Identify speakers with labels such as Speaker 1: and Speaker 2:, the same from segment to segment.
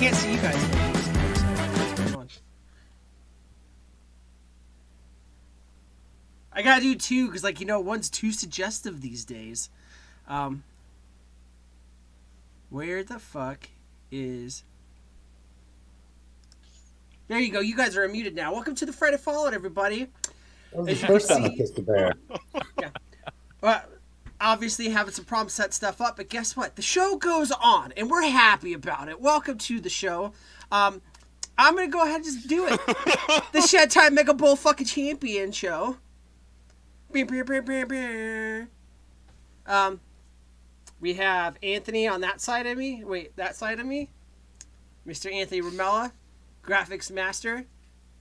Speaker 1: can't see you guys. Hold on. I gotta do two because, like, one's too suggestive these days. Where the fuck is? There you go. You guys are unmuted now. Welcome to the Friday Fallout, everybody.
Speaker 2: That was the first time I kissed a bear.
Speaker 1: Yeah. Well, obviously having some problem set stuff up, but guess what? The show goes on, and we're happy about it. Welcome to the show. I'm gonna go ahead and just do it. The Shed Time Mega Bowl fucking champion show. We have Anthony on that side of me. Wait, that side of me. Mr. Anthony Ramella, graphics master.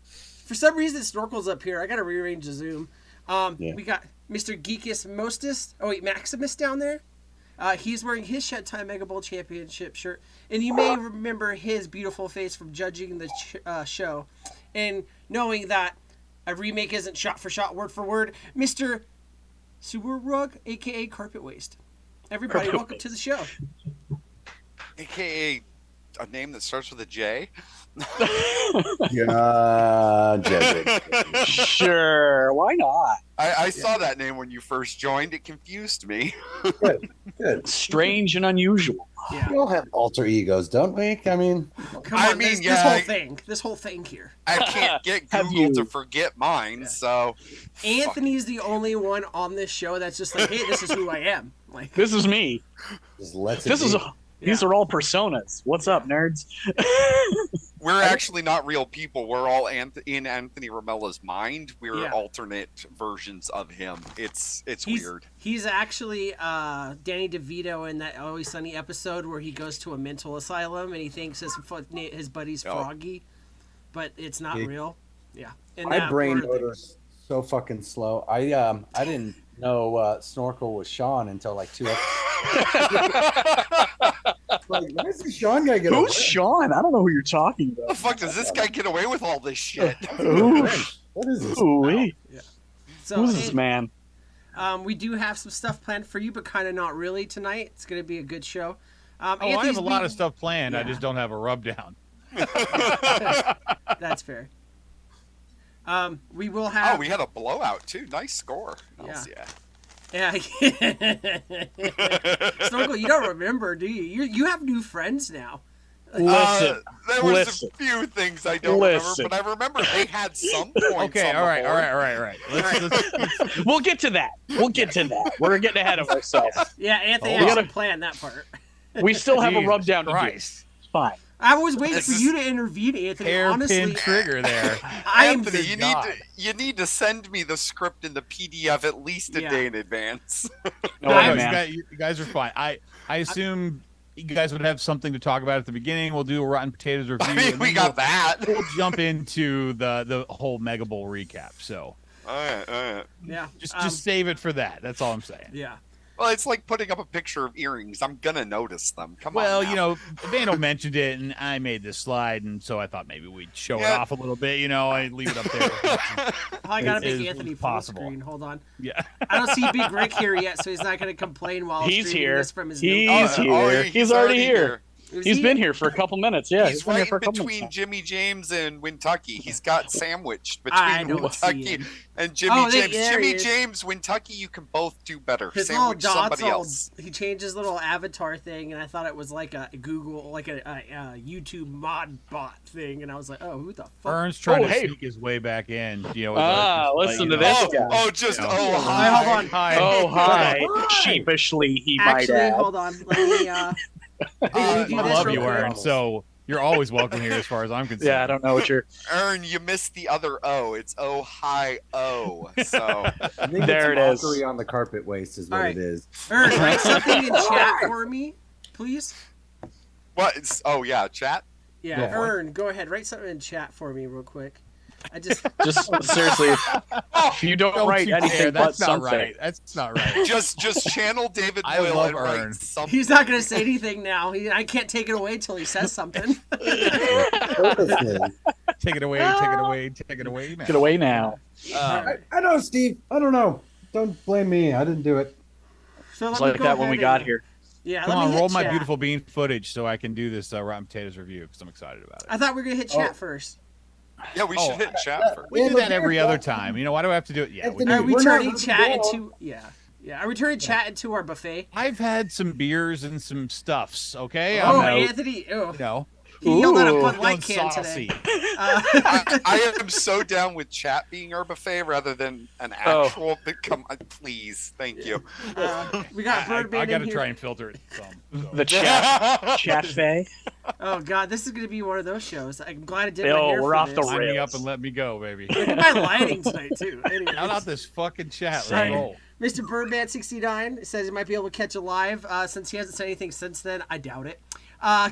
Speaker 1: For some reason, Snorkel's up here. I gotta rearrange the zoom. We got Mr. Geekus Mostis. Oh wait, Maximus down there. He's wearing his Shed Time Mega Bowl championship shirt, and you may remember his beautiful face from judging the show, and knowing that a remake isn't shot for shot, word for word. Mr. Sewer Rug, aka Carpet Waste. Everybody, welcome to the show.
Speaker 3: AKA a name that starts with a J.
Speaker 2: Yeah,
Speaker 4: Sure, why not?
Speaker 3: I saw that name when you first joined. It confused me.
Speaker 2: Good.
Speaker 4: Strange and unusual.
Speaker 1: Yeah.
Speaker 2: We all have alter egos, don't we? I mean,
Speaker 1: Come on,
Speaker 3: mean,
Speaker 1: this whole thing here.
Speaker 3: I can't get
Speaker 4: Have
Speaker 3: Google
Speaker 4: you-
Speaker 3: to forget mine, so
Speaker 1: Anthony's the only one on this show that's just like, hey, this is who I am. Like,
Speaker 4: This is me.
Speaker 2: just let's.
Speaker 4: These are all personas. What's up, nerds?
Speaker 3: we're actually not real people. We're all in Anthony Ramella's mind. We're
Speaker 1: Yeah.
Speaker 3: alternate versions of him. It's weird.
Speaker 1: He's actually Danny DeVito in that Always Sunny episode where he goes to a mental asylum and he thinks his buddy's Froggy, but it's not real. Yeah. And
Speaker 2: My
Speaker 1: that
Speaker 2: brain
Speaker 1: part of the-
Speaker 2: motor's so fucking slow. I didn't know Snorkel was Sean until like 2 episodes. Like, why is the Sean guy get away?
Speaker 4: Who's Sean? I don't know who you're talking
Speaker 3: How the
Speaker 4: about.
Speaker 3: fuck does this guy get away with all this shit?
Speaker 4: Oof.
Speaker 2: What is this?
Speaker 4: Ooh-wee.
Speaker 1: So,
Speaker 4: Who's this man?
Speaker 1: we do have some stuff planned for you, but kind of not really tonight. It's going to be a good show.
Speaker 5: I have a lot of stuff planned. I
Speaker 1: Yeah.
Speaker 5: just don't have a rub down.
Speaker 1: That's fair. We will have.
Speaker 3: Oh, we had a blowout too. Nice score.
Speaker 1: Yeah.
Speaker 3: Yeah.
Speaker 1: Yeah. Snorkel, you don't remember, do you? You have new friends now.
Speaker 4: Listen.
Speaker 3: There was
Speaker 4: listen.
Speaker 3: a few things I don't
Speaker 4: Listen.
Speaker 3: remember, but I remember they had some points.
Speaker 5: Okay,
Speaker 3: on
Speaker 5: all
Speaker 3: the
Speaker 5: right.
Speaker 3: board.
Speaker 5: Let's
Speaker 4: We'll get to that. We're getting ahead of ourselves.
Speaker 1: Yeah, Anthony
Speaker 4: We
Speaker 1: actually
Speaker 4: gotta-
Speaker 1: planned that part.
Speaker 4: We still have a
Speaker 5: Jesus
Speaker 4: rub down to do.
Speaker 5: Christ.
Speaker 4: It's fine.
Speaker 1: I was waiting
Speaker 3: This
Speaker 1: for
Speaker 3: is-
Speaker 1: you to intervene, Anthony.
Speaker 5: Hairpin
Speaker 1: Honestly,
Speaker 5: trigger there.
Speaker 1: I am.
Speaker 3: Anthony,
Speaker 5: God.
Speaker 3: you need to send me the script in the PDF at least a
Speaker 1: Yeah.
Speaker 3: day in advance.
Speaker 4: No
Speaker 1: I-
Speaker 4: way,
Speaker 5: you,
Speaker 4: man.
Speaker 5: guys are fine. I assume you guys would have something to talk about at the beginning. We'll do a Rotten Potatoes review.
Speaker 3: I mean,
Speaker 5: and
Speaker 3: we
Speaker 5: then
Speaker 3: got that.
Speaker 5: We'll jump into the whole Mega Bowl recap. So
Speaker 3: All right.
Speaker 1: Yeah.
Speaker 5: just save it for that. That's all I'm saying.
Speaker 1: Yeah.
Speaker 3: Well, it's like putting up a picture of earrings. I'm gonna notice them. Come
Speaker 5: Well,
Speaker 3: on. now.
Speaker 5: you know, Vando mentioned it, and I made this slide, and so I thought maybe we'd show it
Speaker 3: Yeah.
Speaker 5: off a little bit. You know, I leave it up there.
Speaker 1: I gotta
Speaker 5: It
Speaker 1: make
Speaker 5: is
Speaker 1: Anthony full
Speaker 5: possible.
Speaker 1: screen. Hold on.
Speaker 5: Yeah.
Speaker 1: I don't see Big Rick here yet, so he's not gonna complain while
Speaker 4: He's
Speaker 1: streaming
Speaker 4: here.
Speaker 1: this from his
Speaker 4: He's here. He's already here. He's been here for a couple minutes. Yeah,
Speaker 3: He's
Speaker 4: been
Speaker 3: right
Speaker 4: here for a
Speaker 3: in
Speaker 4: couple
Speaker 3: between
Speaker 4: minutes.
Speaker 3: Jimmy James and Wintucky. He's got sandwiched
Speaker 1: I
Speaker 3: between
Speaker 1: don't see
Speaker 3: Wintucky
Speaker 1: him.
Speaker 3: and Jimmy
Speaker 1: Oh,
Speaker 3: James.
Speaker 1: there he
Speaker 3: Jimmy
Speaker 1: is.
Speaker 3: James, Wintucky, you can both do better.
Speaker 1: His little
Speaker 3: Sandwich
Speaker 1: dots
Speaker 3: somebody
Speaker 1: all,
Speaker 3: else.
Speaker 1: he changed his little avatar thing, and I thought it was like a Google, like a YouTube mod bot thing, and I was like, oh, who the fuck?
Speaker 5: Ern's trying
Speaker 4: Oh,
Speaker 5: to
Speaker 4: hey.
Speaker 5: sneak his way back in. You know,
Speaker 4: Listen to this guy.
Speaker 3: Just
Speaker 5: Yeah.
Speaker 3: oh
Speaker 1: Hi,
Speaker 3: hi.
Speaker 1: hold on.
Speaker 5: Hi.
Speaker 4: Oh, hi.
Speaker 2: Hi.
Speaker 4: Sheepishly, he might
Speaker 1: Actually,
Speaker 4: add.
Speaker 1: hold on. Let me,
Speaker 5: I
Speaker 1: do this
Speaker 5: love
Speaker 1: real
Speaker 5: you,
Speaker 1: quick.
Speaker 5: Ern. So you're always welcome here, as far as I'm concerned.
Speaker 4: Yeah, I don't know what you're.
Speaker 3: Ern, you missed the other O. It's oh hi oh. So
Speaker 2: I think
Speaker 4: There
Speaker 2: it's
Speaker 4: it is.
Speaker 2: mockery on the carpet waste is what
Speaker 1: All right.
Speaker 2: it is.
Speaker 1: Ern, write something in chat for me, please.
Speaker 3: what? Oh yeah, chat.
Speaker 1: Yeah,
Speaker 2: Go for it.
Speaker 1: Ern, go ahead. Write something in chat for me real quick. I just
Speaker 4: Just seriously, if you don't write
Speaker 5: you
Speaker 4: anything
Speaker 5: dare.
Speaker 4: but
Speaker 5: That's not
Speaker 4: something,
Speaker 5: right. That's not right.
Speaker 3: Just channel David
Speaker 5: I
Speaker 3: Boyle
Speaker 5: love
Speaker 3: and write
Speaker 5: Ern.
Speaker 3: something.
Speaker 1: he's not gonna say anything now. I can't take it away till he says something.
Speaker 2: Purposely.
Speaker 5: Take it away. Take it away. Take it away. Man.
Speaker 4: get away now.
Speaker 2: I know, Steve. I don't know. Don't blame me. I didn't do it.
Speaker 1: So let
Speaker 4: It's
Speaker 1: me
Speaker 4: like
Speaker 1: go
Speaker 4: that when
Speaker 1: ahead
Speaker 4: we got
Speaker 1: and-
Speaker 4: here.
Speaker 1: Yeah,
Speaker 5: Come
Speaker 1: let me
Speaker 5: on,
Speaker 1: hit
Speaker 5: roll my
Speaker 1: chat.
Speaker 5: beautiful bean footage so I can do this Rotten Potatoes review because I'm excited about it.
Speaker 1: I thought we were gonna hit chat first.
Speaker 3: Yeah, we should hit chat first.
Speaker 5: We do that every other time. You know, why do I have to do it? Yeah, we
Speaker 2: Anthony,
Speaker 1: Are we
Speaker 2: We're not
Speaker 1: turning
Speaker 2: moving
Speaker 1: chat
Speaker 2: down.
Speaker 1: into Are we turning chat into our buffet?
Speaker 5: I've had some beers and some stuffs. Okay,
Speaker 1: Oh,
Speaker 5: I'm
Speaker 1: Anthony! Oh,
Speaker 5: you know,
Speaker 1: he yelled at a Bud
Speaker 5: feeling
Speaker 1: Light can
Speaker 5: saucy.
Speaker 1: today.
Speaker 3: I am so down with chat being our buffet rather than an actual. Come on, please, thank you.
Speaker 1: We got Birdman
Speaker 5: I got
Speaker 1: in
Speaker 5: to
Speaker 1: here.
Speaker 5: try and filter it. So.
Speaker 4: The chat fay.
Speaker 1: Oh God, this is gonna be one of those shows. I'm glad I did my
Speaker 4: Oh,
Speaker 1: hair
Speaker 4: we're
Speaker 1: for
Speaker 4: off the
Speaker 1: this.
Speaker 5: Line me
Speaker 4: rails.
Speaker 5: up and let me go, baby.
Speaker 1: Look at my lighting tonight too. Anyways.
Speaker 5: Shout out this fucking chat. Let's
Speaker 1: Sorry.
Speaker 5: roll.
Speaker 1: Mr. Birdman69 says he might be able to catch a live. Since he hasn't said anything since then, I doubt it.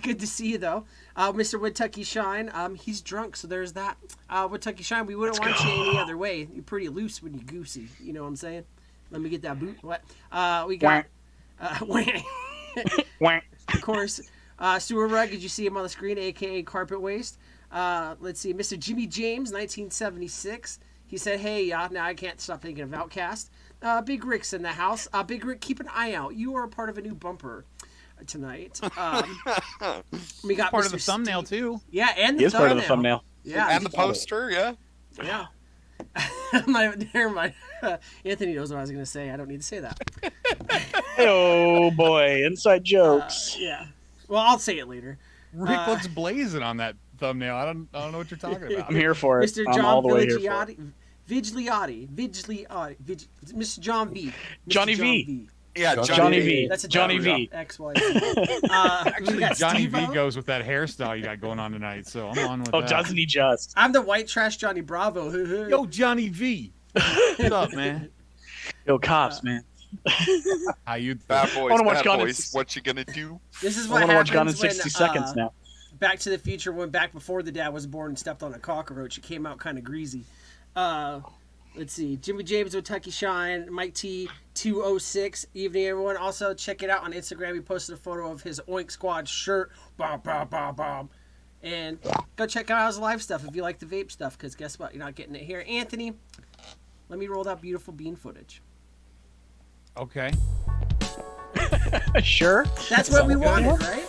Speaker 1: Good to see you though. Mr. Woodtucky Shine, he's drunk, so there's that. Woodtucky Shine, we wouldn't want you any other way. You're pretty loose when you're goosey. You know what I'm saying? Let me get that boot. What? We got. Of course. Sewer Rug, did you see him on the screen, aka Carpet Waste? Let's see, Mr. Jimmy James, 1976. He said, "Hey, now I can't stop thinking of Outcast." Big Rick's in the house. Big Rick, keep an eye out. You are a part of a new bumper tonight. We got
Speaker 5: Part
Speaker 1: Mr.
Speaker 5: of the thumbnail
Speaker 1: Steve.
Speaker 5: too.
Speaker 1: Yeah, and
Speaker 4: He
Speaker 1: the
Speaker 4: is part of the thumbnail.
Speaker 1: Yeah,
Speaker 3: And the poster, yeah.
Speaker 1: yeah. Never mind. Anthony knows what I was going to say. I don't need to say that.
Speaker 4: Oh boy, inside jokes.
Speaker 1: Yeah. Well, I'll say it later.
Speaker 5: Rick looks blazing on that thumbnail. I don't know what you're talking about.
Speaker 4: I'm here for it.
Speaker 1: Mr.
Speaker 4: I'm
Speaker 1: John
Speaker 4: all the way here for it.
Speaker 1: Vigliotti. Mr. John V. Mr.
Speaker 4: Johnny
Speaker 1: John
Speaker 4: V.
Speaker 3: Yeah,
Speaker 4: Johnny V.
Speaker 1: That's a
Speaker 4: Johnny
Speaker 1: Johnny
Speaker 4: V.
Speaker 1: X, Y, Z.
Speaker 5: Actually,
Speaker 1: we got
Speaker 5: Johnny V
Speaker 1: Steve-O.
Speaker 5: goes with that hairstyle you got going on tonight, so I'm on with
Speaker 4: Oh,
Speaker 5: that.
Speaker 4: doesn't he just?
Speaker 1: I'm the white trash Johnny Bravo.
Speaker 5: Yo, Johnny V. What's up, man?
Speaker 4: Yo, cops, man.
Speaker 5: How you?
Speaker 3: Bad boys,
Speaker 4: wanna watch
Speaker 3: bad
Speaker 4: Gone in
Speaker 3: boys.
Speaker 4: Six-
Speaker 3: What you gonna do?
Speaker 1: This is
Speaker 4: I
Speaker 1: what
Speaker 4: want to watch
Speaker 1: happens
Speaker 4: Gone in
Speaker 1: when
Speaker 4: 60 seconds now.
Speaker 1: Back to the Future went back before the dad was born and stepped on a cockroach. It came out kind of greasy. Let's see. Jimmy James, Otucky Shine, Mike T, 206. Evening, everyone. Also, check it out on Instagram. He posted a photo of his Oink Squad shirt. Bob, bob, bob, bob. And go check out his live stuff if you like the vape stuff, because guess what? You're not getting it here. Anthony, let me roll that beautiful bean footage.
Speaker 5: Okay.
Speaker 4: Sure.
Speaker 1: That's what we wanted, right?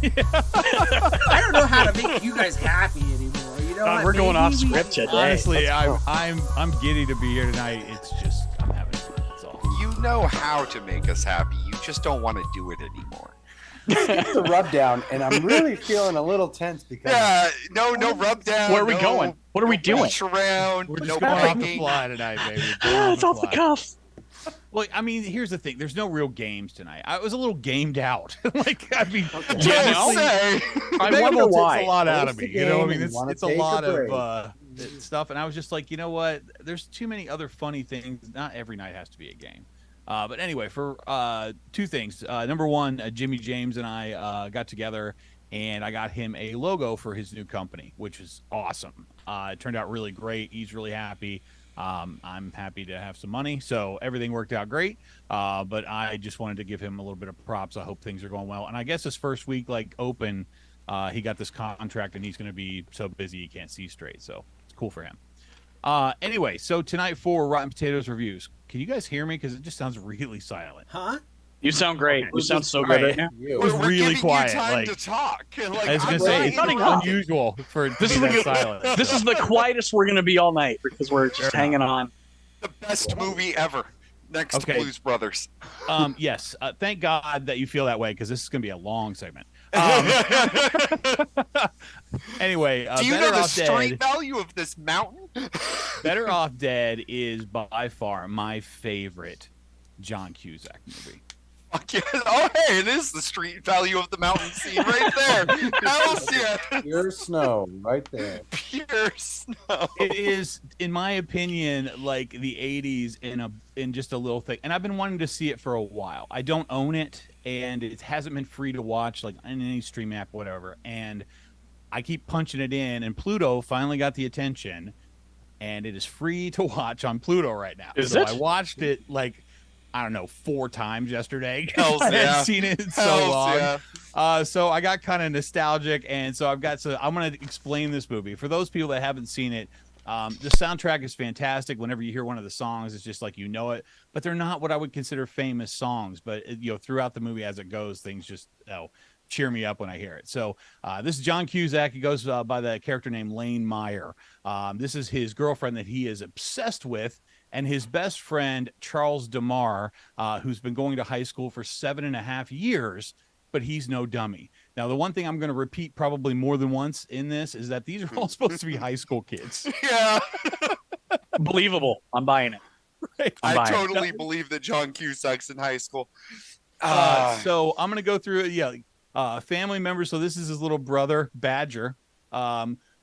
Speaker 1: I don't know how to make you guys happy anymore. You know what?
Speaker 4: We're going
Speaker 1: Maybe
Speaker 4: off
Speaker 1: we-
Speaker 4: script today.
Speaker 5: Honestly, I'm giddy to be here tonight. It's just I'm having fun. That's all.
Speaker 3: You know how to make us happy. You just don't want to do it anymore.
Speaker 2: Skip the rub down, and I'm really feeling a little tense because
Speaker 3: Yeah, no rub down.
Speaker 4: Where are we
Speaker 3: no-
Speaker 4: going? What are we
Speaker 3: no
Speaker 4: doing?
Speaker 3: push around.
Speaker 5: We're
Speaker 3: no
Speaker 5: just going off the
Speaker 3: bragging.
Speaker 5: fly tonight, baby. Going on
Speaker 4: It's off the
Speaker 5: fly.
Speaker 4: cuff.
Speaker 5: Well, I mean, here's the thing. There's no real games tonight. I was a little gamed out. Like, I mean,
Speaker 4: Yeah,
Speaker 3: Just
Speaker 4: no.
Speaker 3: say.
Speaker 4: I
Speaker 5: Megabowwl
Speaker 4: wonder
Speaker 5: takes
Speaker 4: why.
Speaker 5: a lot out of
Speaker 2: It's
Speaker 5: me.
Speaker 2: the
Speaker 5: You know, I
Speaker 2: game
Speaker 5: mean,
Speaker 2: and
Speaker 5: it's,
Speaker 2: you wanna
Speaker 5: it's a
Speaker 2: take a
Speaker 5: lot
Speaker 2: break.
Speaker 5: of stuff. And I was just like, you know what? There's too many other funny things. Not every night has to be a game. But anyway, for two things. Number one, Jimmy James and I got together, and I got him a logo for his new company, which is awesome. It turned out really great. He's really happy. I'm happy to have some money, so everything worked out great. But I just wanted to give him a little bit of props. I hope things are going well. And I guess his first week, like open, he got this contract, and he's going to be so busy he can't see straight. So it's cool for him. Anyway, so tonight for Rotten Potatoes reviews. Can you guys hear me? Because it just sounds really silent.
Speaker 1: Huh?
Speaker 4: You sound great. You sound so
Speaker 5: All
Speaker 4: good
Speaker 5: right.
Speaker 4: right now.
Speaker 2: you.
Speaker 5: was
Speaker 3: We're
Speaker 5: really
Speaker 3: giving
Speaker 5: quiet,
Speaker 3: You time
Speaker 5: like-
Speaker 3: to talk. Like,
Speaker 5: I was going to
Speaker 3: I'm
Speaker 5: say,
Speaker 3: not
Speaker 5: it's
Speaker 4: running
Speaker 3: interrupting.
Speaker 5: unusual for it to
Speaker 4: This
Speaker 5: be
Speaker 4: is
Speaker 5: that
Speaker 4: the-
Speaker 5: silent.
Speaker 4: This is the quietest we're going to be all night because we're just
Speaker 5: Fair
Speaker 4: hanging on.
Speaker 3: The best movie ever. Next
Speaker 5: Okay.
Speaker 3: to Blues Brothers.
Speaker 5: Yes. Thank God that you feel that way, because this is going to be a long segment. Anyway,
Speaker 3: Do you
Speaker 5: Better
Speaker 3: know the
Speaker 5: Off
Speaker 3: street
Speaker 5: Dead.
Speaker 3: value of this mountain?
Speaker 5: Better Off Dead is by far my favorite John Cusack movie.
Speaker 3: Fuck yeah. Oh, hey, it is the street value of the mountain scene right there. Hells yeah.
Speaker 2: Pure snow right there.
Speaker 3: Pure snow.
Speaker 5: It is, in my opinion, like the 80s in just a little thing. And I've been wanting to see it for a while. I don't own it, and it hasn't been free to watch like on any stream app, whatever. And I keep punching it in, and Pluto finally got the attention, and it is free to watch on Pluto right now.
Speaker 4: Is
Speaker 5: so
Speaker 4: it?
Speaker 5: I watched it like, I don't know, 4 times yesterday.
Speaker 3: Hells
Speaker 5: I
Speaker 3: yeah.
Speaker 5: hadn't seen it in so
Speaker 3: Hells
Speaker 5: long.
Speaker 3: yeah.
Speaker 5: So I got kind of nostalgic, and so I'm going to explain this movie for those people that haven't seen it. The soundtrack is fantastic. Whenever you hear one of the songs, it's just like you know it, but they're not what I would consider famous songs. But throughout the movie as it goes, things just cheer me up when I hear it. So this is John Cusack. He goes by the character named Lane Meyer. This is his girlfriend that he is obsessed with, and his best friend Charles DeMar, who's been going to high school for 7.5 years. But he's no dummy. Now, the one thing I'm going to repeat probably more than once in this is that these are all supposed to be high school kids.
Speaker 3: Yeah.
Speaker 4: Believable. I'm buying it.
Speaker 5: Right.
Speaker 3: I totally believe that John Cusack's in high school.
Speaker 5: So I'm going to go through it. Family members. So this is his little brother, Badger,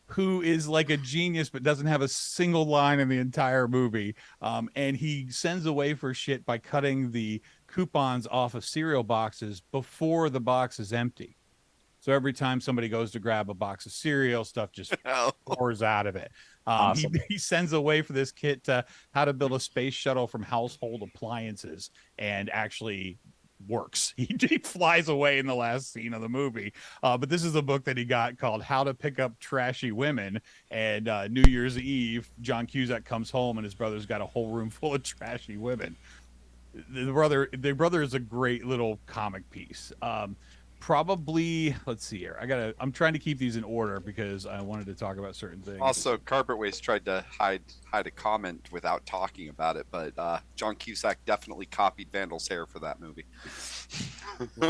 Speaker 5: who is like a genius but doesn't have a single line in the entire movie. And he sends away for shit by cutting the coupons off of cereal boxes before the box is empty. So every time somebody goes to grab a box of cereal, stuff just pours out of it.
Speaker 4: Awesome.
Speaker 5: He sends away for this kit to how to build a space shuttle from household appliances, and actually works. He flies away in the last scene of the movie. But this is a book that he got called How to Pick Up Trashy Women. And New Year's Eve, John Cusack comes home and his brother's got a whole room full of trashy women. The brother is a great little comic piece. Probably, let's see here. I'm trying to keep these in order because I wanted to talk about certain things.
Speaker 3: Also, Carpet Waste tried to hide a comment without talking about it, but John Cusack definitely copied Vandal's hair for that movie.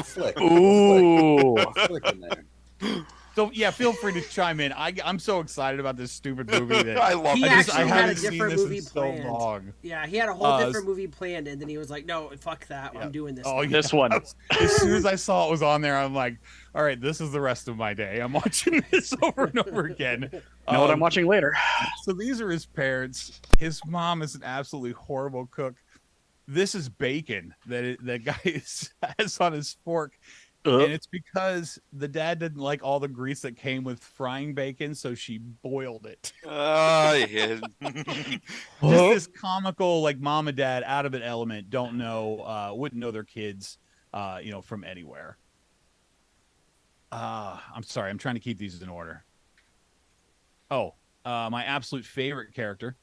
Speaker 2: Slick.
Speaker 4: Ooh.
Speaker 2: Slick in there.
Speaker 5: So yeah, feel free to chime in. I'm so excited about this stupid movie that
Speaker 3: I love
Speaker 1: He
Speaker 3: it.
Speaker 1: actually
Speaker 5: I
Speaker 1: had a
Speaker 5: haven't seen
Speaker 1: different
Speaker 5: this in
Speaker 1: movie
Speaker 5: so
Speaker 1: planned.
Speaker 5: long.
Speaker 1: Yeah, he had a whole different movie planned, and then he was like, "No, fuck that. I'm doing this."
Speaker 5: Oh,
Speaker 1: now."
Speaker 5: yeah.
Speaker 4: This one.
Speaker 5: As soon as I saw it was on there, I'm like, all right, this is the rest of my day. I'm watching this over and over again.
Speaker 4: Know what I'm watching later.
Speaker 5: So these are his parents. His mom is an absolutely horrible cook. This is bacon that guy has on his fork. And it's because the dad didn't like all the grease that came with frying bacon, so she boiled it.
Speaker 3: Yeah.
Speaker 5: Just this comical, like mom and dad out of an element, wouldn't know their kids, from anywhere. I'm sorry, I'm trying to keep these in order. My absolute favorite character,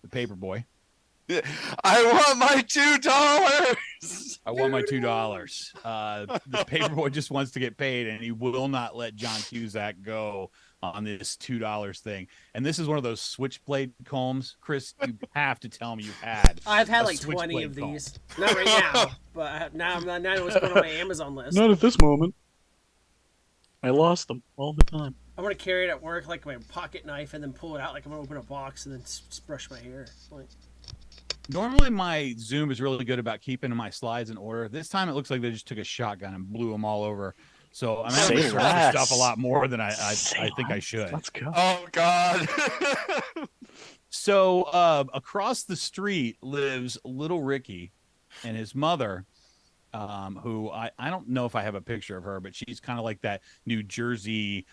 Speaker 5: the Paperboy.
Speaker 3: I want my $2.
Speaker 5: I want my $2. The Paperboy just wants to get paid, and he will not let John Cusack go on this $2 thing. And this is one of those switchblade combs. Chris, you have to tell me you've had.
Speaker 1: I've had
Speaker 5: a
Speaker 1: like 20
Speaker 5: switchblade
Speaker 1: of
Speaker 5: comb.
Speaker 1: these. Not right now, but now it's going on my Amazon list.
Speaker 4: Not at this moment. I lost them all the time.
Speaker 1: I'm gonna carry it at work like my pocket knife, and then pull it out like I'm gonna open a box, and then just brush my hair. Like,
Speaker 5: Normally, my Zoom is really good about keeping my slides in order. This time, it looks like they just took a shotgun and blew them all over. So I'm having to search for stuff a lot more than I think I should.
Speaker 4: Let's go.
Speaker 3: Oh God.
Speaker 5: So across the street lives little Ricky and his mother, who I don't know if I have a picture of her, but she's kind of like that New Jersey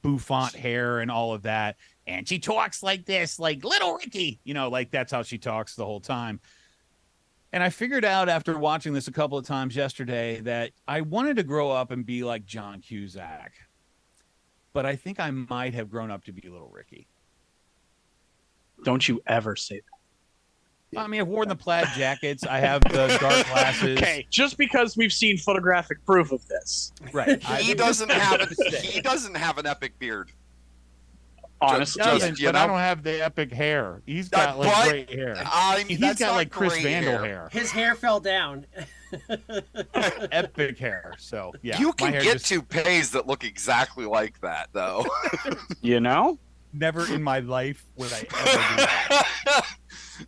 Speaker 5: bouffant hair and all of that. And she talks like this, like little Ricky, like that's how she talks the whole time. And I figured out after watching this a couple of times yesterday that I wanted to grow up and be like John Cusack. But I think I might have grown up to be little Ricky.
Speaker 4: Don't you ever say that.
Speaker 5: I mean, I've worn the plaid jackets. I have the dark glasses.
Speaker 4: Okay, just because we've seen photographic proof of this.
Speaker 5: Right.
Speaker 3: He doesn't have an epic beard.
Speaker 4: Honestly,
Speaker 5: But I don't have the epic hair. He's got like great hair. He's got like Chris Vandal hair.
Speaker 1: his hair fell down.
Speaker 5: Epic hair. So yeah,
Speaker 3: You can
Speaker 5: my hair
Speaker 3: get
Speaker 5: just
Speaker 3: toupees that look exactly like that, though.
Speaker 4: you know?
Speaker 5: never in my life would I ever do that.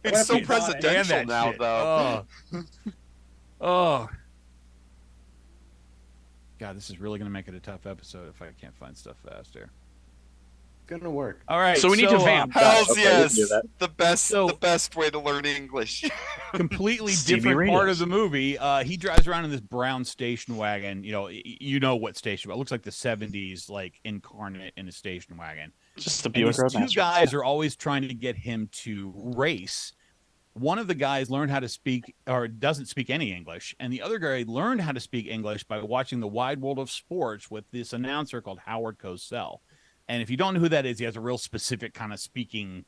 Speaker 3: It's so
Speaker 1: if you bought it?
Speaker 3: presidential
Speaker 5: And that
Speaker 3: now,
Speaker 5: shit.
Speaker 3: though.
Speaker 5: Oh. God, this is really going to make it a tough episode if I can't find stuff fast here.
Speaker 2: Gonna work.
Speaker 5: All right.
Speaker 4: So we need to vamp.
Speaker 3: Hells
Speaker 4: Okay,
Speaker 3: yes,
Speaker 4: we can do that.
Speaker 3: the best way to learn English.
Speaker 5: Completely
Speaker 4: Stevie
Speaker 5: different part
Speaker 4: Reyes.
Speaker 5: of the movie. He drives around in this brown station wagon. You know what station wagon. It looks like the 70s, like incarnate in a station wagon.
Speaker 4: Just the
Speaker 5: And
Speaker 4: Buick
Speaker 5: these two
Speaker 4: Roadmaster.
Speaker 5: guys are always trying to get him to race. One of the guys learned how to speak or doesn't speak any English, and the other guy learned how to speak English by watching the Wide World of Sports with this announcer called Howard Cosell. And if you don't know who that is, he has a real specific kind of speaking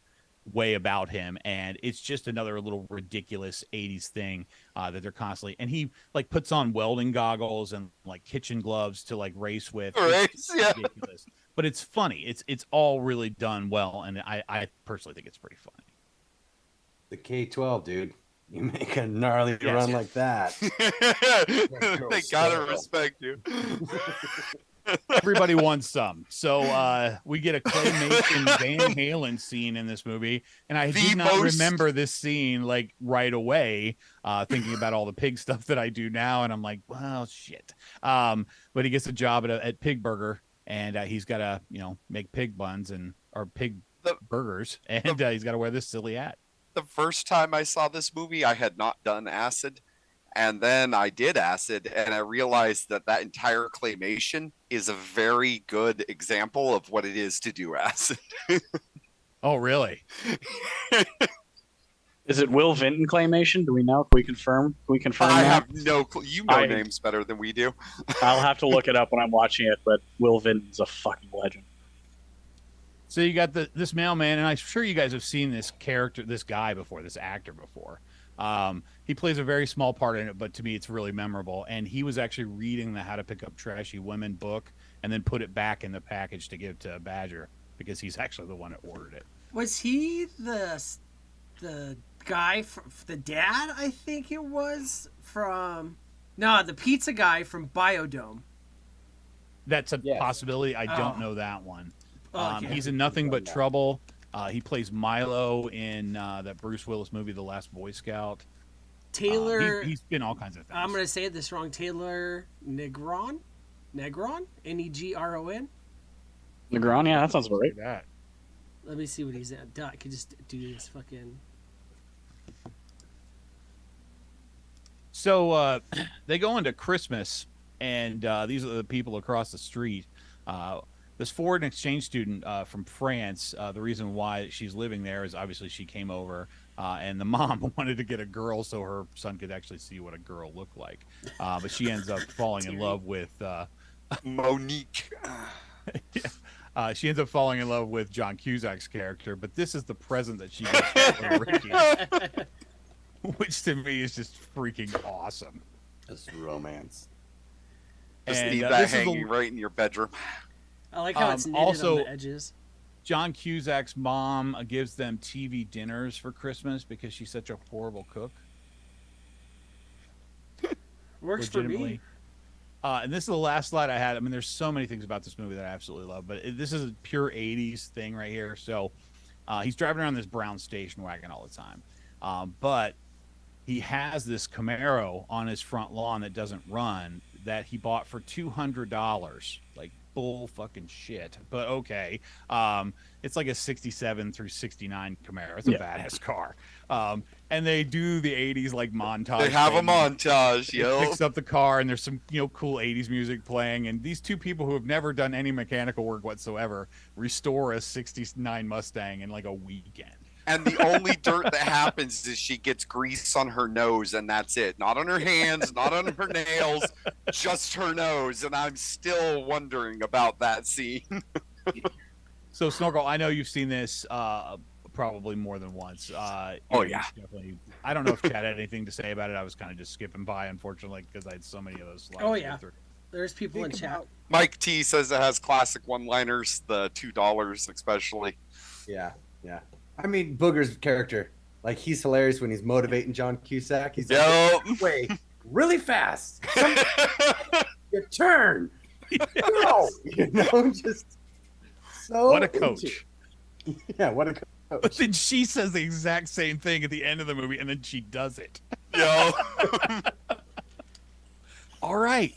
Speaker 5: way about him, and it's just another little ridiculous 80s thing that they're constantly, and he like puts on welding goggles and like kitchen gloves to like race with. It's ridiculous, but it's funny. It's all really done well, and I personally think it's pretty funny.
Speaker 2: The K-12, dude. You make a gnarly run like that.
Speaker 3: They gotta respect you.
Speaker 5: Everybody wants some. So we get a claymation Van Halen scene in this movie, and I did not remember this scene like right away, thinking about all the pig stuff that I do now, and I'm like, well, shit. But he gets a job at Pig Burger, and he's got to, make pig buns or pig burgers, and he's got to wear this silly hat.
Speaker 3: The first time I saw this movie, I had not done acid. And then I did acid, and I realized that entire claymation is a very good example of what it is to do acid.
Speaker 5: Oh, really?
Speaker 4: Is it Will Vinton claymation? Do we know? Can we confirm?
Speaker 3: I have no clue. You know names better than we do.
Speaker 4: I'll have to look it up when I'm watching it, but Will Vinton's a fucking legend.
Speaker 5: So you got this mailman, and I'm sure you guys have seen this guy before, this actor before. He plays a very small part in it, but to me it's really memorable. And he was actually reading the How to Pick Up Trashy Women book and then put it back in the package to give to Badger because he's actually the one that ordered it.
Speaker 1: Was he the guy, the dad, I think it was, the pizza guy from Biodome?
Speaker 5: That's a possibility. I don't know that one. Okay. He's in Nothing But Trouble. He plays Milo in that Bruce Willis movie, The Last Boy Scout.
Speaker 1: Taylor.
Speaker 5: He's been all kinds of things.
Speaker 1: I'm going to say this wrong. Taylor Negron? Negron? Negron?
Speaker 4: Negron, yeah, that sounds about right.
Speaker 1: Let me see what he's at. I could just do this fucking...
Speaker 5: So they go into Christmas, and these are the people across the street. This foreign exchange student from France, the reason why she's living there is obviously she came over and the mom wanted to get a girl so her son could actually see what a girl looked like. But she ends up falling in love with...
Speaker 3: Monique.
Speaker 5: She ends up falling in love with John Cusack's character, but this is the present that she gets from Ricky, which to me is just freaking awesome.
Speaker 2: It's romance.
Speaker 3: Just need that hanging right in your bedroom.
Speaker 1: I like how it's knitted on the edges.
Speaker 5: John Cusack's mom gives them TV dinners for Christmas because she's such a horrible cook.
Speaker 1: Works for me.
Speaker 5: And this is the last slide I had. I mean, there's so many things about this movie that I absolutely love, but this is a pure 80s thing right here. So he's driving around this brown station wagon all the time. But he has this Camaro on his front lawn that doesn't run that he bought for $200. Like, bull fucking shit, but okay. It's like a 67 through 69 Camaro. It's a badass car. And they do the 80s like montage.
Speaker 3: They have a montage, yo.
Speaker 5: Picks up the car and there's some cool 80s music playing, and these two people who have never done any mechanical work whatsoever restore a 69 Mustang in like a weekend.
Speaker 3: And the only dirt that happens is she gets grease on her nose, and that's it. Not on her hands, not on her nails, just her nose. And I'm still wondering about that scene.
Speaker 5: So, Snorkel, I know you've seen this probably more than once.
Speaker 3: Oh, yeah.
Speaker 5: Definitely. I don't know if Chad had anything to say about it. I was kind of just skipping by, unfortunately, because I had so many of those slides.
Speaker 1: Oh, yeah. There's people in chat.
Speaker 3: Mike T says it has classic one-liners, the $2 especially.
Speaker 2: Yeah. I mean, Booger's character, like, he's hilarious when he's motivating John Cusack. He's like, way really fast. Your turn. Go. Just so.
Speaker 5: What a coach.
Speaker 2: Yeah, what a coach.
Speaker 5: But then she says the exact same thing at the end of the movie, and then she does it.
Speaker 3: Yo.
Speaker 5: All right,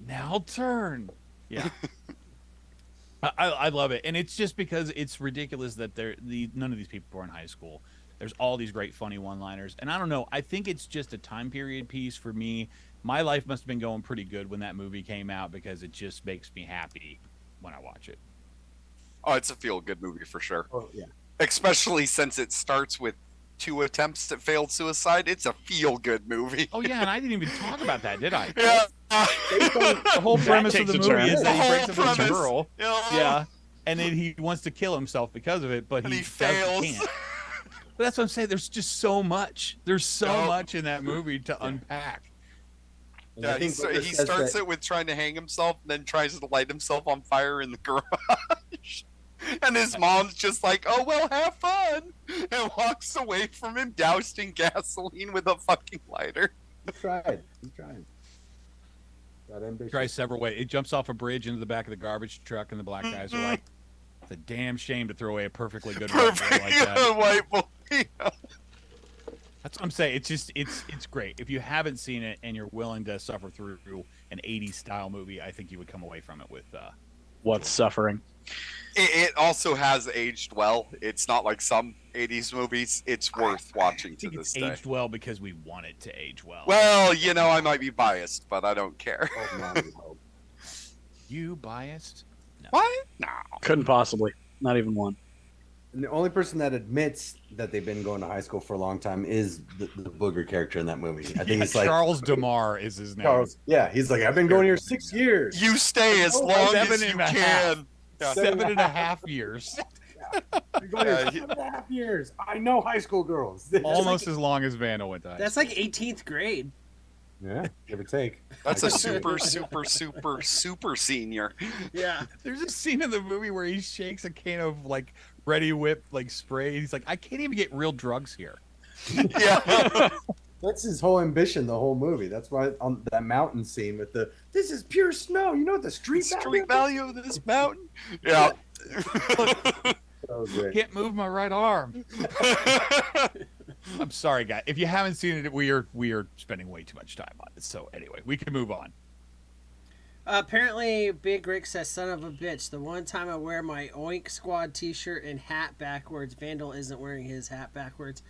Speaker 5: now turn. Yeah. I love it, and it's just because it's ridiculous that none of these people are in high school. There's all these great funny one-liners, and I don't know. I think it's just a time period piece for me. My life must have been going pretty good when that movie came out because it just makes me happy when I watch it.
Speaker 3: Oh, it's a feel-good movie for sure.
Speaker 2: Oh yeah,
Speaker 3: especially since it starts with 2 attempts at failed suicide. It's a feel-good movie.
Speaker 5: Oh yeah, and I didn't even talk about that, did I?
Speaker 3: Yeah.
Speaker 5: The whole premise of the movie is that he breaks up with a girl. Yeah. and then he wants to kill himself because of it, but
Speaker 3: And he
Speaker 5: does-
Speaker 3: fails.
Speaker 5: can't. But that's what I'm saying. There's just so much. There's so much in that movie to unpack.
Speaker 2: And I
Speaker 3: Yeah,
Speaker 2: think
Speaker 3: he
Speaker 2: Booger says
Speaker 3: starts
Speaker 2: that-
Speaker 3: it with trying to hang himself, and then tries to light himself on fire in the garage. And his mom's just like, "Oh well, have fun," and walks away from him, doused in gasoline with a fucking lighter.
Speaker 2: He tried. He tried. Got ambitious.
Speaker 5: Tries several ways. It jumps off a bridge into the back of the garbage truck, and the black guys are like, "It's a damn shame to throw away a perfectly good white boy
Speaker 3: Perfect
Speaker 5: like that."
Speaker 3: white boy.
Speaker 5: That's what I'm saying. It's just it's great. If you haven't seen it and you're willing to suffer through an 80s style movie, I think you would come away from it with
Speaker 4: What's suffering?
Speaker 3: It also has aged well. It's not like some 80s movies. It's worth watching
Speaker 5: I
Speaker 3: to
Speaker 5: think
Speaker 3: this
Speaker 5: it's
Speaker 3: day.
Speaker 5: aged well because we want it to age well.
Speaker 3: Well, you know, I might be biased, but I don't care.
Speaker 2: Oh, no, no.
Speaker 5: You biased? No.
Speaker 3: What? No.
Speaker 4: Couldn't possibly. Not even one.
Speaker 2: And the only person that admits that they've been going to high school for a long time is the Booger character in that movie. I think it's like
Speaker 5: Charles DeMar is his name.
Speaker 2: Charles. Yeah, he's like, I've been going here 6 years.
Speaker 3: You stay as
Speaker 2: Oh,
Speaker 3: long as
Speaker 5: 7
Speaker 3: you
Speaker 5: and a half.
Speaker 3: can. Yeah.
Speaker 5: 7.5 years.
Speaker 2: I've been going here
Speaker 3: Yeah,
Speaker 2: 7.5 years. I know high school girls.
Speaker 5: Almost as long as Vandal went to high
Speaker 1: That's
Speaker 5: school.
Speaker 1: like 18th grade.
Speaker 2: Yeah, give or take.
Speaker 3: That's a super senior.
Speaker 1: Yeah.
Speaker 5: There's a scene in the movie where he shakes a can of like Ready Whip like spray. He's like, I can't even get real drugs here.
Speaker 3: Yeah.
Speaker 2: That's his whole ambition, the whole movie. That's why on that mountain scene with this is pure snow. You know what the street
Speaker 3: Value of this mountain. Yeah.
Speaker 2: So great.
Speaker 5: Can't move my right arm. I'm sorry, guys. If you haven't seen it, we are spending way too much time on it. So anyway, we can move on.
Speaker 1: Apparently, Big Rick says, "Son of a bitch, the one time I wear my Oink Squad t-shirt and hat backwards, Vandal isn't wearing his hat backwards."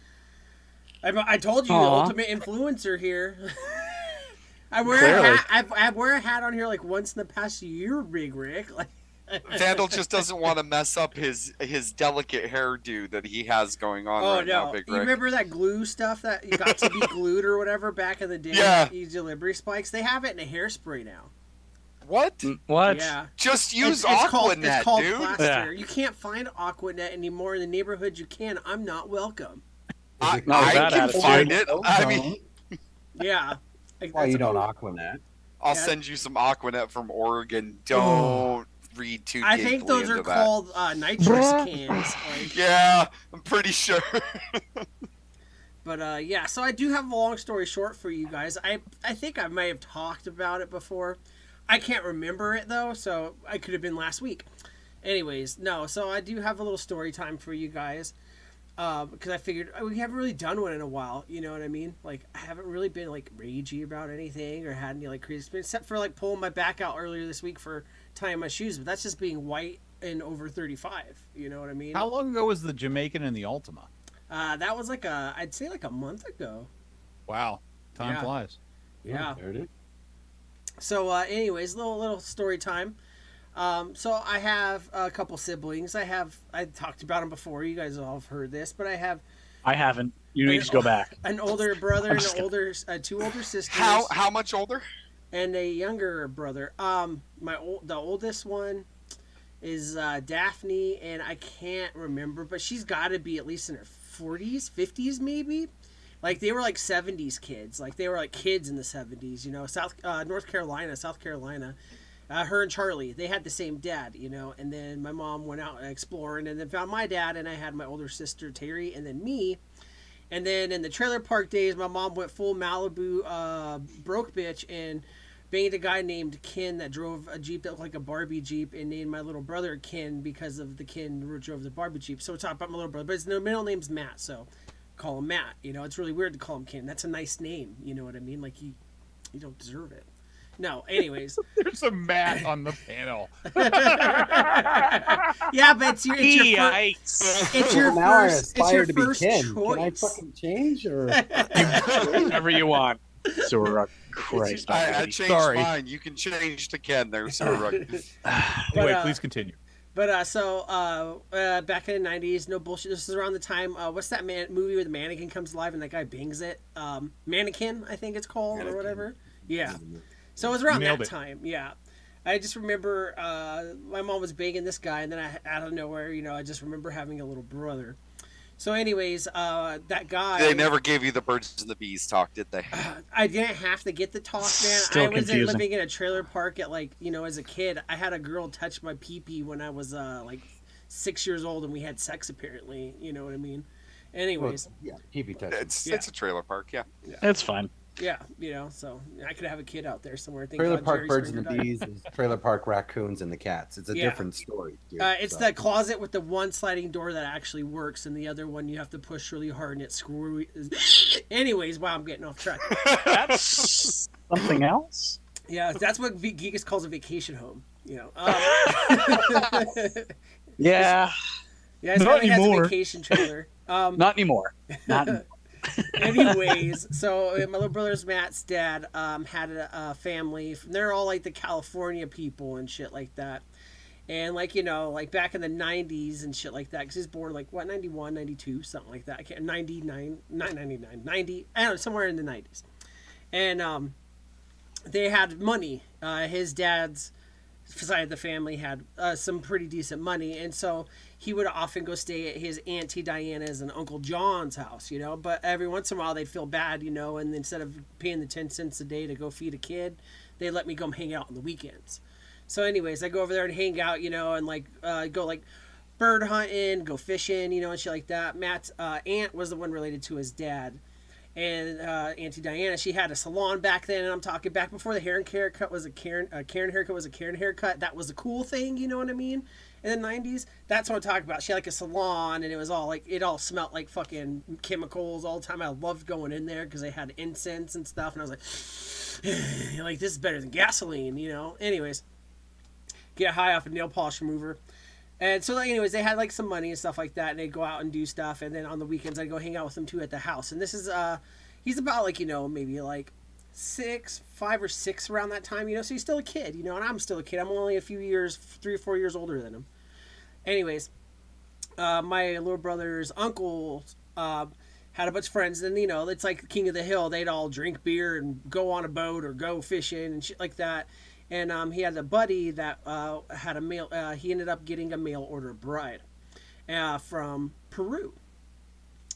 Speaker 1: I told you, the
Speaker 4: Aw.
Speaker 1: ultimate influencer here. I wear
Speaker 4: Clearly.
Speaker 1: a hat. I wear a hat on here like once in the past year, Big Rick. Like,
Speaker 3: Vandal just doesn't want to mess up his delicate hairdo that he has going on
Speaker 1: oh
Speaker 3: right now,
Speaker 1: no!
Speaker 3: Big
Speaker 1: You
Speaker 3: Rick.
Speaker 1: remember that glue stuff that you got to be glued or whatever back in the day?
Speaker 3: Yeah.
Speaker 1: These delivery spikes. They have it in a hairspray now.
Speaker 3: What?
Speaker 4: What?
Speaker 1: Yeah.
Speaker 3: Just use
Speaker 1: It's called
Speaker 3: Aquanet, dude.
Speaker 1: plaster.
Speaker 4: Yeah.
Speaker 1: You can't find Aquanet anymore in the neighborhood. You can. I'm not welcome.
Speaker 3: I,
Speaker 2: Not
Speaker 3: I
Speaker 4: that
Speaker 3: can
Speaker 4: attitude.
Speaker 3: find it. I mean,
Speaker 1: Yeah. Like,
Speaker 2: why
Speaker 1: that's
Speaker 2: you
Speaker 1: a
Speaker 2: don't
Speaker 1: cool-
Speaker 2: Aquanet?
Speaker 3: I'll
Speaker 1: Yeah.
Speaker 3: send you some Aquanet from Oregon. Don't read too
Speaker 1: I
Speaker 3: deeply
Speaker 1: think those
Speaker 3: into
Speaker 1: are
Speaker 3: that.
Speaker 1: called nitrous cans. Like,
Speaker 3: Yeah, I'm pretty sure.
Speaker 1: but yeah, so I do have a long story short for you guys. I think I may have talked about it before. I can't remember it though, so I could have been last week. Anyways, no. So I do have a little story time for you guys. Because I figured we haven't really done one in a while, you know what I mean? Like, I haven't really been, like, ragey about anything or had any, like, crazy experience, except for, like, pulling my back out earlier this week for tying my shoes, but that's just being white and over 35, you know what I mean?
Speaker 5: How long ago was the Jamaican and the Ultima?
Speaker 1: That was, like, I'd say, like, a month ago.
Speaker 5: Wow, time
Speaker 1: Yeah.
Speaker 5: flies.
Speaker 1: Yeah.
Speaker 2: There it is.
Speaker 1: So, anyways, little story time. So I have a couple siblings. I talked about them before. You guys all have heard this, but I have
Speaker 4: I haven't. You need to go back.
Speaker 1: an older brother
Speaker 4: I'm
Speaker 1: and
Speaker 4: just
Speaker 1: an older, two older sisters.
Speaker 3: How much older?
Speaker 1: And a younger brother. The oldest one is Daphne, and I can't remember, but she's got to be at least in her 40s, 50s, maybe. Like they were like 70s kids. Like they were like kids in the 70s. You know, North Carolina, South Carolina. Her and Charlie, they had the same dad, you know. And then my mom went out exploring, and then found my dad, and I had my older sister Terry, and then me. And then in the trailer park days, my mom went full Malibu broke bitch and banged a guy named Ken that drove a Jeep that looked like a Barbie Jeep, and named my little brother Ken because of the Ken who drove the Barbie Jeep. So we're talking about my little brother, but his middle name's Matt, so call him Matt. You know, it's really weird to call him Ken. That's a nice name. You know what I mean? Like you don't deserve it. No, anyways.
Speaker 5: There's a Matt on the panel.
Speaker 1: Yeah, but it's your it's your
Speaker 2: Well, now I
Speaker 1: first
Speaker 2: aspire to be
Speaker 1: first
Speaker 2: Ken.
Speaker 1: choice.
Speaker 2: Can I fucking change or?
Speaker 4: Whatever you want. Surah Christ.
Speaker 3: I
Speaker 4: almighty.
Speaker 3: changed
Speaker 5: Sorry.
Speaker 3: mine. You can change to Ken there, sir.
Speaker 5: Anyway,
Speaker 1: But,
Speaker 5: please continue.
Speaker 1: But back in the 90s, no bullshit. This is around the time. What's that movie where the mannequin comes alive and that guy bangs it? Mannequin, I think it's called, or whatever. Yeah. So it was around
Speaker 5: Nailed
Speaker 1: that
Speaker 5: it.
Speaker 1: time. Yeah. I just remember my mom was banging this guy, and then out of nowhere, I just remember having a little brother. So, anyways, that guy.
Speaker 3: They never gave you the birds and the bees talk, did they?
Speaker 1: I didn't have to get the talk, man.
Speaker 4: Still
Speaker 1: I was
Speaker 4: confusing.
Speaker 1: living in a trailer park at as a kid. I had a girl touch my pee-pee when I was 6 years old, and we had sex apparently. You know what I mean? Anyways,
Speaker 2: Yeah, pee-pee touch.
Speaker 3: It's a trailer park, yeah.
Speaker 4: It's fine.
Speaker 1: yeah, so I could have a kid out there somewhere. Thank
Speaker 2: Trailer
Speaker 1: God
Speaker 2: Park
Speaker 1: Jerry
Speaker 2: Birds and
Speaker 1: Springer
Speaker 2: the
Speaker 1: died.
Speaker 2: Bees is Trailer Park Raccoons and the Cats. It's a
Speaker 1: Yeah.
Speaker 2: different story. Dude.
Speaker 1: It's
Speaker 2: So-
Speaker 1: the closet with the one sliding door that actually works, and the other one you have to push really hard and it's screwy. Anyways, wow, I'm getting off track.
Speaker 4: That's something else.
Speaker 1: Yeah, that's what Geekus calls a vacation home.
Speaker 4: Yeah,
Speaker 1: Yeah, his
Speaker 4: Not
Speaker 1: family has a
Speaker 4: anymore.
Speaker 1: vacation trailer.
Speaker 4: not anymore. Not anymore.
Speaker 1: Anyways, so my little brother's Matt's dad had a family. They're all like the California people and shit like that. And like back in the 90s and shit like that, because he's born like 91, 92, something like that. I can't 99, not 99, 90. I don't know, somewhere in the 90s. And they had money. His dad's side of the family had some pretty decent money, and so he would often go stay at his Auntie Diana's and Uncle John's house, but every once in a while they'd feel bad, and instead of paying the 10 cents a day to go feed a kid, they let me come hang out on the weekends. So anyways, I go over there and hang out, and go like bird hunting, go fishing, and shit like that. Matt's aunt was the one related to his dad. And Auntie Diana, she had a salon back then, and I'm talking back before the haircut was a Karen haircut was a Karen haircut. That was a cool thing, you know what I mean? In the 90s, that's what I'm talking about. She had like a salon, and it was all it all smelled like fucking chemicals all the time. I loved going in there because they had incense and stuff, and I was like, this is better than gasoline, Anyways, get high off a nail polish remover. And so, anyways, they had some money and stuff like that, and they'd go out and do stuff. And then on the weekends, I'd go hang out with them too at the house. And this is, he's about maybe 5 or 6 around that time, So he's still a kid, and I'm still a kid. I'm only a few years, 3 or 4 years older than him. Anyways, my little brother's uncle had a bunch of friends, and it's like King of the Hill. They'd all drink beer and go on a boat or go fishing and shit like that. And he had a buddy that had a mail. He ended up getting a mail order bride from Peru.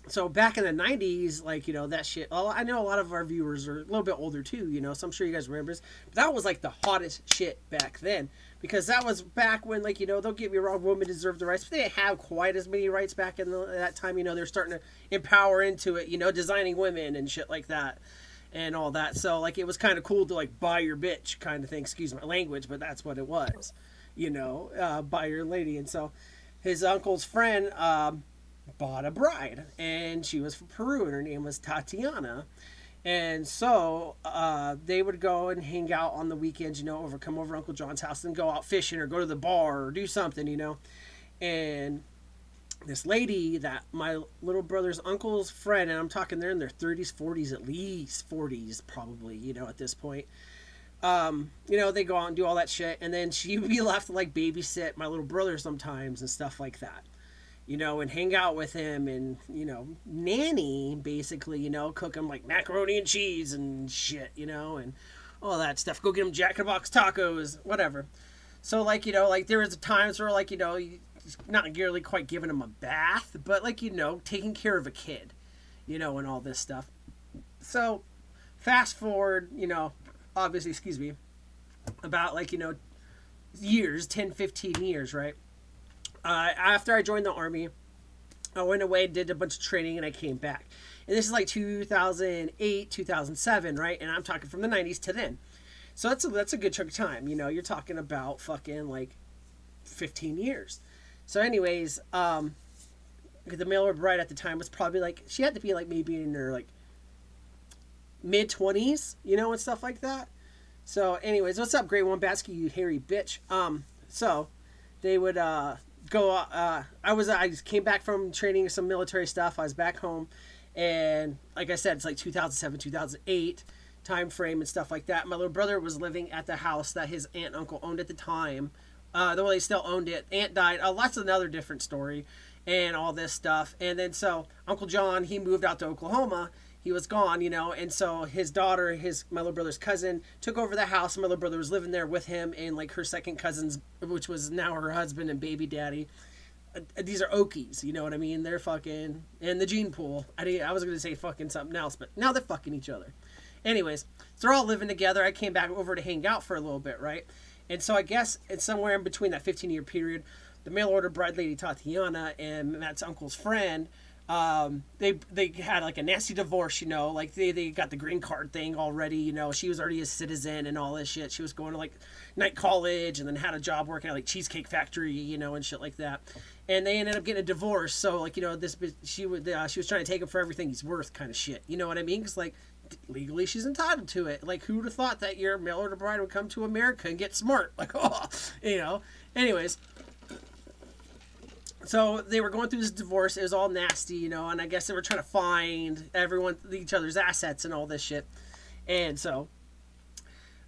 Speaker 1: So back in the 90s, that shit. Oh, I know a lot of our viewers are a little bit older too, So I'm sure you guys remember this. But that was the hottest shit back then, because that was back when don't get me wrong, women deserved the rights, but they didn't have quite as many rights back in that time. They're starting to empower into it. Designing women and shit like that. And all that, so it was kind of cool to buy your bitch kind of thing. Excuse my language, but that's what it was, buy your lady. And so his uncle's friend bought a bride, and she was from Peru, and her name was Tatiana. And so they would go and hang out on the weekends, come over Uncle John's house and go out fishing or go to the bar or do something, And this lady that my little brother's uncle's friend, and I'm talking they're in their 30s, 40s, at least 40s probably, at this point. They go out and do all that shit, and then she would be left to babysit my little brother sometimes and stuff like that. And hang out with him and, nanny basically, cook him macaroni and cheese and shit, and all that stuff. Go get him Jack in the Box tacos, whatever. So there was times where not really quite giving him a bath, but taking care of a kid, and all this stuff. So fast forward, obviously, excuse me, about years, 10, 15 years, right? After I joined the Army, I went away, did a bunch of training, and I came back. And this is 2008, 2007, right? And I'm talking from the 90s to then. So that's a good chunk of time, you're talking about fucking 15 years. So anyways, the mail bride at the time was probably she had to be maybe in her mid-20s, and stuff like that. So anyways, what's up, Grey Wombatsky, you hairy bitch? So they would go. I came back from training some military stuff. I was back home, and like I said, it's 2007, 2008 time frame and stuff like that. My little brother was living at the house that his aunt and uncle owned at the time. Though they still owned it. Aunt died. Lots of another different story and all this stuff. And then so Uncle John, he moved out to Oklahoma, he was gone, and so his daughter, my little brother's cousin, took over the house. My little brother was living there with him and like her second cousins, which was now her husband and baby daddy. These are Okies, you know what I mean? They're fucking in the gene pool. I was going to say fucking something else, but now they're fucking each other. Anyways, so they're all living together. I came back over to hang out for a little bit, right? And so I guess it's somewhere in between that 15-year period, the mail order bride lady Tatiana and Matt's uncle's friend, they had like a nasty divorce, like they got the green card thing already, she was already a citizen and all this shit. She was going to like night college and then had a job working at like Cheesecake Factory, and shit like that. And they ended up getting a divorce. So like, she was trying to take him for everything he's worth kind of shit. You know what I mean? Cause like legally she's entitled to it. Like who would have thought that your mail order bride would come to America and get smart? Like, anyways. So they were going through this divorce. It was all nasty, and I guess they were trying to find each other's assets and all this shit. And so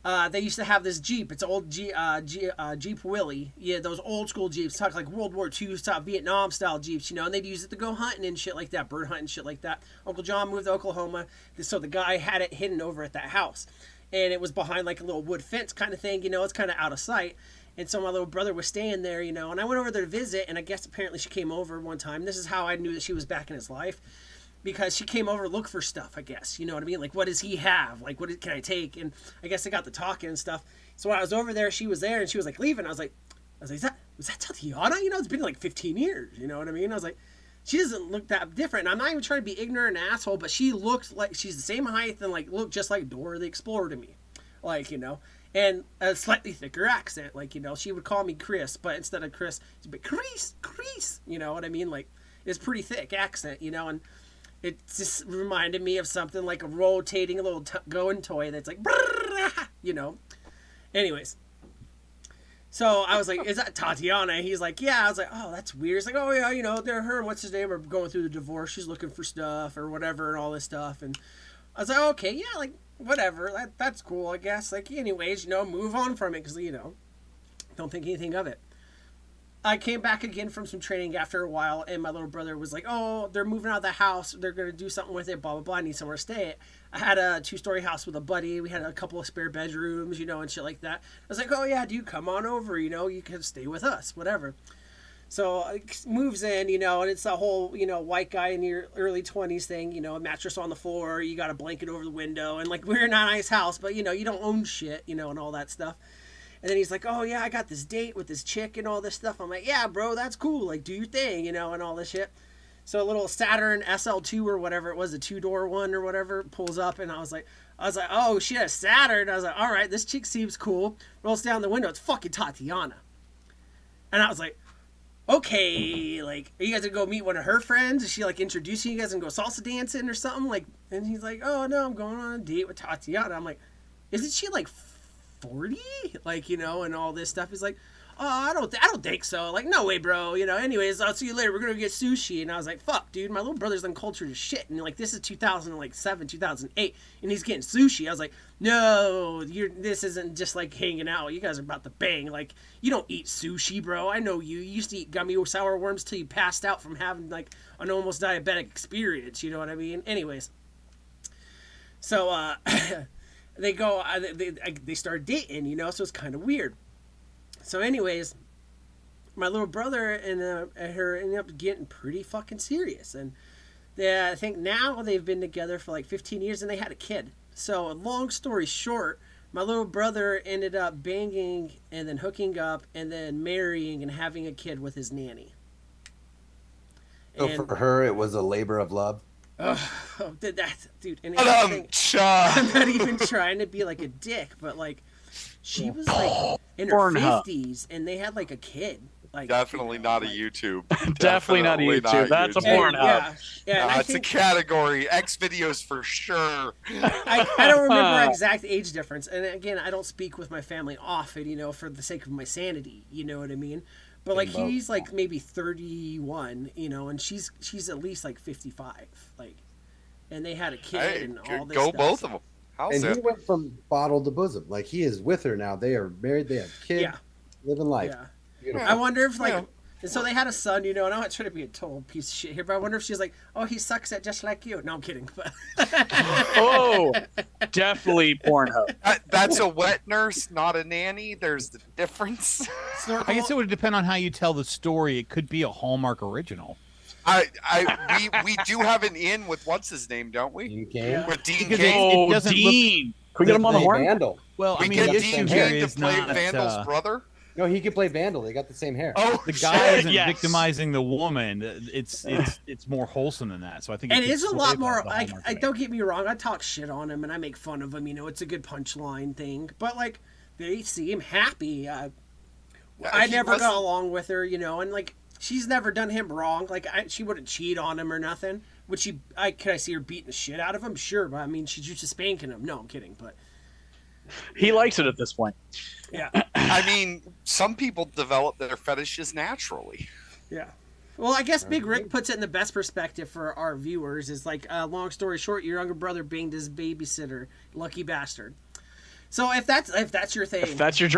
Speaker 1: they used to have this Jeep. It's an old Jeep Willie. Yeah, those old school Jeeps, talk like World War II style, Vietnam style Jeeps, and they'd use it to go hunting and shit like that, bird hunting, shit like that. Uncle John moved to Oklahoma, so the guy had it hidden over at that house. And it was behind like a little wood fence kind of thing, it's kind of out of sight. And so my little brother was staying there, and I went over there to visit, and I guess apparently she came over one time. This is how I knew that she was back in his life, because she came over to look for stuff, I guess. You know what I mean? Like, what does he have? Like, can I take? And I guess they got to talking and stuff. So when I was over there, she was there, and she was like leaving. I was like, was that Tatiana? It's been like 15 years. You know what I mean? I was like, she doesn't look that different. And I'm not even trying to be ignorant and asshole, but she looked like she's the same height and like looked just like Dora the Explorer to me. Like, and a slightly thicker accent. Like, she would call me Chris, but instead of Chris, she'd be Chris, you know what I mean? Like, it's pretty thick accent, and it just reminded me of something like a rotating little going toy that's like, Anyways. So I was like, is that Tatiana? He's like, yeah. I was like, oh, that's weird. He's like, oh, yeah, they're her and what's his name are going through the divorce. She's looking for stuff or whatever and all this stuff. And I was like, okay, yeah, like, whatever, that's cool, I guess. Like, anyways, move on from it, because, don't think anything of it. I came back again from some training after a while, and my little brother was like, oh, they're moving out of the house, they're going to do something with it, blah, blah, blah, I need somewhere to stay. I had a 2-story house with a buddy, we had a couple of spare bedrooms, and shit like that. I was like, oh, yeah, dude, come on over, you can stay with us, whatever. So moves in, and it's the whole, white guy in your early 20s thing, a mattress on the floor, you got a blanket over the window, and like, we're in a nice house, but you don't own shit, and all that stuff. And then he's like, oh yeah, I got this date with this chick and all this stuff. I'm like, yeah, bro, that's cool. Like, do your thing, and all this shit. So a little Saturn SL2 or whatever it was, a 2-door one or whatever, pulls up, and I was like, oh shit, a Saturn. I was like, all right, this chick seems cool. Rolls down the window, it's fucking Tatiana. And I was like, okay, like, are you guys gonna go meet one of her friends? Is she like introducing you guys and go salsa dancing or something? Like, and he's like, oh no, I'm going on a date with Tatiana. I'm like, isn't she like 40? Like, and all this stuff. He's like, oh, I don't think so. Like, no way, bro. Anyways, I'll see you later. We're gonna get sushi. And I was like, fuck, dude, my little brother's uncultured as shit. And like, this is 2007, 2008, and he's getting sushi. I was like, no, this isn't just like hanging out. You guys are about to bang. Like, you don't eat sushi, bro. I know you. You used to eat gummy sour worms till you passed out from having like an almost diabetic experience. You know what I mean? Anyways, so they go, they start dating, so it's kind of weird. So anyways, my little brother and her ended up getting pretty fucking serious. And I think now they've been together for like 15 years and they had a kid. So long story short, my little brother ended up banging and then hooking up and then marrying and having a kid with his nanny.
Speaker 2: So for her, it was a labor of love.
Speaker 1: Oh, dude. And I'm not even trying to be like a dick, but like, she was like in her 50s and they had like a kid. Like,
Speaker 3: definitely not a YouTube.
Speaker 4: Definitely not a YouTube. That's a Pornhub.
Speaker 3: Yeah, it's a category. X videos for sure.
Speaker 1: I don't remember our exact age difference. And again, I don't speak with my family often, for the sake of my sanity. You know what I mean? But like, he's like maybe 31, and she's at least like 55. Like, and they had a kid and all this stuff.
Speaker 3: Go both of them.
Speaker 2: And he went from bottle to bosom. Like, he is with her now. They are married. They have kids.
Speaker 1: Yeah.
Speaker 2: Living life.
Speaker 1: Yeah. Beautiful. I wonder if like And so they had a son, you know, and I'm not trying to be a total piece of shit here, but I wonder if she's like, oh, he sucks at just like you. No, I'm kidding. But
Speaker 4: Oh, definitely Pornhub.
Speaker 3: That's a wet nurse, not a nanny. There's the difference.
Speaker 5: I guess it would depend on how you tell the story. It could be a Hallmark original.
Speaker 3: We do have an in with what's his name, don't we?
Speaker 2: Dean Cain?
Speaker 3: With Dean
Speaker 5: Because
Speaker 3: Cain.
Speaker 5: it doesn't
Speaker 4: Dean. Can we get him on the horn?
Speaker 2: Vandal.
Speaker 5: Well, I
Speaker 3: We
Speaker 5: mean,
Speaker 3: get
Speaker 5: the
Speaker 3: Dean
Speaker 5: issue here
Speaker 3: Cain to
Speaker 5: is
Speaker 3: play
Speaker 5: not
Speaker 3: Vandal's brother.
Speaker 2: No, he could play Vandal. They got the same hair.
Speaker 3: Oh,
Speaker 5: the guy isn't
Speaker 4: Yes.
Speaker 5: victimizing the woman. It's more wholesome than that. So I think
Speaker 1: and
Speaker 5: it
Speaker 1: it's a lot more.
Speaker 5: I
Speaker 1: Don't get me wrong. I talk shit on him and I make fun of him. You know, it's a good punchline thing. But like, they seem happy. I never got along with her. You know, and like, she's never done him wrong. Like, she wouldn't cheat on him or nothing. Would she? Could I see her beating the shit out of him? Sure, but I mean, she's used to spanking him. No, I'm kidding. But
Speaker 4: He likes it at this point.
Speaker 1: yeah.
Speaker 3: I mean, some people develop their fetishes naturally.
Speaker 1: Yeah. Well, I guess Big Rick puts it in the best perspective for our viewers. Is like, long story short, your younger brother banged his babysitter, lucky bastard. So if that's your thing,
Speaker 4: If that's your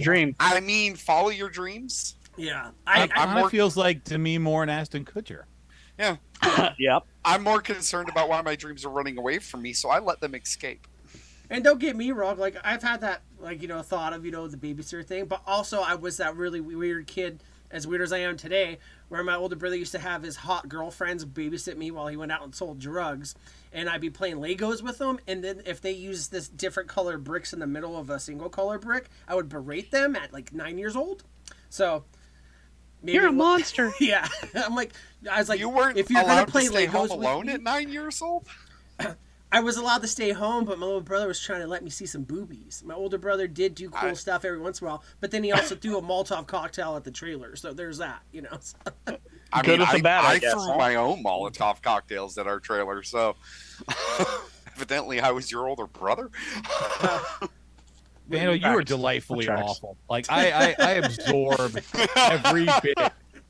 Speaker 4: dream.
Speaker 3: I mean, follow your dreams.
Speaker 1: yeah,
Speaker 5: it
Speaker 3: I'm
Speaker 5: kind
Speaker 3: more-
Speaker 5: of feels like to me more an Ashton Kutcher.
Speaker 3: Yeah.
Speaker 4: Yep.
Speaker 3: I'm more concerned about why my dreams are running away from me, so I let them escape.
Speaker 1: And don't get me wrong, like I've had that, like, you know, thought of, you know, the babysitter thing, but also I was that really weird kid, as weird as I am today, where my older brother used to have his hot girlfriends babysit me while he went out and sold drugs, and I'd be playing Legos with them, and then if they used this different color bricks in the middle of a single color brick, I would berate them at like 9 years old. So maybe
Speaker 4: You're a monster.
Speaker 1: Yeah, I was like,
Speaker 3: You weren't
Speaker 1: if you're
Speaker 3: allowed
Speaker 1: gonna play
Speaker 3: to stay
Speaker 1: Legos
Speaker 3: home
Speaker 1: with
Speaker 3: alone
Speaker 1: me-
Speaker 3: at 9 years old?
Speaker 1: I was allowed to stay home, but my little brother was trying to let me see some boobies. My older brother did do cool stuff every once in a while, but then he also threw a Molotov cocktail at the trailer, so there's that, you know.
Speaker 3: I
Speaker 4: Good
Speaker 3: mean,
Speaker 4: with the bad, I guess,
Speaker 3: threw
Speaker 4: huh?
Speaker 3: my own Molotov cocktails at our trailer, so evidently I was your older brother.
Speaker 5: Vandal, you were
Speaker 4: Tracks.
Speaker 5: delightfully
Speaker 4: Tracks.
Speaker 5: awful. Like I absorb every bit.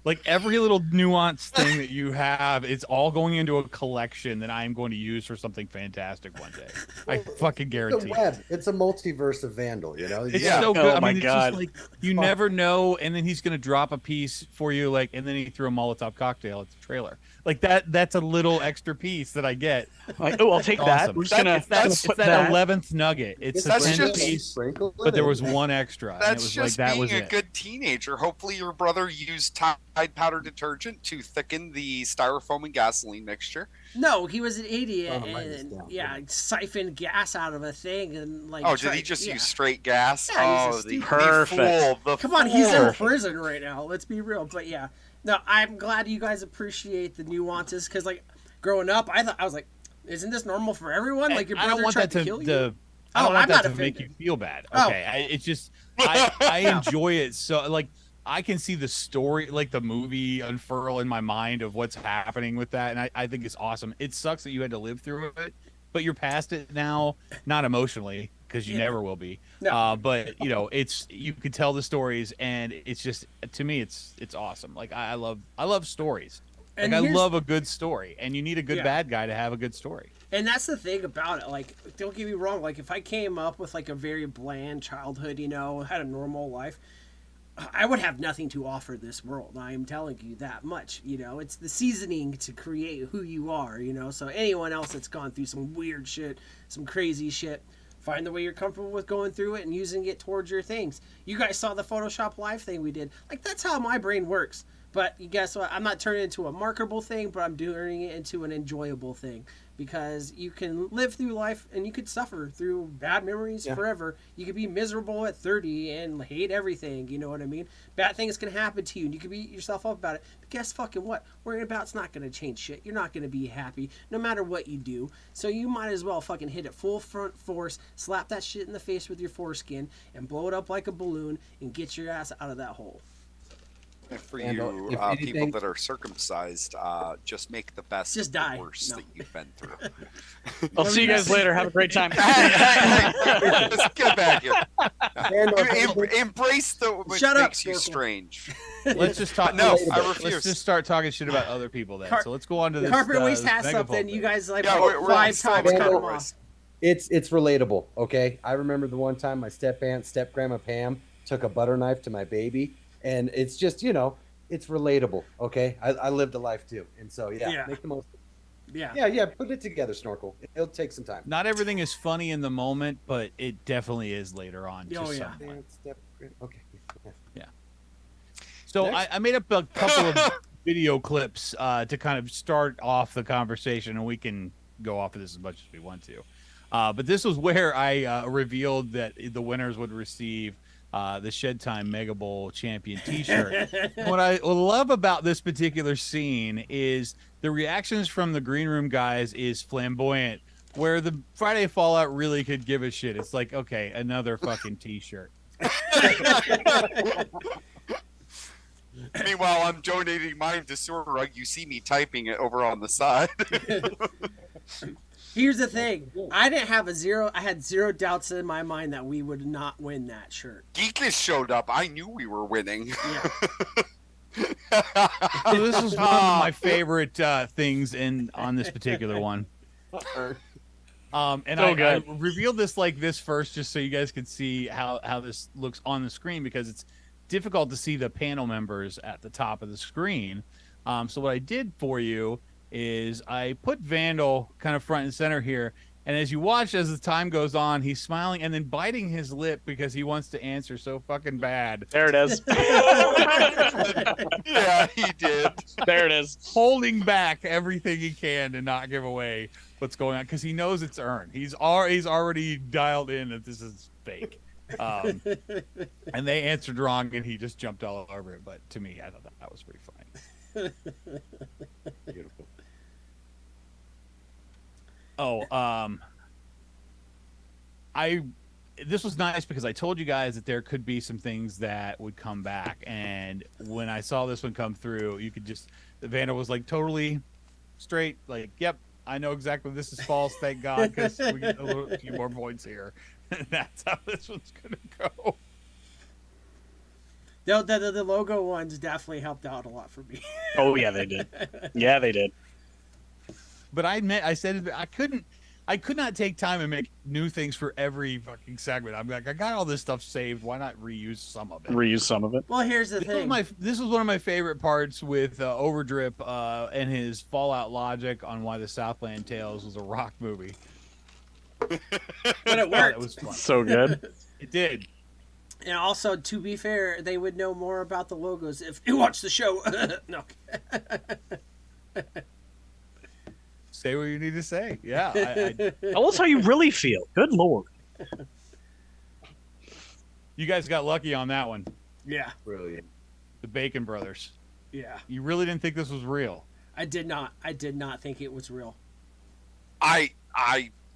Speaker 5: Like every little nuanced thing that you have, it's all going into a collection that I am going to use for something fantastic one day. I fucking
Speaker 2: It's
Speaker 5: guarantee.
Speaker 2: a web. It's a multiverse of Vandal, you know?
Speaker 5: It's
Speaker 3: Yeah.
Speaker 5: so good.
Speaker 4: Oh
Speaker 5: I
Speaker 4: my
Speaker 5: mean, it's
Speaker 4: God.
Speaker 5: just like you never know, and then he's gonna drop a piece for you, like, and then he threw a Molotov cocktail at the trailer. Like that's a little extra piece that I get.
Speaker 4: Like, oh, I'll take that.
Speaker 5: Awesome.
Speaker 4: We're just gonna,
Speaker 5: It's that,
Speaker 4: put
Speaker 5: it's that 11th nugget. It's a
Speaker 3: That's
Speaker 5: 10th
Speaker 3: just-
Speaker 5: piece,
Speaker 2: Sprinkle it
Speaker 5: but there
Speaker 2: in.
Speaker 5: was one extra. And it
Speaker 3: That's
Speaker 5: was like
Speaker 3: just
Speaker 5: that
Speaker 3: being
Speaker 5: was
Speaker 3: a
Speaker 5: it.
Speaker 3: good teenager. Hopefully your brother used Tide powder detergent to thicken the styrofoam and gasoline mixture.
Speaker 1: No, he was an idiot,
Speaker 2: Oh, mine is
Speaker 1: and
Speaker 2: down.
Speaker 1: siphoned gas out of a thing, and like.
Speaker 3: Oh, did he just use straight gas?
Speaker 1: Yeah, he's a
Speaker 3: Oh,
Speaker 1: stupid-
Speaker 4: Perfect.
Speaker 3: The
Speaker 1: Come on, he's in
Speaker 3: fool.
Speaker 1: prison right now. Let's be real, but yeah, no, I'm glad you guys appreciate the nuances because, like, growing up, I was like, isn't this normal for everyone? Like your
Speaker 5: I don't
Speaker 1: brother
Speaker 5: want
Speaker 1: tried
Speaker 5: that
Speaker 1: to kill you.
Speaker 5: I
Speaker 1: Oh,
Speaker 5: don't want
Speaker 1: I'm
Speaker 5: that
Speaker 1: not
Speaker 5: to make you
Speaker 1: offended.
Speaker 5: feel bad.
Speaker 1: Oh.
Speaker 5: Okay, it's just I enjoy it so like I can see the story, like the movie unfurl in my mind of what's happening with that, and I think it's awesome. It sucks that you had to live through it, but you're past it now, not emotionally because you
Speaker 1: Yeah.
Speaker 5: never will be.
Speaker 1: No.
Speaker 5: But you know, you could tell the stories, and it's just to me, it's awesome. Like I love stories.
Speaker 1: And
Speaker 5: Like I
Speaker 1: here's-
Speaker 5: love a good story, and you need a good
Speaker 1: Yeah.
Speaker 5: bad guy to have a good story.
Speaker 1: And that's the thing about it. Like, don't get me wrong. Like, if I came up with like a very bland childhood, you know, had a normal life, I would have nothing to offer this world. I am telling you that much. You know, it's the seasoning to create who you are. You know, so anyone else that's gone through some weird shit, some crazy shit, find the way you're comfortable with going through it and using it towards your things. You guys saw the Photoshop Live thing we did. Like, that's how my brain works. But you guess what? I'm not turning it into a marketable thing, but I'm turning it into an enjoyable thing. Because you can live through life and you could suffer through bad memories forever. You could be miserable at 30 and hate everything, you know what I mean? Bad things can happen to you and you can beat yourself up about it. But guess fucking what? Worrying about it's not going to change shit. You're not going to be happy no matter what you do. So you might as well fucking hit it full front force, slap that shit in the face with your foreskin and blow it up like a balloon and get your ass out of that hole.
Speaker 3: And for
Speaker 2: And,
Speaker 3: you
Speaker 2: if
Speaker 3: people
Speaker 2: anything-
Speaker 3: that are circumcised, just make the best
Speaker 1: Just
Speaker 3: of
Speaker 1: die.
Speaker 3: the worst
Speaker 1: No.
Speaker 3: that you've been through.
Speaker 4: I'll see you guys later. Have a great time.
Speaker 3: Hey, just get back here.
Speaker 2: Vandal,
Speaker 3: Embrace the what
Speaker 1: Shut up,
Speaker 3: makes you
Speaker 1: Snorkel.
Speaker 3: strange.
Speaker 5: Let's just talk.
Speaker 3: No, I
Speaker 5: Let's
Speaker 3: refuse.
Speaker 5: just start talking shit about other people then. So let's go on to this.
Speaker 1: Carpet Waste has
Speaker 5: Megapole
Speaker 1: something.
Speaker 5: thing.
Speaker 1: You guys like
Speaker 3: Yeah, we're
Speaker 1: 5
Speaker 3: still
Speaker 1: times
Speaker 3: with
Speaker 1: cut
Speaker 2: Vandal.
Speaker 1: them off.
Speaker 2: it's relatable, okay? I remember the one time my step aunt, step grandma Pam took a butter knife to my baby, and it's just, you know, it's relatable. Okay, I lived a life too, and so
Speaker 1: Yeah.
Speaker 2: make the most.
Speaker 1: Yeah.
Speaker 2: Yeah. Put it together, Snorkel. It'll take some time.
Speaker 5: Not everything is funny in the moment, but it definitely is later on.
Speaker 1: Oh, yeah.
Speaker 2: Okay.
Speaker 5: Yeah. So I made up a couple of video clips to kind of start off the conversation, and we can go off of this as much as we want to. But this was where I revealed that the winners would receive the Shed Time Mega Bowl champion T-shirt. What I love about this particular scene is the reactions from the green room guys is flamboyant, where the Friday Fallout really could give a shit. It's like, okay, another fucking T-shirt.
Speaker 3: Meanwhile, I'm donating mine to Sewer Rug. You see me typing it over on the side.
Speaker 1: Here's the thing. I had zero doubts in my mind that we would not win that shirt.
Speaker 3: Geekus showed up. I knew we were winning.
Speaker 1: Yeah.
Speaker 5: So this was one of my favorite things on this particular one. And I revealed this like this first, just so you guys could see how this looks on the screen, because it's difficult to see the panel members at the top of the screen. So what I did for you is I put Vandal kind of front and center here. And as you watch, as the time goes on, he's smiling and then biting his lip because he wants to answer so fucking bad.
Speaker 4: There it is.
Speaker 3: Yeah, he did.
Speaker 4: There it is.
Speaker 5: Holding back everything he can to not give away what's going on, because he knows it's earned. He's already dialed in that this is fake. And they answered wrong, and he just jumped all over it. But to me, I thought that was pretty funny.
Speaker 2: Beautiful.
Speaker 5: This was nice because I told you guys that there could be some things that would come back, and when I saw this one come through, you could just, Vandal was like totally straight, like, yep, I know exactly this is false, thank God, because we get a few more points here. That's how this one's gonna go.
Speaker 1: The logo ones definitely helped out a lot for me.
Speaker 4: Oh yeah, they did. Yeah, they did.
Speaker 5: But I said I could not take time and make new things for every fucking segment. I'm like, I got all this stuff saved. Why not reuse some of it?
Speaker 4: Reuse some of it.
Speaker 1: Well, here's the thing.
Speaker 5: This was one of my favorite parts with Overdrip and his Fallout logic on why the Southland Tales was a rock movie.
Speaker 1: But it worked.
Speaker 5: It was fun.
Speaker 4: So good.
Speaker 5: It did.
Speaker 1: And also, to be fair, they would know more about the logos if you watch the show. No.
Speaker 5: Say what you need to say. Yeah.
Speaker 4: Tell us how you really feel. Good Lord.
Speaker 5: You guys got lucky on that one.
Speaker 1: Yeah.
Speaker 2: Brilliant.
Speaker 5: The Bacon Brothers.
Speaker 1: Yeah.
Speaker 5: You really didn't think this was real.
Speaker 1: I did not think it was real.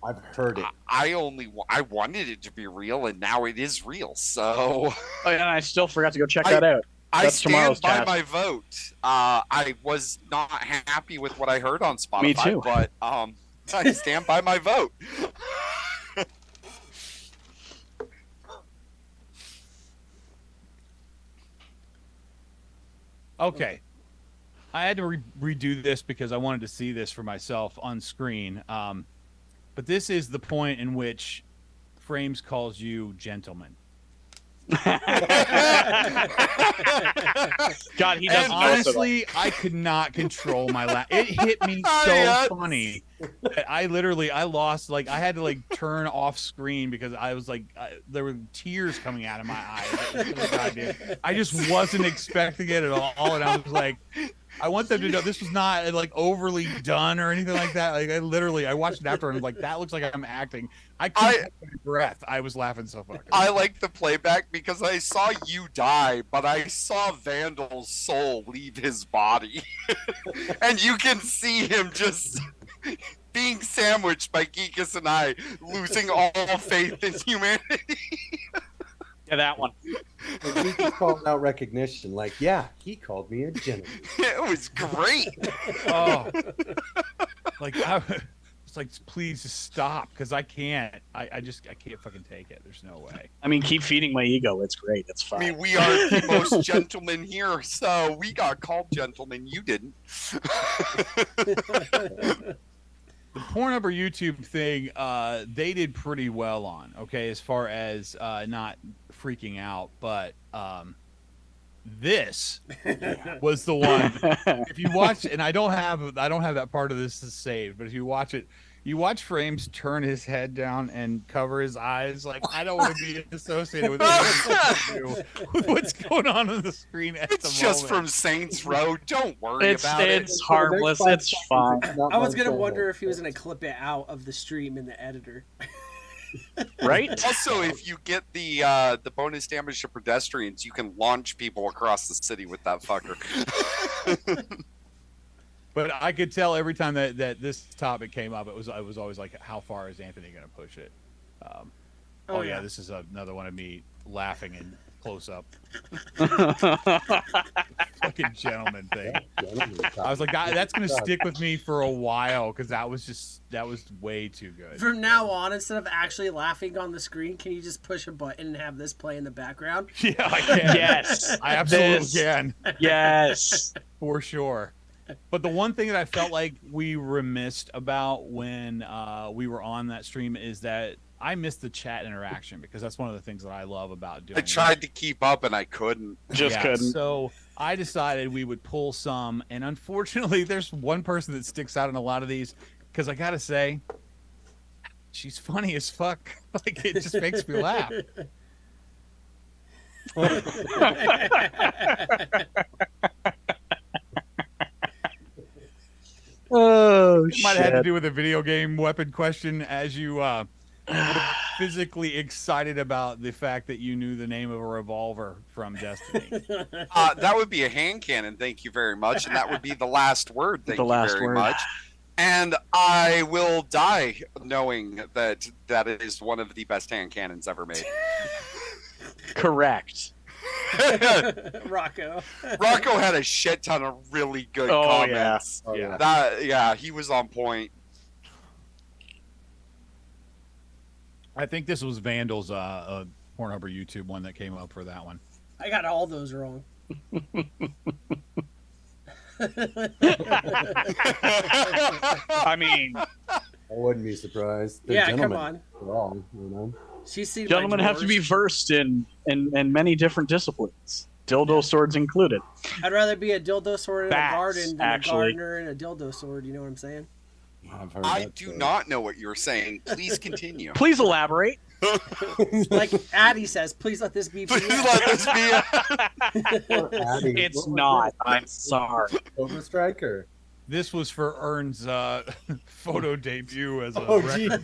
Speaker 2: I've heard it.
Speaker 3: I wanted it to be real, and now it is real. So,
Speaker 4: Oh, and I still forgot to go check that out.
Speaker 3: I
Speaker 4: That's
Speaker 3: stand
Speaker 4: tomorrow's
Speaker 3: by
Speaker 4: task.
Speaker 3: my vote. I was not happy with what I heard on Spotify,
Speaker 4: Me too.
Speaker 3: but I stand by my vote.
Speaker 5: Okay. I had to redo this because I wanted to see this for myself on screen. But this is the point in which Frames calls you gentleman.
Speaker 4: God, he does.
Speaker 5: And honestly, I could not control my laugh. It hit me so funny that I lost, like, I had to like turn off screen because I was like, there were tears coming out of my eyes. I just wasn't expecting it at all, and I was like, I want them to know this was not like overly done or anything like that. Like I watched it after and I was like, that looks like I'm acting. I couldn't take my breath. I was laughing so fucking.
Speaker 3: I like the playback because I saw you die, but I saw Vandal's soul leave his body. And you can see him just being sandwiched by Geekus and I, losing all faith in humanity.
Speaker 4: Yeah, that one.
Speaker 2: He just called out recognition. Like, yeah, he called me a gentleman.
Speaker 3: It was great.
Speaker 5: Oh, like I was like, please just stop because I can't. I can't fucking take it. There's no way.
Speaker 4: I mean, keep feeding my ego. It's great. It's
Speaker 3: I
Speaker 4: fine.
Speaker 3: mean, we are the most gentlemen here, so we got called gentlemen. You didn't.
Speaker 5: The Pornhub YouTube thing, they did pretty well on, okay, as far as not freaking out, but This was the one. If you watch, and I don't have that part of this saved, but if you watch it, you watch Frames turn his head down and cover his eyes. Like, I don't want to be associated with what's going on the screen at the moment.
Speaker 3: It's just from Saints Row. Don't worry about it.
Speaker 4: It's harmless. It's fine.
Speaker 1: I was gonna wonder if he was gonna clip it out of the stream in the editor.
Speaker 4: Right?
Speaker 3: Also, if you get the bonus damage to pedestrians, you can launch people across the city with that fucker.
Speaker 5: But I could tell every time that this topic came up, it was always like, how far is Anthony going to push it? Oh yeah, this is another one of me laughing in close up. Fucking gentleman thing. I was like, that's going to stick with me for a while because that was way too good.
Speaker 1: From now on, instead of actually laughing on the screen, can you just push a button and have this play in the background?
Speaker 5: Yeah, I can.
Speaker 4: Yes,
Speaker 5: I absolutely can.
Speaker 4: Yes,
Speaker 5: for sure. But the one thing that I felt like we remissed about when we were on that stream is that I missed the chat interaction, because that's one of the things that I love about doing.
Speaker 3: I tried to keep up and I couldn't.
Speaker 4: Couldn't.
Speaker 5: So I decided we would pull some, and unfortunately, there's one person that sticks out in a lot of these, because I gotta say, she's funny as fuck. Like, it just makes me laugh.
Speaker 4: Oh,
Speaker 5: it might have had to do with a video game weapon question, as you were physically excited about the fact that you knew the name of a revolver from Destiny.
Speaker 3: That would be a hand cannon, thank you very much, and that would be the last word, thank you very much. And I will die knowing that it is one of the best hand cannons ever made.
Speaker 4: Correct.
Speaker 1: Rocco
Speaker 3: had a shit ton of really good comments.
Speaker 5: Yeah,
Speaker 3: he was on point.
Speaker 5: I think this was Vandal's Pornhub or YouTube one that came up for that one.
Speaker 1: I got all those wrong.
Speaker 4: I mean,
Speaker 2: I wouldn't be surprised. They're
Speaker 1: Yeah, come
Speaker 2: gentlemen.
Speaker 1: on.
Speaker 2: Wrong, you know.
Speaker 1: She's seen
Speaker 4: gentlemen have to be versed in many different disciplines, dildo swords included.
Speaker 1: I'd rather be a dildo sword in
Speaker 4: Bats,
Speaker 1: a garden than
Speaker 4: actually.
Speaker 1: a gardener and a dildo sword. You know what I'm saying?
Speaker 2: I've heard
Speaker 3: I
Speaker 2: that,
Speaker 3: do not know what you're saying. Please continue.
Speaker 4: Please elaborate.
Speaker 1: Like Addie says, please let this be.
Speaker 3: Please let this be.
Speaker 4: It's not. I'm sorry.
Speaker 2: Over Striker.
Speaker 5: This was for Ern's photo debut as a record.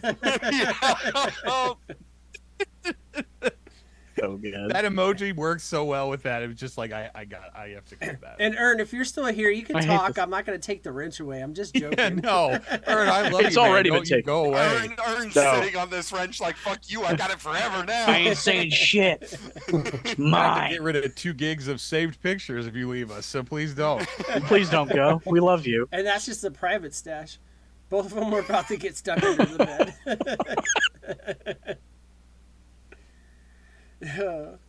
Speaker 4: So good.
Speaker 5: That emoji works so well with that. It was just like, I have to get that.
Speaker 1: And Ern, if you're still here, you can
Speaker 4: I hate
Speaker 1: talk.
Speaker 4: this.
Speaker 1: I'm not going to take the wrench away. I'm just joking.
Speaker 5: Yeah, no, Ern, I love
Speaker 4: It's
Speaker 5: you, man.
Speaker 4: already been
Speaker 5: Don't you
Speaker 4: taken.
Speaker 5: go away.
Speaker 3: Ern's
Speaker 4: No.
Speaker 3: sitting on this wrench like, fuck you, I got it forever now.
Speaker 4: I ain't saying shit.
Speaker 5: I have to
Speaker 4: Mine.
Speaker 5: get rid of 2 gigs of saved pictures if you leave us, so please don't.
Speaker 4: Please don't go. We love you.
Speaker 1: And that's just the private stash. Both of them were about to get stuck under the bed.
Speaker 5: So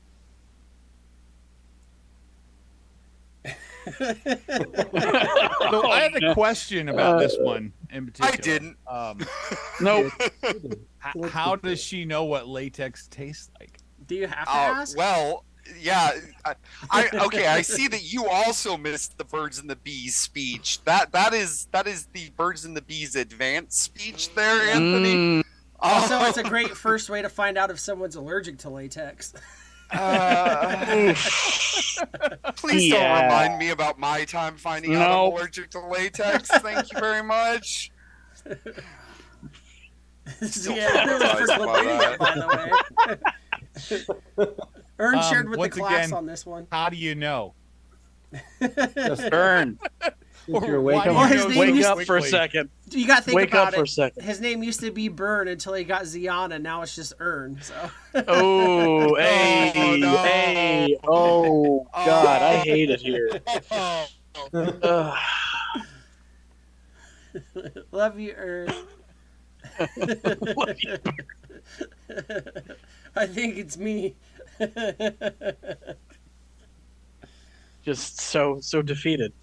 Speaker 5: I have a question about this one in particular.
Speaker 3: I didn't.
Speaker 4: Nope.
Speaker 5: How does she know what latex tastes like?
Speaker 1: Do you have to ask?
Speaker 3: Well, yeah. I see that you also missed the birds and the bees speech. That is the birds and the bees advanced speech there, Anthony.
Speaker 1: Also, it's a great first way to find out if someone's allergic to latex.
Speaker 3: Please don't remind me about my time finding out I'm allergic to latex. Thank you very much. Still
Speaker 1: Yeah, by the way. Ern shared with the
Speaker 5: once
Speaker 1: class
Speaker 5: again,
Speaker 1: on this one.
Speaker 5: How do you know?
Speaker 4: Ern.
Speaker 2: If you're
Speaker 5: Why
Speaker 2: waking
Speaker 5: do you
Speaker 1: Or his
Speaker 5: know
Speaker 1: name
Speaker 5: so
Speaker 4: Wake
Speaker 1: used-
Speaker 4: up for a
Speaker 5: quickly?
Speaker 4: second.
Speaker 1: You got to think
Speaker 4: Wake
Speaker 1: about
Speaker 4: up
Speaker 1: it.
Speaker 4: for a second.
Speaker 1: His name used to be Burn until he got Ziana. Now it's just Ern. So.
Speaker 4: Oh, hey,
Speaker 3: Oh, no.
Speaker 4: hey. Oh, God. I hate it here. Ugh.
Speaker 1: Love you, Ern.
Speaker 4: Love you.
Speaker 1: I think it's me.
Speaker 4: Just so defeated.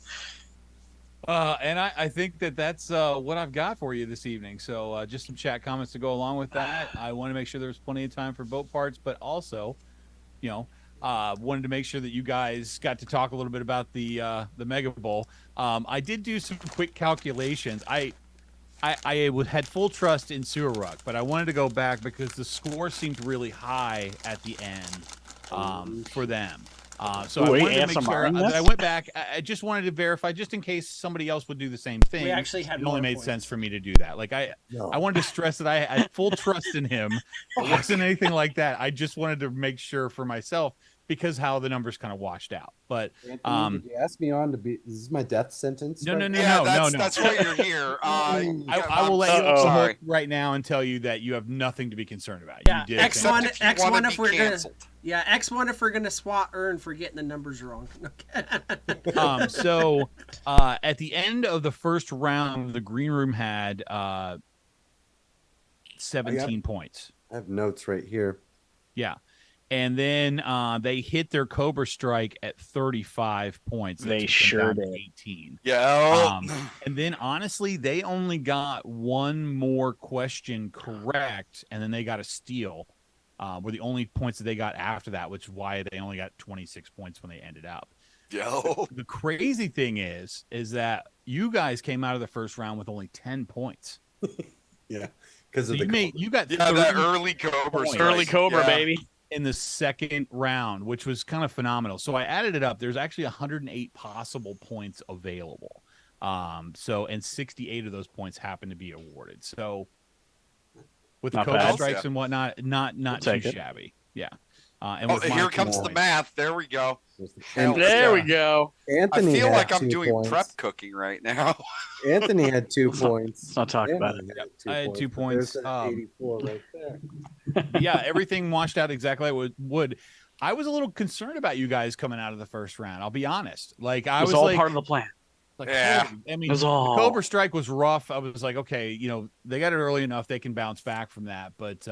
Speaker 5: And I think that's what I've got for you this evening. So just some chat comments to go along with that. I want to make sure there's plenty of time for boat parts, but also, Wanted to make sure that you guys got to talk a little bit about the Mega Bowl. I did do some quick calculations. I had full trust in Suaruk, but I wanted to go back because the score seemed really high at the end for them. So I wanted to make sure that I went back. I just wanted to verify, just in case somebody else would do the same thing.
Speaker 1: We actually had
Speaker 5: it only made
Speaker 1: points.
Speaker 5: sense for me to do that. Like I wanted to stress that I had full trust in him. It wasn't anything like that. I just wanted to make sure for myself because how the numbers kind of washed out. But
Speaker 2: Anthony, did you ask me on to be? Is this my death sentence?
Speaker 5: No.
Speaker 3: That's why you're here.
Speaker 5: I will let you off the hook right now and tell you that you have nothing to be concerned about.
Speaker 1: Yeah,
Speaker 5: you did
Speaker 1: X1 if we're
Speaker 3: canceled.
Speaker 1: gonna X1 if we're gonna swat Earn for getting the numbers wrong.
Speaker 5: So at the end of the first round, the green room had 17 points.
Speaker 2: I have notes right here.
Speaker 5: Yeah. And then they hit their Cobra Strike at 35 points.
Speaker 4: They sure did.
Speaker 5: 18.
Speaker 3: Yeah.
Speaker 5: And then, honestly, they only got one more question correct, and then they got a steal. Were the only points that they got after that, which is why they only got 26 points when they ended up.
Speaker 3: Yo.
Speaker 5: The crazy thing is that you guys came out of the first round with only 10 points.
Speaker 2: Yeah, because
Speaker 5: So
Speaker 2: of
Speaker 5: you got
Speaker 3: that early Cobra
Speaker 5: points.
Speaker 3: strike.
Speaker 4: Early Cobra, baby.
Speaker 5: In the second round, which was kind of phenomenal. So I added it up. There's actually 108 possible points available. And 68 of those points happen to be awarded. So with the
Speaker 4: Not
Speaker 5: Cobra
Speaker 4: bad.
Speaker 5: strikes and whatnot, not too shabby. Yeah. And with
Speaker 3: here
Speaker 5: my
Speaker 3: comes the
Speaker 5: points-
Speaker 3: math. There we go.
Speaker 2: And
Speaker 4: There we go.
Speaker 2: Anthony
Speaker 3: I feel
Speaker 2: had
Speaker 3: like I'm
Speaker 2: 2
Speaker 3: doing
Speaker 2: points.
Speaker 3: prep cooking right now.
Speaker 2: Anthony had 2 points.
Speaker 4: Let's not talk about it.
Speaker 2: Anthony
Speaker 5: I had 2
Speaker 2: but
Speaker 5: points.
Speaker 2: There's an 84 right there.
Speaker 5: Yeah, everything washed out exactly like it would. I was a little concerned about you guys coming out of the first round. I'll be honest. Like I
Speaker 4: It was
Speaker 5: was
Speaker 4: all
Speaker 5: like,
Speaker 4: part of the plan.
Speaker 3: Yeah.
Speaker 5: holy- I mean,
Speaker 4: It was
Speaker 5: the
Speaker 4: all.
Speaker 5: Cobra Strike was rough. I was like, okay, they got it early enough. They can bounce back from that. But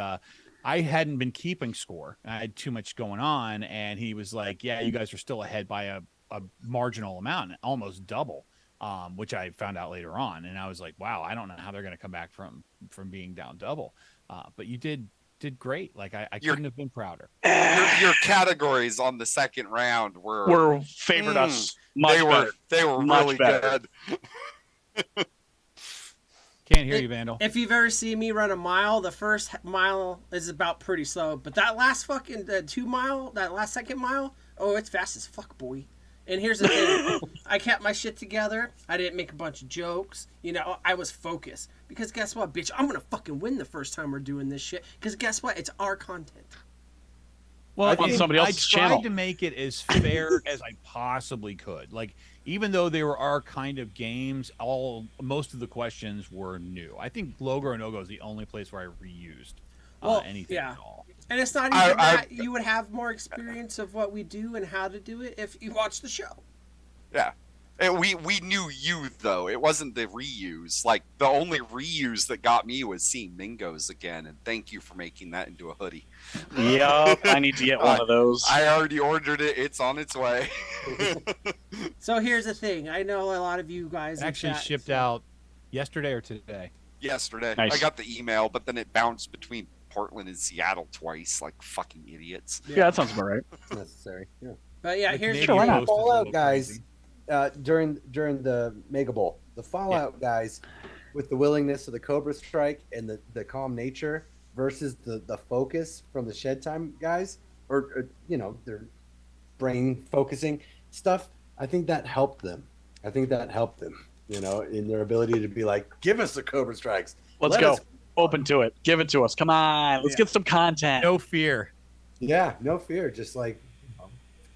Speaker 5: I hadn't been keeping score. I had too much going on. And he was like, yeah, you guys are still ahead by a marginal amount, almost double, which I found out later on. And I was like, wow, I don't know how they're going to come back from being down double. But you did great. Like I couldn't have been prouder.
Speaker 3: Your categories on the second round
Speaker 4: Were favored us much better.
Speaker 3: They were
Speaker 4: Much
Speaker 3: really
Speaker 4: better.
Speaker 3: good.
Speaker 5: Can't hear you, Vandal.
Speaker 1: If you've ever seen me run a mile, the first mile is about pretty slow, but that last fucking 2 mile, that last second mile, oh, it's fast as fuck, boy. And here's the thing, I kept my shit together. I didn't make a bunch of jokes. I was focused. Because guess what, bitch? I'm gonna fucking win the first time we're doing this shit. Because guess what? It's our content.
Speaker 5: Well,
Speaker 4: on somebody
Speaker 5: I
Speaker 4: else's
Speaker 5: tried
Speaker 4: channel.
Speaker 5: to make it as fair as I possibly could. Like, even though they were our kind of games, most of the questions were new. I think Logo or No-Go is the only place where I reused anything at all.
Speaker 1: And it's not even that you would have more experience of what we do and how to do it if you watch the show.
Speaker 3: Yeah. And we knew you, though. It wasn't the reuse. Like, the only reuse that got me was seeing Mingo's again. And thank you for making that into a hoodie.
Speaker 4: Yup, I need to get one of those.
Speaker 3: I already ordered it. It's on its way.
Speaker 1: So here's the thing. I know a lot of you guys in
Speaker 5: Actually
Speaker 1: chat,
Speaker 5: shipped out yesterday or today.
Speaker 3: Yesterday.
Speaker 4: Nice.
Speaker 3: I got the email, but then it bounced between Portland and Seattle twice, like fucking idiots.
Speaker 4: Yeah, that sounds about right.
Speaker 2: It's necessary. Yeah.
Speaker 1: But yeah,
Speaker 5: The
Speaker 1: here's the
Speaker 5: Canadian
Speaker 4: why not?
Speaker 5: Post is a
Speaker 2: Fallout
Speaker 5: little
Speaker 2: guys,
Speaker 5: crazy.
Speaker 2: during the Mega Bowl, the Fallout guys, with the willingness of the Cobra Strike and the calm nature versus the focus from the Shed Time guys, or their brain focusing stuff. I think that helped them. In their ability to be like, give us the Cobra Strikes.
Speaker 4: Let's
Speaker 2: Let
Speaker 4: go.
Speaker 2: us-
Speaker 4: Open to it. Give it to us. Come on. Let's get some content.
Speaker 5: No fear.
Speaker 2: Yeah, no fear, just like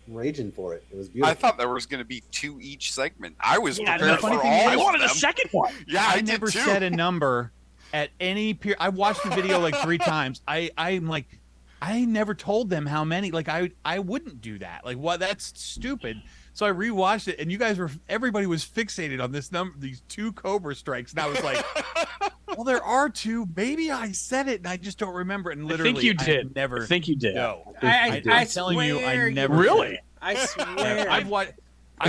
Speaker 2: raging for it. It was
Speaker 3: I
Speaker 2: beautiful.
Speaker 3: thought there was going to be 2 each segment. I was
Speaker 4: Yeah,
Speaker 3: prepared
Speaker 4: the
Speaker 3: for
Speaker 5: funny
Speaker 3: all
Speaker 5: thing is-
Speaker 4: I
Speaker 3: of
Speaker 4: wanted a
Speaker 3: them.
Speaker 4: second one.
Speaker 3: Yeah,
Speaker 5: I
Speaker 3: I did
Speaker 5: never
Speaker 3: too.
Speaker 5: said a number at any period. I watched the video like 3 times. I'm like, I never told them how many. Like I wouldn't do that. Like what? That's stupid. So I rewatched it, and everybody was fixated on this number, these 2 Cobra Strikes, and I was like, well, there are 2. Maybe I said it, and I just don't remember it. And
Speaker 4: I
Speaker 5: literally,
Speaker 4: think you did.
Speaker 5: Never.
Speaker 4: I think you did.
Speaker 5: No.
Speaker 1: I
Speaker 5: I'm telling you, I
Speaker 1: swear
Speaker 5: never.
Speaker 4: Really?
Speaker 1: I swear.
Speaker 5: I've watched.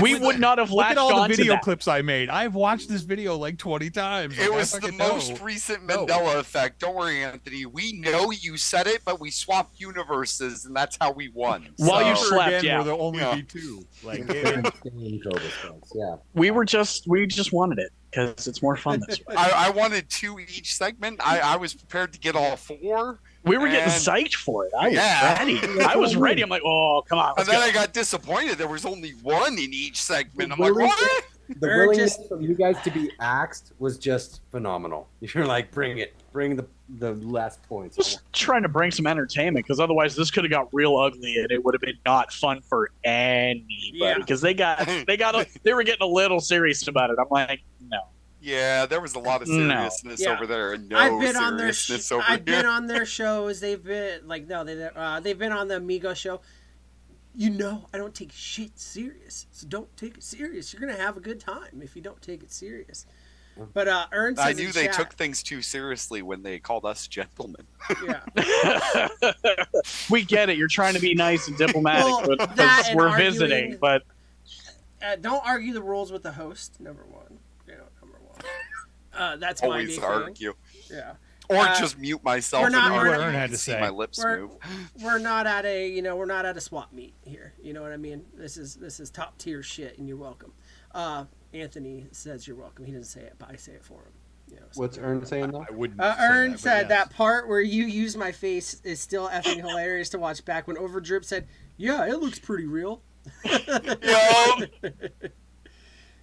Speaker 4: We would not have
Speaker 5: Look
Speaker 4: latched
Speaker 5: at all
Speaker 4: on
Speaker 5: the
Speaker 4: to
Speaker 5: video
Speaker 4: that.
Speaker 5: clips I made. I've watched this video like 20 times.
Speaker 3: It
Speaker 5: Like, I
Speaker 3: was the
Speaker 5: fucking
Speaker 3: most
Speaker 5: know.
Speaker 3: recent Mandela effect. Don't worry, Anthony. We know you said it, but we swapped universes, and that's how we won.
Speaker 4: While you
Speaker 5: Never
Speaker 4: slept,
Speaker 5: again
Speaker 4: yeah.
Speaker 5: will there only
Speaker 3: Yeah.
Speaker 5: be two. Like,
Speaker 2: Yeah.
Speaker 4: We just wanted it because it's more fun this way.
Speaker 3: I wanted 2 each segment. I was prepared to get all 4.
Speaker 4: We were getting
Speaker 3: And-
Speaker 4: psyched for it. I was
Speaker 3: Yeah.
Speaker 4: ready. I was ready. I'm like, oh, come on.
Speaker 3: And
Speaker 4: Let's
Speaker 3: then
Speaker 4: go.
Speaker 3: I got disappointed. There was only 1 in each segment. I'm
Speaker 2: Really?
Speaker 3: like, what?
Speaker 2: The
Speaker 1: Or
Speaker 2: willingness
Speaker 1: just-
Speaker 2: from you guys to be axed was just phenomenal. You're like, bring it, bring the last points.
Speaker 4: Just trying to bring some entertainment because otherwise this could have got real ugly and it would have been not fun for anybody
Speaker 1: Yeah.
Speaker 4: because they were getting a little serious about it. I'm like, no.
Speaker 3: Yeah, there was a lot of
Speaker 4: No.
Speaker 3: seriousness
Speaker 1: Yeah.
Speaker 3: over there, and no
Speaker 1: I've been on their
Speaker 3: seriousness over
Speaker 1: I've
Speaker 3: here.
Speaker 1: been on their shows. They've been they've been on the Amigo show. You know, I don't take shit serious, so don't take it serious. You're gonna have a good time if you don't take it serious. But Ern says
Speaker 3: I
Speaker 1: in
Speaker 3: knew they
Speaker 1: chat-
Speaker 3: took things too seriously when they called us gentlemen.
Speaker 1: Yeah.
Speaker 4: We get it. You're trying to be nice and diplomatic,
Speaker 1: Well,
Speaker 4: but
Speaker 1: that and
Speaker 4: we're
Speaker 1: arguing-
Speaker 4: visiting. But
Speaker 1: Don't argue the rules with the host. Number one. Number one. That's my
Speaker 3: Always
Speaker 1: big
Speaker 3: argue.
Speaker 1: thing. Yeah.
Speaker 3: Or
Speaker 1: Uh,
Speaker 3: just mute myself
Speaker 1: we're
Speaker 3: and
Speaker 1: not-
Speaker 3: argue.
Speaker 1: we're-
Speaker 5: Ern
Speaker 3: You
Speaker 5: had
Speaker 3: can
Speaker 5: to
Speaker 3: see
Speaker 5: say.
Speaker 3: my lips
Speaker 1: We're-
Speaker 3: move.
Speaker 1: We're not at a swap meet here. You know what I mean? This is top tier shit, and you're welcome. Anthony says you're welcome. He doesn't say it, but I say it for him. You know, so.
Speaker 2: What's Ern saying though?
Speaker 5: I wouldn't.
Speaker 1: Ern
Speaker 5: say
Speaker 1: said
Speaker 5: that,
Speaker 1: that part where you use my face is still effing hilarious to watch back when Overdrip said, "Yeah, it looks pretty real."
Speaker 3: Yo!
Speaker 5: but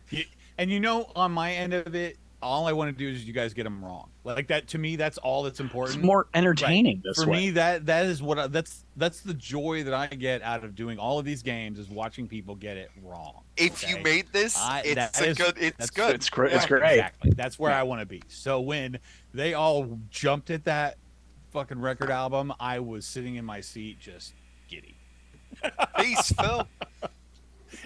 Speaker 5: yes. And you know, on my end of it, all I want to do is you guys get them wrong. Like that to me, that's all that's
Speaker 4: it's
Speaker 5: important.
Speaker 4: more entertaining this
Speaker 5: For
Speaker 4: way.
Speaker 5: me, that is what that's the joy that I get out of doing all of these games is watching people get it wrong.
Speaker 3: If you
Speaker 5: Okay?
Speaker 3: made this, it's
Speaker 5: that
Speaker 3: a
Speaker 5: is-
Speaker 3: good. It's
Speaker 5: that's-
Speaker 3: good.
Speaker 4: It's great.
Speaker 3: Yeah.
Speaker 4: It's great.
Speaker 5: Exactly. That's where I want to be. So when they all jumped at that fucking record album, I was sitting in my seat just giddy.
Speaker 3: Peace, Phil.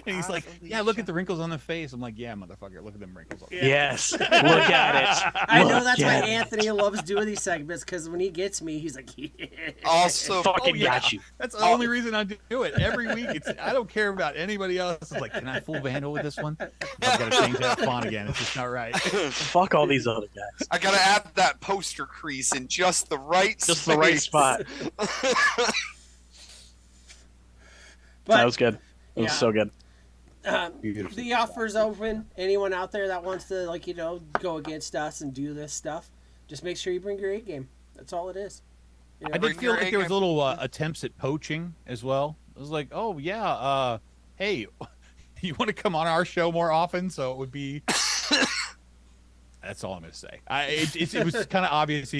Speaker 5: And he's like, "Yeah, look at the wrinkles on the face." I'm like, "Yeah, motherfucker, look at them wrinkles on the face."
Speaker 4: Yes, look at it.
Speaker 1: I know
Speaker 4: Look
Speaker 1: that's why
Speaker 4: at it.
Speaker 1: Anthony loves doing these segments because when he gets me, he's like, yeah.
Speaker 3: Also,
Speaker 4: Fucking
Speaker 5: Oh, yeah.
Speaker 4: got you.
Speaker 5: That's the only reason I do it every week. I don't care about anybody else. It's like, can I full Vandal with this one? I've got to change that font again. It's just not right.
Speaker 4: Fuck all these other guys.
Speaker 3: I gotta add that poster crease in just the right
Speaker 4: Just the right
Speaker 3: space.
Speaker 4: spot.
Speaker 1: But
Speaker 4: That was good. It was
Speaker 1: Yeah.
Speaker 4: so good.
Speaker 2: Beautiful.
Speaker 1: the offer's open. Anyone out there that wants to, go against us and do this stuff, just make sure you bring your A game. That's all it is. You know?
Speaker 5: I
Speaker 3: Bring
Speaker 5: did feel
Speaker 3: your
Speaker 5: like there was
Speaker 3: A-game.
Speaker 5: little attempts at poaching as well. I was like, oh yeah, hey, you want to come on our show more often? So it would be. That's all I'm gonna say. It was kind of obvious.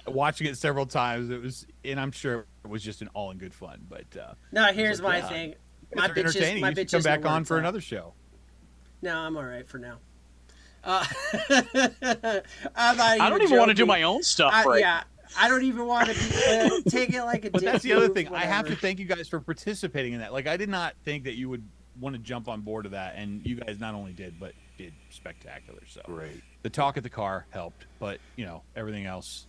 Speaker 5: Watching it several times, it was, and I'm sure it was just an all in good fun. But
Speaker 1: No, here's
Speaker 5: like,
Speaker 1: my
Speaker 5: yeah,
Speaker 1: thing.
Speaker 5: it's
Speaker 1: My bitches,
Speaker 5: entertaining.
Speaker 1: my
Speaker 5: You should
Speaker 1: bitches
Speaker 5: come back
Speaker 1: know where
Speaker 5: on
Speaker 1: it's
Speaker 5: for
Speaker 1: at.
Speaker 5: another show.
Speaker 1: No, I'm all right for now. I'm not
Speaker 4: I don't even want to do
Speaker 1: joking.
Speaker 4: my own stuff right.
Speaker 1: Yeah, I don't even want to take it like a
Speaker 5: But
Speaker 1: dick
Speaker 5: that's the other
Speaker 1: move,
Speaker 5: thing. I have to
Speaker 1: whatever.
Speaker 5: thank you guys for participating in that. Like, I did not think that you would want to jump on board of that, and you guys not only did, but did spectacular. So
Speaker 2: Great.
Speaker 5: the talk at the car helped, but everything else,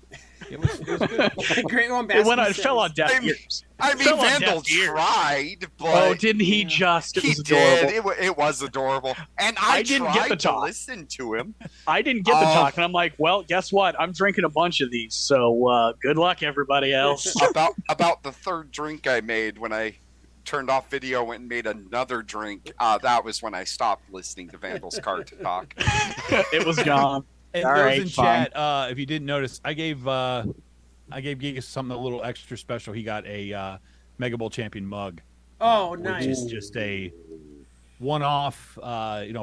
Speaker 5: it was good.
Speaker 1: Great one,
Speaker 4: It went.
Speaker 1: Baskin
Speaker 4: It fell on
Speaker 1: says.
Speaker 4: deaf ears.
Speaker 3: I mean,
Speaker 4: Fell on
Speaker 3: Vandal
Speaker 4: deaf ears.
Speaker 3: tried, but
Speaker 4: Oh, didn't he just? It
Speaker 3: he
Speaker 4: was adorable.
Speaker 3: did. It was adorable, and I
Speaker 4: didn't get
Speaker 3: tried
Speaker 4: the
Speaker 3: to
Speaker 4: talk.
Speaker 3: listen to him.
Speaker 4: I didn't get the
Speaker 3: Oh.
Speaker 4: talk, and I'm like, well, guess what? I'm drinking a bunch of these, so good luck, everybody else.
Speaker 3: about the third drink I made when I turned off video, went and made another drink. That was when I stopped listening to Vandal's car to talk.
Speaker 4: It was gone.
Speaker 5: And
Speaker 4: All
Speaker 5: those
Speaker 4: right,
Speaker 5: in
Speaker 4: fine.
Speaker 5: chat, if you didn't notice, I gave Geekus something a little extra special. He got a Mega Bowl champion mug,
Speaker 1: Oh,
Speaker 5: which
Speaker 1: nice.
Speaker 5: is just a one-off,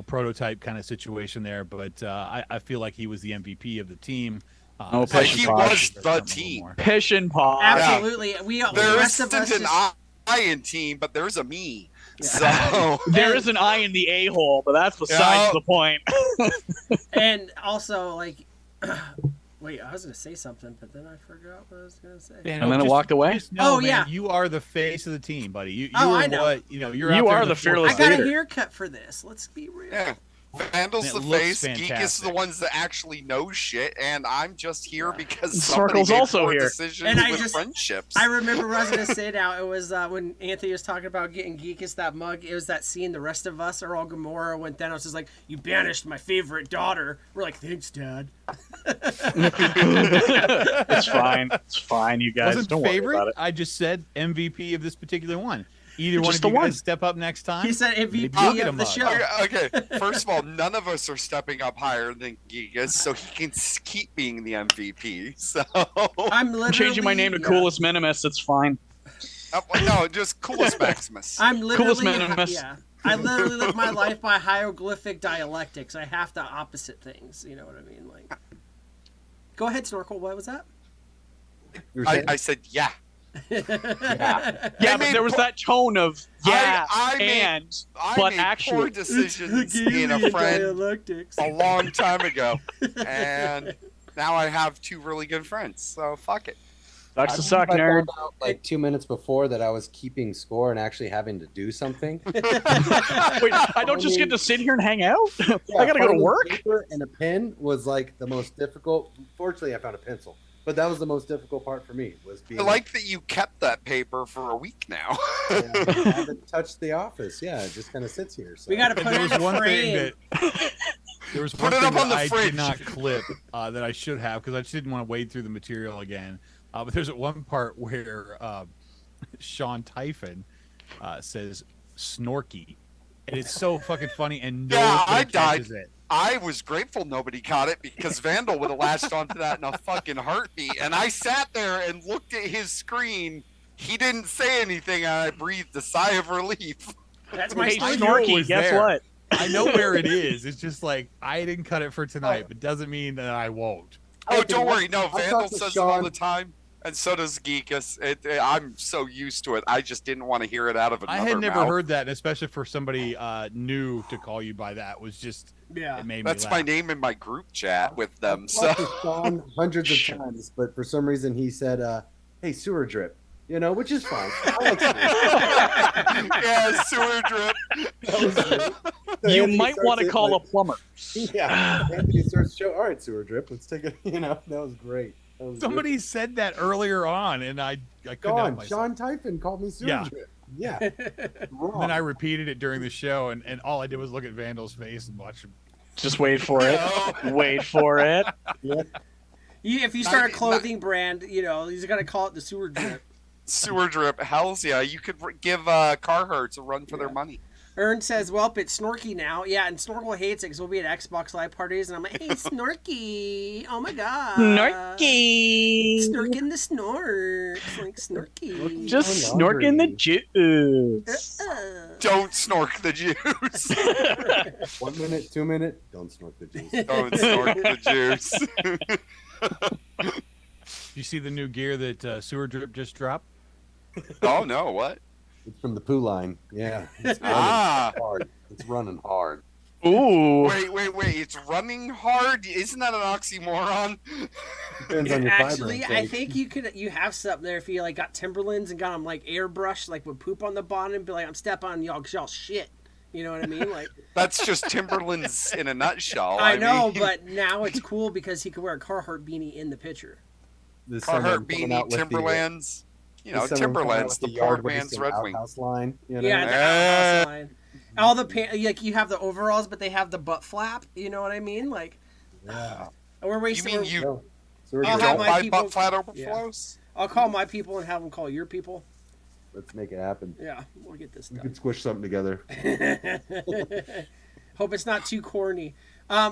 Speaker 5: prototype kind of situation there. But I feel like he was the MVP of the team.
Speaker 4: Oh,
Speaker 3: But
Speaker 4: Push
Speaker 3: he
Speaker 4: and
Speaker 3: was
Speaker 4: push.
Speaker 3: the team.
Speaker 4: Pish and paw.
Speaker 1: Absolutely. The
Speaker 3: There
Speaker 1: rest of
Speaker 3: isn't
Speaker 1: us
Speaker 3: an
Speaker 1: just,
Speaker 3: I in team, but there's a me.
Speaker 1: Yeah.
Speaker 3: So
Speaker 4: There is an eye in the a-hole, but that's besides
Speaker 3: Yeah.
Speaker 4: the point.
Speaker 1: and also wait, I was gonna say something, but then I forgot what I was gonna say.
Speaker 4: And then it walked away?
Speaker 5: Just know,
Speaker 1: Oh,
Speaker 5: man,
Speaker 1: yeah.
Speaker 5: you are the face of the team, buddy. You
Speaker 1: Oh,
Speaker 5: are
Speaker 1: I know.
Speaker 5: what you're.
Speaker 4: You
Speaker 5: out there
Speaker 4: are
Speaker 5: in
Speaker 4: the
Speaker 5: forefront.
Speaker 4: fearless
Speaker 1: I got
Speaker 4: leader.
Speaker 1: a haircut for this. Let's be real.
Speaker 3: yeah. Vandal's
Speaker 5: It
Speaker 3: the
Speaker 5: looks
Speaker 3: face, Geekus is the
Speaker 5: fantastic.
Speaker 3: ones that actually know shit, and I'm just here because
Speaker 4: Snorkel's
Speaker 3: somebody made
Speaker 4: also
Speaker 3: poor
Speaker 4: here.
Speaker 3: decisions
Speaker 1: And I
Speaker 3: with
Speaker 1: just-
Speaker 3: friendships.
Speaker 1: I remember what I was gonna say now. It was when Anthony was talking about getting Geekus that mug. It was that scene. The rest of us are all Gamora when Thanos is like, "You banished my favorite daughter." We're like, "Thanks, Dad."
Speaker 4: It's fine. It's fine, you guys.
Speaker 5: Wasn't
Speaker 4: Don't
Speaker 5: favorite.
Speaker 4: worry about it.
Speaker 5: I just said MVP of this particular one. Either one
Speaker 4: Just
Speaker 5: of
Speaker 4: the
Speaker 5: you guys
Speaker 4: one.
Speaker 5: step up next time.
Speaker 1: He said
Speaker 5: maybe
Speaker 1: MVP
Speaker 5: you'll get a
Speaker 1: of the
Speaker 5: mug.
Speaker 1: show.
Speaker 3: Okay, first of all, none of us are stepping up higher than Geekus, so he can keep being the MVP. So
Speaker 1: I'm literally
Speaker 4: I'm changing my name to
Speaker 1: yeah.
Speaker 4: Coolest Minimus. It's fine.
Speaker 3: no, just coolest Maximus.
Speaker 1: I'm
Speaker 4: Coolest
Speaker 1: literally
Speaker 4: Minimus.
Speaker 1: yeah. I literally live my life by hieroglyphic dialectics. I have to opposite things. You know what I mean? Like, go ahead, Snorkel. What was that?
Speaker 2: You were saying?
Speaker 3: I said yeah.
Speaker 4: Yeah,
Speaker 3: I
Speaker 4: but
Speaker 3: made
Speaker 4: there was
Speaker 3: po-
Speaker 4: that tone of yeah
Speaker 3: I made-
Speaker 4: and
Speaker 3: I
Speaker 4: but
Speaker 3: made
Speaker 4: actually
Speaker 3: poor decisions in a friend
Speaker 1: dialectics.
Speaker 3: a long time ago, and now I have two really good friends. So fuck it.
Speaker 4: sucks to
Speaker 2: I
Speaker 4: suck,
Speaker 2: found
Speaker 4: nerd.
Speaker 2: out, like 2 minutes before that I was keeping score and actually having to do something.
Speaker 4: Wait, I don't just get to sit here and hang out. I gotta go to
Speaker 2: finding
Speaker 4: work.
Speaker 2: Paper and a pen was like the most difficult. Fortunately, I found a pencil, but that was the most difficult part for me. Was being
Speaker 3: I like that you kept that paper for a week now.
Speaker 2: I haven't touched the office. Yeah, it just kind of sits here. So.
Speaker 1: We got to put
Speaker 5: There
Speaker 1: it
Speaker 5: was
Speaker 1: in a
Speaker 5: one thing
Speaker 1: frame.
Speaker 5: that there was
Speaker 3: Put
Speaker 5: one
Speaker 3: it
Speaker 5: thing
Speaker 3: up on
Speaker 5: that
Speaker 3: the
Speaker 5: I
Speaker 3: fridge.
Speaker 5: did not clip that I should have because I just didn't want to wade through the material again. But there's one part where Sean Typhon says "snorky," and it's so fucking funny, and no
Speaker 3: Yeah,
Speaker 5: one
Speaker 3: I died.
Speaker 5: catches it.
Speaker 3: I was grateful nobody caught it because Vandal would have latched onto that in a fucking heartbeat. And I sat there and looked at his screen. He didn't say anything, and I breathed a sigh of relief.
Speaker 1: That's my
Speaker 4: Hey,
Speaker 5: I
Speaker 1: story.
Speaker 5: knew it
Speaker 4: Snorky,
Speaker 5: was
Speaker 4: guess
Speaker 5: there.
Speaker 4: what?
Speaker 5: I know where it is. It's just like I didn't cut it for tonight, but doesn't mean that I won't.
Speaker 3: Oh,
Speaker 2: Okay,
Speaker 3: don't worry. No,
Speaker 2: I
Speaker 3: Vandal
Speaker 2: talked to
Speaker 3: says it all
Speaker 2: Sean.
Speaker 3: the time, and so does Geekus. I'm so used to it. I just didn't want to hear it out of another
Speaker 5: I had never
Speaker 3: mouth.
Speaker 5: heard that, and especially for somebody new to call you by that was just
Speaker 1: Yeah.
Speaker 5: it made
Speaker 3: That's
Speaker 5: me
Speaker 3: my
Speaker 5: laugh.
Speaker 3: name in my group chat with them.
Speaker 2: I've
Speaker 3: So
Speaker 2: talked to Sean hundreds of times, but for some reason he said, "Hey, sewer drip," which is fine. I like sewer.
Speaker 3: yeah, sewer drip.
Speaker 2: That was great. So
Speaker 4: You
Speaker 2: Anthony
Speaker 4: might
Speaker 2: starts
Speaker 4: want to
Speaker 2: it,
Speaker 4: call
Speaker 2: like,
Speaker 4: a plumber.
Speaker 2: Yeah, Anthony starts the show. All right, sewer drip. Let's take it. That was great. That was
Speaker 5: Somebody said that earlier on, and I couldn't help
Speaker 2: gone.
Speaker 5: myself.
Speaker 2: Sean Typhon called me sewer
Speaker 5: Yeah.
Speaker 2: drip. Yeah,
Speaker 5: And
Speaker 2: wrong.
Speaker 5: then I repeated it during the show, and all I did was look at Vandal's face and watch him.
Speaker 4: Just wait for it.
Speaker 3: No.
Speaker 4: Wait for it.
Speaker 1: If you start a
Speaker 3: Not-
Speaker 1: clothing brand, he's gonna call it the sewer drip.
Speaker 3: Sewer drip. Hell's yeah. You could give Carhartts a run for their money.
Speaker 1: Ern says, "Well, it's Snorky now." Yeah, and Snorkel hates it because we'll be at Xbox Live parties, and I'm like, "Hey, Snorky! Oh my god,
Speaker 4: Snorky.
Speaker 1: Snorking the snorks, like Snorky."
Speaker 4: Just
Speaker 2: Going
Speaker 4: snorking the
Speaker 2: laundry.
Speaker 4: juice.
Speaker 3: Don't snork the juice.
Speaker 2: 1 minute, 2 minute. Don't snort the juice.
Speaker 3: Don't snork the juice.
Speaker 5: You see the new gear that Sewer Drip just dropped?
Speaker 3: Oh no, what?
Speaker 2: It's from the poo line. Yeah, it's running
Speaker 3: Ah.
Speaker 2: hard. It's running hard.
Speaker 4: Ooh.
Speaker 3: Wait. It's running hard. Isn't that an oxymoron?
Speaker 2: Depends on your fiber
Speaker 1: Actually, I
Speaker 2: intake.
Speaker 1: think you have something there if you like got Timberlands and got them like airbrushed, like with poop on the bottom, and be like, "I'm stepping on y'all shit." You know what I mean? Like,
Speaker 3: That's just Timberlands in a nutshell.
Speaker 1: I know,
Speaker 3: mean,
Speaker 1: but now it's cool because he could wear a Carhartt beanie in the picture.
Speaker 2: This summer I'm
Speaker 3: Carhartt
Speaker 2: coming out
Speaker 3: beanie,
Speaker 2: with the,
Speaker 3: Timberlands.
Speaker 2: this summer I'm coming out
Speaker 3: Timberlands,
Speaker 2: with
Speaker 3: the
Speaker 2: yard
Speaker 3: poor man's
Speaker 2: waste and
Speaker 3: Red Wing.
Speaker 2: outhouse line.
Speaker 1: Yeah, the outhouse line. All the like you have the overalls, but they have the butt flap. You know what I mean? Like,
Speaker 2: Yeah.
Speaker 1: we're
Speaker 3: You
Speaker 1: wasting.
Speaker 3: mean you
Speaker 2: So we're
Speaker 1: I'll
Speaker 2: gonna-
Speaker 1: have
Speaker 3: don't
Speaker 1: my
Speaker 3: buy
Speaker 1: people-
Speaker 3: butt flat
Speaker 1: Yeah.
Speaker 3: overflows?
Speaker 1: I'll call my people and have them call your people.
Speaker 2: Let's make it happen.
Speaker 1: Yeah, we'll get this
Speaker 2: We
Speaker 1: done.
Speaker 2: could squish something together.
Speaker 1: Hope it's not too corny.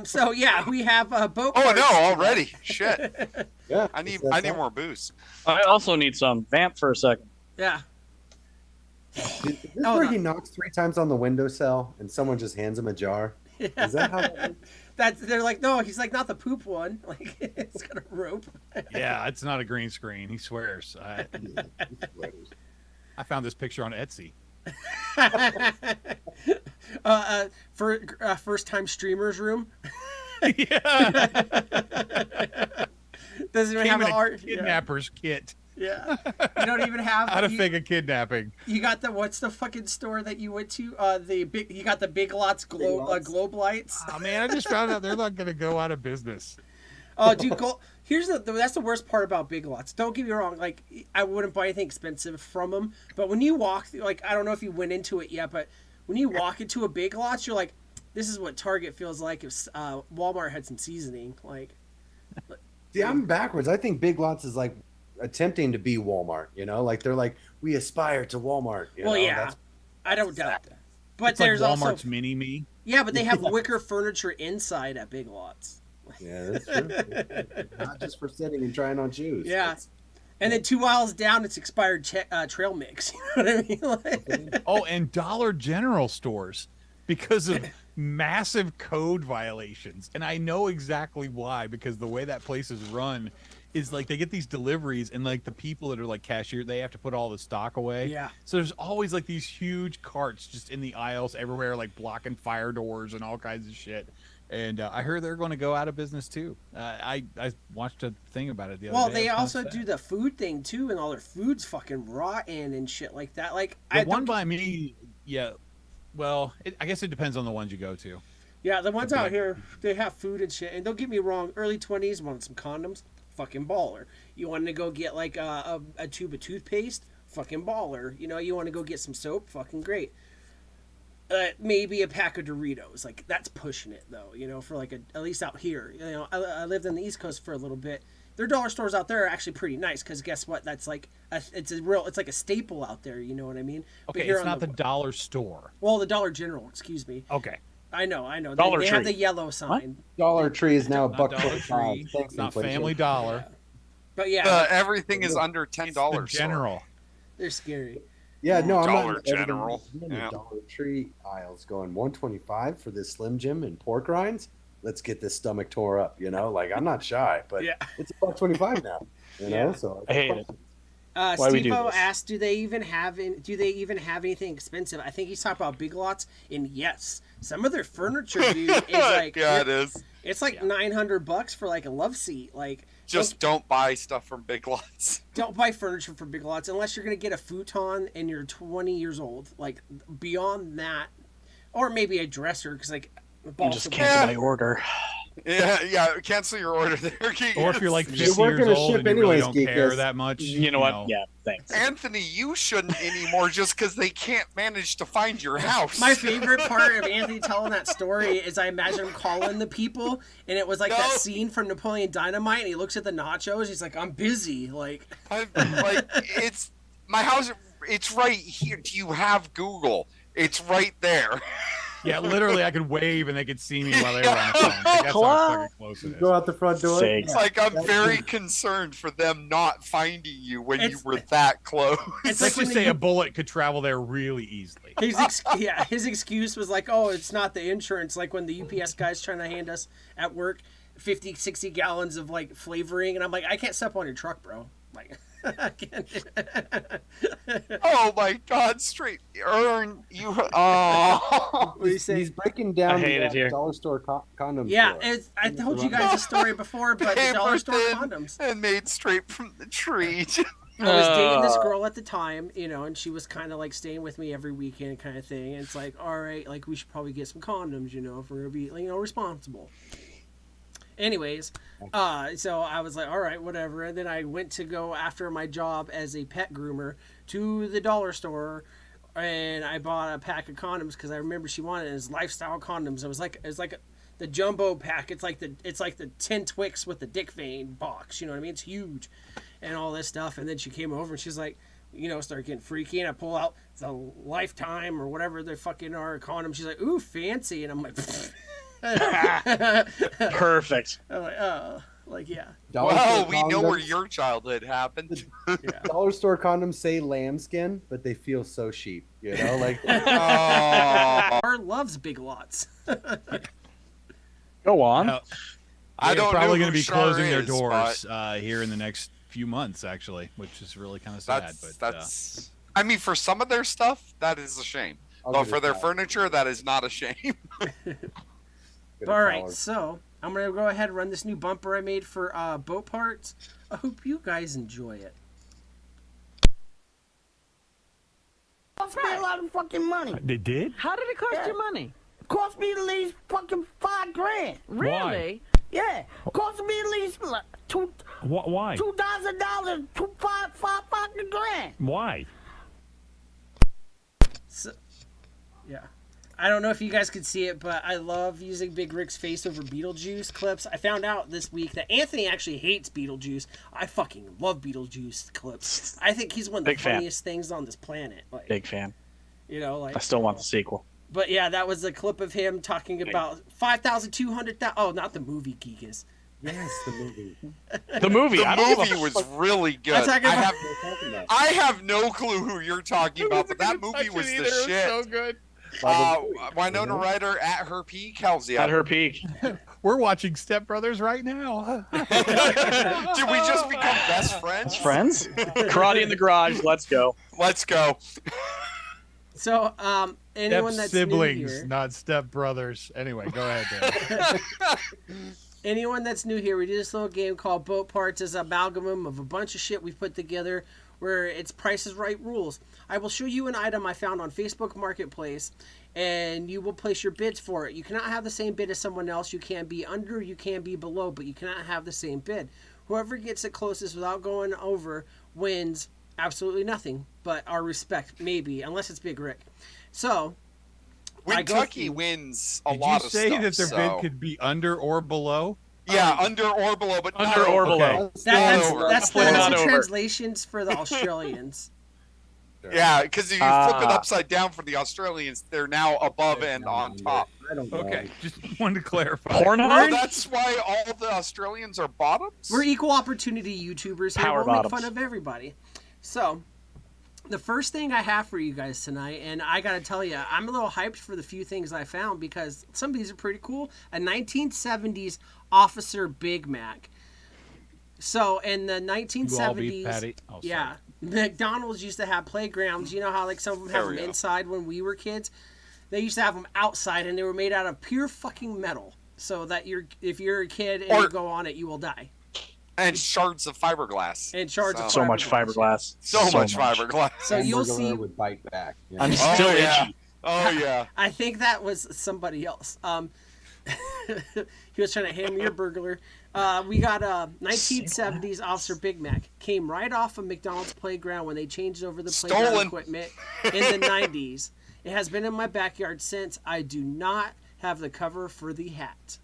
Speaker 1: So yeah, we have boat.
Speaker 3: Oh
Speaker 1: parts.
Speaker 3: no, already. Shit.
Speaker 2: Yeah.
Speaker 3: I need
Speaker 2: that's that.
Speaker 3: more booze.
Speaker 4: I also need some. Vamp for a second.
Speaker 1: Yeah.
Speaker 2: Is this
Speaker 1: Oh,
Speaker 2: where
Speaker 1: no.
Speaker 2: he knocks 3 times on the windowsill and someone just hands him a jar? Is that how that works?
Speaker 1: They're like, no, he's like, not the poop one. Like, it's got a rope.
Speaker 5: Yeah, it's not a green screen. He swears. I found this picture on Etsy.
Speaker 1: For first time streamers room.
Speaker 5: Yeah.
Speaker 1: Doesn't even
Speaker 5: Came
Speaker 1: have
Speaker 5: in
Speaker 1: the
Speaker 5: a
Speaker 1: art.
Speaker 5: kidnapper's kit.
Speaker 1: Yeah. You don't even have
Speaker 5: How to fake a kidnapping.
Speaker 1: You got what's the fucking store that you went to? You got the Big Lots globe lights.
Speaker 5: Oh man, I just found out they're not gonna go out of business.
Speaker 1: Oh, dude, here's that's the worst part about Big Lots. Don't get me wrong, like I wouldn't buy anything expensive from them, but when you walk through, like I don't know if you went into it yet, but when you walk into a Big Lots, you're like, this is what Target feels like if Walmart had some seasoning. Like,
Speaker 2: See, I'm backwards. I think Big Lots is like attempting to be Walmart. You know, like they're like, we aspire to Walmart. You know?
Speaker 1: Yeah, I don't doubt that. But
Speaker 5: It's like
Speaker 1: there's
Speaker 5: Walmart's
Speaker 1: also
Speaker 5: mini me.
Speaker 1: Yeah, but they have wicker furniture inside at Big Lots.
Speaker 2: Yeah, that's true. Not just for sitting and trying on shoes.
Speaker 1: Yeah. And then 2 aisles down, it's expired trail mix. You know what I mean? Like,
Speaker 5: Oh, and Dollar General stores because of massive code violations. And I know exactly why, because the way that place is run is like they get these deliveries and like the people that are like cashier, they have to put all the stock away.
Speaker 1: Yeah.
Speaker 5: So there's always like these huge carts just in the aisles everywhere, like blocking fire doors and all kinds of shit. And I heard they're going to go out of business too. I watched a thing about it the other day.
Speaker 1: well, they also do the food thing too, and all their food's fucking rotten and shit like that. Like
Speaker 5: the one by me, yeah. Well, I guess it depends on the ones you go to.
Speaker 1: Yeah, the ones out here, they have food and shit. And don't get me wrong, early 20s, wanted some condoms, fucking baller. You wanted to go get like a tube of toothpaste, fucking baller. You know, you want to go get some soap, fucking great. Maybe a pack of Doritos, like that's pushing it though. You know, for like at least out here. You know, I lived on the East Coast for a little bit. Their dollar stores out there are actually pretty nice because guess what? That's like it's like a staple out there. You know what I mean?
Speaker 5: Okay, it's not the dollar store.
Speaker 1: Well, the Dollar General, excuse me.
Speaker 5: Okay.
Speaker 1: I know.
Speaker 4: Dollar
Speaker 1: They
Speaker 4: Tree.
Speaker 1: have the yellow sign.
Speaker 2: Dollar Tree is now
Speaker 5: Not Dollar
Speaker 2: $1.25.
Speaker 5: Tree.
Speaker 2: Thanks,
Speaker 5: It's not
Speaker 2: inflation.
Speaker 5: Family Dollar.
Speaker 1: But yeah,
Speaker 3: Everything is under
Speaker 5: It's the
Speaker 3: $10.
Speaker 5: General.
Speaker 1: they're scary.
Speaker 2: Yeah, no, I'm
Speaker 3: Dollar
Speaker 2: not.
Speaker 3: General.
Speaker 2: I'm in the
Speaker 3: Yeah.
Speaker 2: Dollar Tree aisles going 125 for this Slim Jim and pork rinds. Let's get this stomach tore up. You know, like I'm not shy, but
Speaker 1: Yeah.
Speaker 2: it's $1.25 now. You know,
Speaker 1: Yeah.
Speaker 2: so
Speaker 4: I hate it.
Speaker 1: Steve-O
Speaker 4: we do this?
Speaker 1: asked, do they even have anything expensive? I think he's talking about Big Lots, and yes, some of their furniture, dude, is like
Speaker 3: Yeah, it is.
Speaker 1: It's like $900 for like a love seat. Like,
Speaker 3: Just don't buy stuff from Big Lots.
Speaker 1: don't buy furniture from Big Lots unless you're gonna get a futon and you're 20 years old. Like beyond that, or maybe a dresser because like
Speaker 4: Just cancel my order.
Speaker 3: Yeah, cancel your order there.
Speaker 5: Or if you're like
Speaker 2: You're
Speaker 5: 50
Speaker 2: working
Speaker 5: years
Speaker 2: a
Speaker 5: old
Speaker 2: ship
Speaker 5: and you really
Speaker 2: anyways,
Speaker 5: don't care
Speaker 2: Geekus.
Speaker 5: that much.
Speaker 4: You know what? Yeah, thanks.
Speaker 3: Anthony, you shouldn't anymore just because they can't manage to find your house.
Speaker 1: My favorite part of Anthony telling that story is I imagine him calling the people, and it was like that
Speaker 3: No.
Speaker 1: scene from Napoleon Dynamite, and he looks at the nachos. He's like, "I'm busy." Like,
Speaker 3: Like, it's my house. It's right here. Do you have Google? It's right there.
Speaker 5: Yeah, literally, I could wave and they could see me while they were on the phone. Like, that's how fucking close it is.
Speaker 2: Go out the front door.
Speaker 4: Sakes.
Speaker 3: Like, I'm very concerned for them not finding you when you
Speaker 1: It's-
Speaker 3: were that close.
Speaker 1: it's
Speaker 5: Let's
Speaker 1: like when
Speaker 5: just say a bullet could travel there really easily.
Speaker 1: his excuse was like, "Oh, it's not the insurance." Like when the UPS guy's trying to hand us at work 50, 60 gallons of like flavoring, and I'm like, "I can't step on your truck, bro." Like, I can't.
Speaker 3: Oh my God! Straight earn you. Oh.
Speaker 1: What do you say?
Speaker 2: He's breaking down
Speaker 4: I hate
Speaker 2: the
Speaker 4: it here.
Speaker 2: dollar store condom
Speaker 1: Yeah,
Speaker 2: store.
Speaker 1: I told you guys a story before, but the dollar store
Speaker 3: Paper
Speaker 1: condoms.
Speaker 3: thin and made straight from the tree.
Speaker 1: I was dating this girl at the time, you know, and she was kind of like staying with me every weekend, kind of thing. And it's like, all right, like we should probably get some condoms, you know, if we're gonna be, you know, responsible. Anyways, so I was like, all right, whatever. And then I went to go after my job as a pet groomer to the dollar store, and I bought a pack of condoms because I remember she wanted it as lifestyle condoms. It was like the jumbo pack. It's like the 10 Twix with the dick vein box. You know what I mean? It's huge, and all this stuff. And then she came over and she's like, you know, start getting freaky, and I pull out the Lifetime or whatever they fucking are condoms. She's like, ooh, fancy, and I'm like.
Speaker 4: Perfect.
Speaker 1: I'm like, oh, like, yeah.
Speaker 2: Dollar
Speaker 3: Well,
Speaker 2: store
Speaker 3: we know where
Speaker 2: condoms-
Speaker 3: your childhood happened.
Speaker 2: Dollar store condoms say lambskin, but they feel so cheap. You know, like
Speaker 3: Oh,
Speaker 1: Our loves Big Lots.
Speaker 4: Go on.
Speaker 3: I
Speaker 5: They're
Speaker 3: don't
Speaker 5: probably
Speaker 3: know
Speaker 5: going to
Speaker 3: who
Speaker 5: be
Speaker 3: Char
Speaker 5: closing their
Speaker 3: is,
Speaker 5: doors here in the next few months, actually, which is really kind of sad.
Speaker 3: That's. I mean, for some of their stuff, that is a shame.
Speaker 2: I'll
Speaker 3: But
Speaker 2: give
Speaker 3: for
Speaker 2: it
Speaker 3: their
Speaker 2: that.
Speaker 3: furniture, that is not a shame.
Speaker 2: Good
Speaker 1: All right,
Speaker 2: dollar.
Speaker 1: so I'm gonna go ahead and run this new bumper I made for boat parts. I hope you guys enjoy it.
Speaker 6: cost me a lot of fucking money.
Speaker 7: They did?
Speaker 8: How did it cost you money?
Speaker 6: Cost me at least fucking $5,000.
Speaker 8: Really?
Speaker 6: Yeah, cost me at least like
Speaker 7: Why?
Speaker 6: $2,000, five fucking grand.
Speaker 7: Why?
Speaker 1: So, yeah. I don't know if you guys could see it, but I love using Big Rick's face over Beetlejuice clips. I found out this week that Anthony actually hates Beetlejuice. I fucking love Beetlejuice clips. I think he's one of the funniest things on this planet. Like,
Speaker 4: Big fan.
Speaker 1: You know, like
Speaker 4: I still want the sequel.
Speaker 1: But yeah, that was a clip of him talking about 5,200. Oh, not the movie, Geekus.
Speaker 2: Yes, the movie.
Speaker 4: The movie.
Speaker 3: The movie was really good. I have no clue who you're talking about, but that movie was the shit.
Speaker 5: So good.
Speaker 3: Winona Ryder at her peak, Halsey.
Speaker 4: At her peak.
Speaker 5: We're watching Step Brothers right now.
Speaker 3: Did we just become best friends?
Speaker 4: Friends? Karate in the garage. Let's go.
Speaker 3: Let's go.
Speaker 1: So, anyone
Speaker 5: Step
Speaker 1: that's
Speaker 5: siblings,
Speaker 1: new here,
Speaker 5: not step brothers. Anyway, go ahead, Dan.
Speaker 1: anyone that's new here, we do this little game called Boat Parts. It's an amalgam of a bunch of shit we've put together where it's Price is Right rules. I will show you an item I found on Facebook Marketplace, and you will place your bids for it. You cannot have the same bid as someone else. You can be under, you can be below, but you cannot have the same bid. Whoever gets it closest without going over wins absolutely nothing, but our respect, maybe, unless it's Big Rick. So,
Speaker 3: Kentucky wins a lot of stuff.
Speaker 5: Did you say that their bid could be under or below?
Speaker 3: Yeah, under or below, but
Speaker 4: under or below.
Speaker 1: That's the translations for the Australians.
Speaker 3: Yeah, because if you flip it upside down for the Australians, they're now above and on top.
Speaker 5: Okay, just wanted to clarify.
Speaker 3: Oh, that's why all the Australians are bottoms?
Speaker 1: We're equal opportunity YouTubers here.
Speaker 4: Power
Speaker 1: We'll make
Speaker 4: bottoms.
Speaker 1: fun of everybody. So, the first thing I have for you guys tonight, and I gotta tell you, I'm a little hyped for the few things I found because some of these are pretty cool. A 1970s Officer Big Mac. So, in the 1970s,
Speaker 5: patty. Oh,
Speaker 1: yeah, McDonald's used to have playgrounds. You know how like some of them have them
Speaker 3: Area.
Speaker 1: inside when we were kids? They used to have them outside, and they were made out of pure fucking metal. So that if you're a kid and you go on it, you will die.
Speaker 3: And shards of fiberglass.
Speaker 1: And shards of
Speaker 4: So much fiberglass.
Speaker 3: So much fiberglass.
Speaker 1: So you'll see.
Speaker 2: Would bite back. Yeah.
Speaker 4: I'm still itchy.
Speaker 3: Oh, yeah.
Speaker 1: I think that was somebody else. He was trying to hand me a burglar. We got a 1970s Officer Big Mac. Came right off of McDonald's playground when they changed over the playground equipment in the 90s. It has been in my backyard since. I do not have the cover for the hat.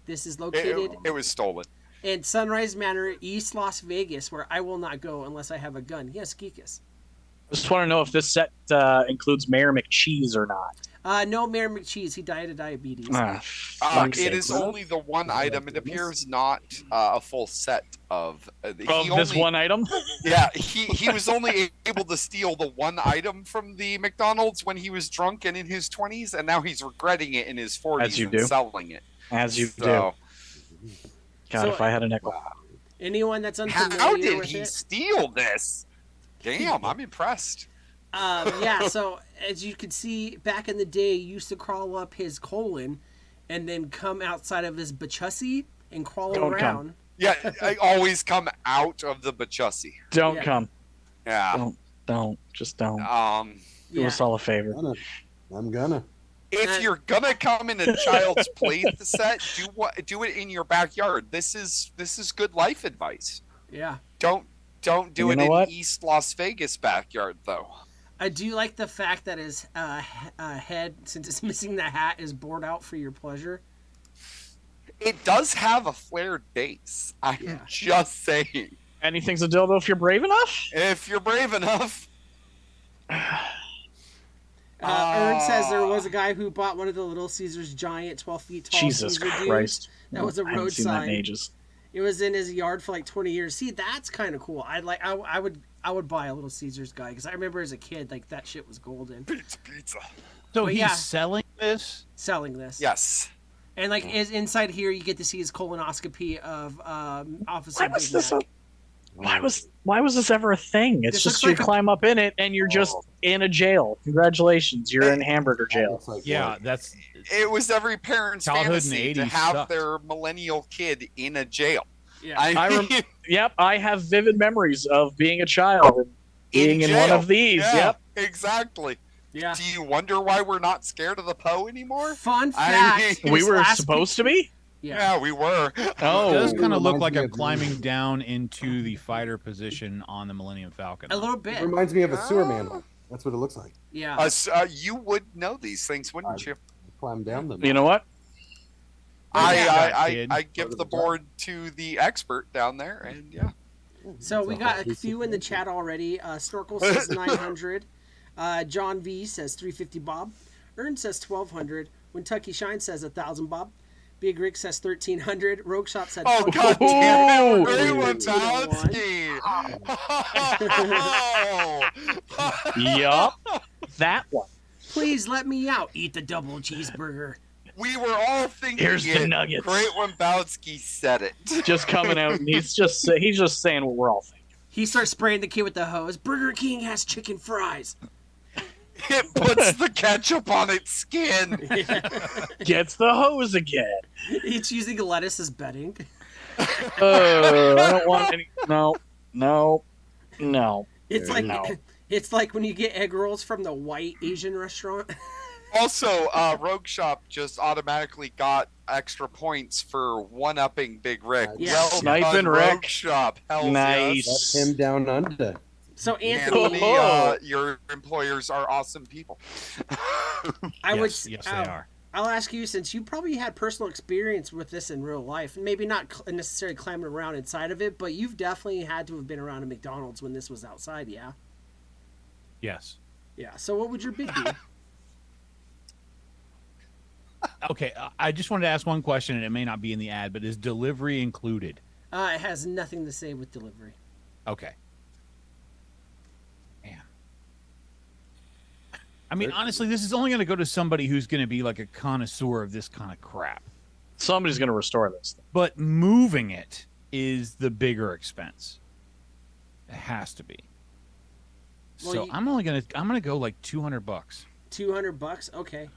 Speaker 1: This is located
Speaker 3: It was stolen.
Speaker 1: in Sunrise Manor, East Las Vegas, where I will not go unless I have a gun. Yes, Geekus.
Speaker 4: Just want to know if this set includes Mayor McCheese or not.
Speaker 1: No, Mayor McCheese. He died of diabetes.
Speaker 3: It is only the one item. It appears not a full set of.
Speaker 4: This one item?
Speaker 3: Yeah, he was only able to steal the one item from the McDonald's when he was drunk and in his 20s, and now he's regretting it in his 40s
Speaker 4: As you
Speaker 3: and
Speaker 4: do.
Speaker 3: selling it.
Speaker 4: As you do.
Speaker 3: So,
Speaker 4: God, if I had a nickel.
Speaker 1: Anyone that's unfamiliar
Speaker 3: how did
Speaker 1: with
Speaker 3: he
Speaker 1: it?
Speaker 3: steal this? Damn, I'm impressed.
Speaker 1: Yeah, so as you can see, back in the day, he used to crawl up his colon and then come outside of his bachussi and crawl
Speaker 4: Don't
Speaker 1: around.
Speaker 4: come.
Speaker 3: Yeah, I always come out of the bachussi.
Speaker 4: Don't
Speaker 1: Yeah.
Speaker 4: come.
Speaker 3: Yeah.
Speaker 4: Don't. Just don't. Do
Speaker 1: Yeah.
Speaker 4: us all a favor.
Speaker 2: I'm gonna.
Speaker 3: If you're gonna come in a child's play set, do it in your backyard. This is good life advice.
Speaker 1: Yeah.
Speaker 3: Don't do
Speaker 4: You
Speaker 3: it
Speaker 4: know
Speaker 3: in
Speaker 4: what?
Speaker 3: East Las Vegas backyard though.
Speaker 1: I do like the fact that his head, since it's missing the hat, is bored out for your pleasure.
Speaker 3: It does have a flared base. I'm just saying.
Speaker 4: Anything's a dildo if you're brave enough?
Speaker 3: If you're brave enough.
Speaker 1: Ern says there was a guy who bought one of the Little Caesars giant 12 feet tall
Speaker 4: Jesus
Speaker 1: Caesar dudes.
Speaker 4: Christ.
Speaker 1: That was a
Speaker 4: I haven't
Speaker 1: road
Speaker 4: seen that in
Speaker 1: sign.
Speaker 4: ages.
Speaker 1: It was in his yard for like 20 years. See, that's kind of cool. I would buy a Little Caesars guy because I remember as a kid, like that shit was golden.
Speaker 3: Pizza.
Speaker 5: So
Speaker 1: But
Speaker 5: he's
Speaker 1: yeah.
Speaker 5: selling this?
Speaker 1: Selling this.
Speaker 3: Yes.
Speaker 1: And like inside here, you get to see his colonoscopy of Officer
Speaker 4: Why was
Speaker 1: Big
Speaker 4: this
Speaker 1: Mac.
Speaker 4: Why was this ever a thing? It's
Speaker 1: This
Speaker 4: just
Speaker 1: looks
Speaker 4: you
Speaker 1: like a-
Speaker 4: climb up in it and you're just in a jail. Congratulations, you're in hamburger jail.
Speaker 5: Yeah, that's
Speaker 3: It was every parent's
Speaker 5: Childhood in the
Speaker 3: fantasy to
Speaker 5: 80s
Speaker 3: have
Speaker 5: sucked.
Speaker 3: their millennial kid in a jail.
Speaker 1: Yeah.
Speaker 3: I mean,
Speaker 4: Yep, I have vivid memories of being a child and being in one
Speaker 3: jail.
Speaker 4: of these.
Speaker 3: Yeah.
Speaker 4: Yep.
Speaker 3: Exactly.
Speaker 1: Yeah.
Speaker 3: Do you wonder why we're not scared of the Poe anymore?
Speaker 1: Fun
Speaker 3: I
Speaker 1: fact.
Speaker 3: mean-
Speaker 4: We
Speaker 1: this
Speaker 4: were
Speaker 1: last
Speaker 4: supposed to
Speaker 1: picture-
Speaker 4: be?
Speaker 1: Yeah.
Speaker 3: Yeah, we were.
Speaker 4: Oh.
Speaker 5: It does kind of look
Speaker 2: Reminds
Speaker 5: like
Speaker 2: me
Speaker 5: I'm
Speaker 2: of
Speaker 5: climbing down into the fighter position on the Millennium Falcon.
Speaker 1: A little
Speaker 2: It
Speaker 1: bit.
Speaker 2: reminds me of a sewer manhole. That's what it looks like.
Speaker 1: Yeah.
Speaker 3: You would know these things, wouldn't you?
Speaker 2: Climb down them.
Speaker 4: You know what?
Speaker 5: kid.
Speaker 3: I give the board to the expert down there, and yeah.
Speaker 1: So we got a few in the chat already. Snorkel says 900. John V says 350 Bob. Ern says 1200. Kentucky Shine says 1,000 Bob. Big Rick says 1300. Rogue Shop said
Speaker 3: Oh
Speaker 1: 20.
Speaker 3: god damn it! Great
Speaker 1: Ooh.
Speaker 3: one, Townsky.
Speaker 4: Yup. That one.
Speaker 1: Please let me out. Eat the double cheeseburger.
Speaker 3: We were all thinking
Speaker 4: Here's the
Speaker 3: it.
Speaker 4: nuggets.
Speaker 3: Great one, Bowski said it.
Speaker 4: Just coming out, and he's just saying what we're all thinking.
Speaker 1: He starts spraying the kid with the hose. Burger King has chicken fries.
Speaker 3: It puts the ketchup on its skin.
Speaker 4: Gets the hose again.
Speaker 1: It's using lettuce as bedding.
Speaker 4: I don't want any. No.
Speaker 1: It's like
Speaker 4: No.
Speaker 1: it's like when you get egg rolls from the white Asian restaurant.
Speaker 3: Also, Rogue Shop just automatically got extra points for one-upping Big Rick.
Speaker 1: Yeah.
Speaker 3: Well
Speaker 4: Sniping
Speaker 3: done,
Speaker 4: Rick.
Speaker 3: Rogue Shop. Hell
Speaker 4: Nice.
Speaker 3: yes.
Speaker 2: Let him down under.
Speaker 1: So Anthony,
Speaker 3: Anthony,
Speaker 4: Oh.
Speaker 3: your employers are awesome people.
Speaker 1: I would
Speaker 5: yes, they are.
Speaker 1: I'll ask you, since you probably had personal experience with this in real life, maybe not necessarily climbing around inside of it, but you've definitely had to have been around a McDonald's when this was outside, yeah?
Speaker 5: Yes.
Speaker 1: Yeah. So what would your bid be?
Speaker 5: Okay, I just wanted to ask one question, and it may not be in the ad, but is delivery included?
Speaker 1: It has nothing to say with delivery.
Speaker 5: Okay. Man. I mean, honestly, this is only going to go to somebody who's going to be like a connoisseur of this kind of crap.
Speaker 4: Somebody's gonna restore this thing.
Speaker 5: But moving it is the bigger expense. It has to be.
Speaker 1: Well,
Speaker 5: So I'm gonna go like $200.
Speaker 1: $200. Okay.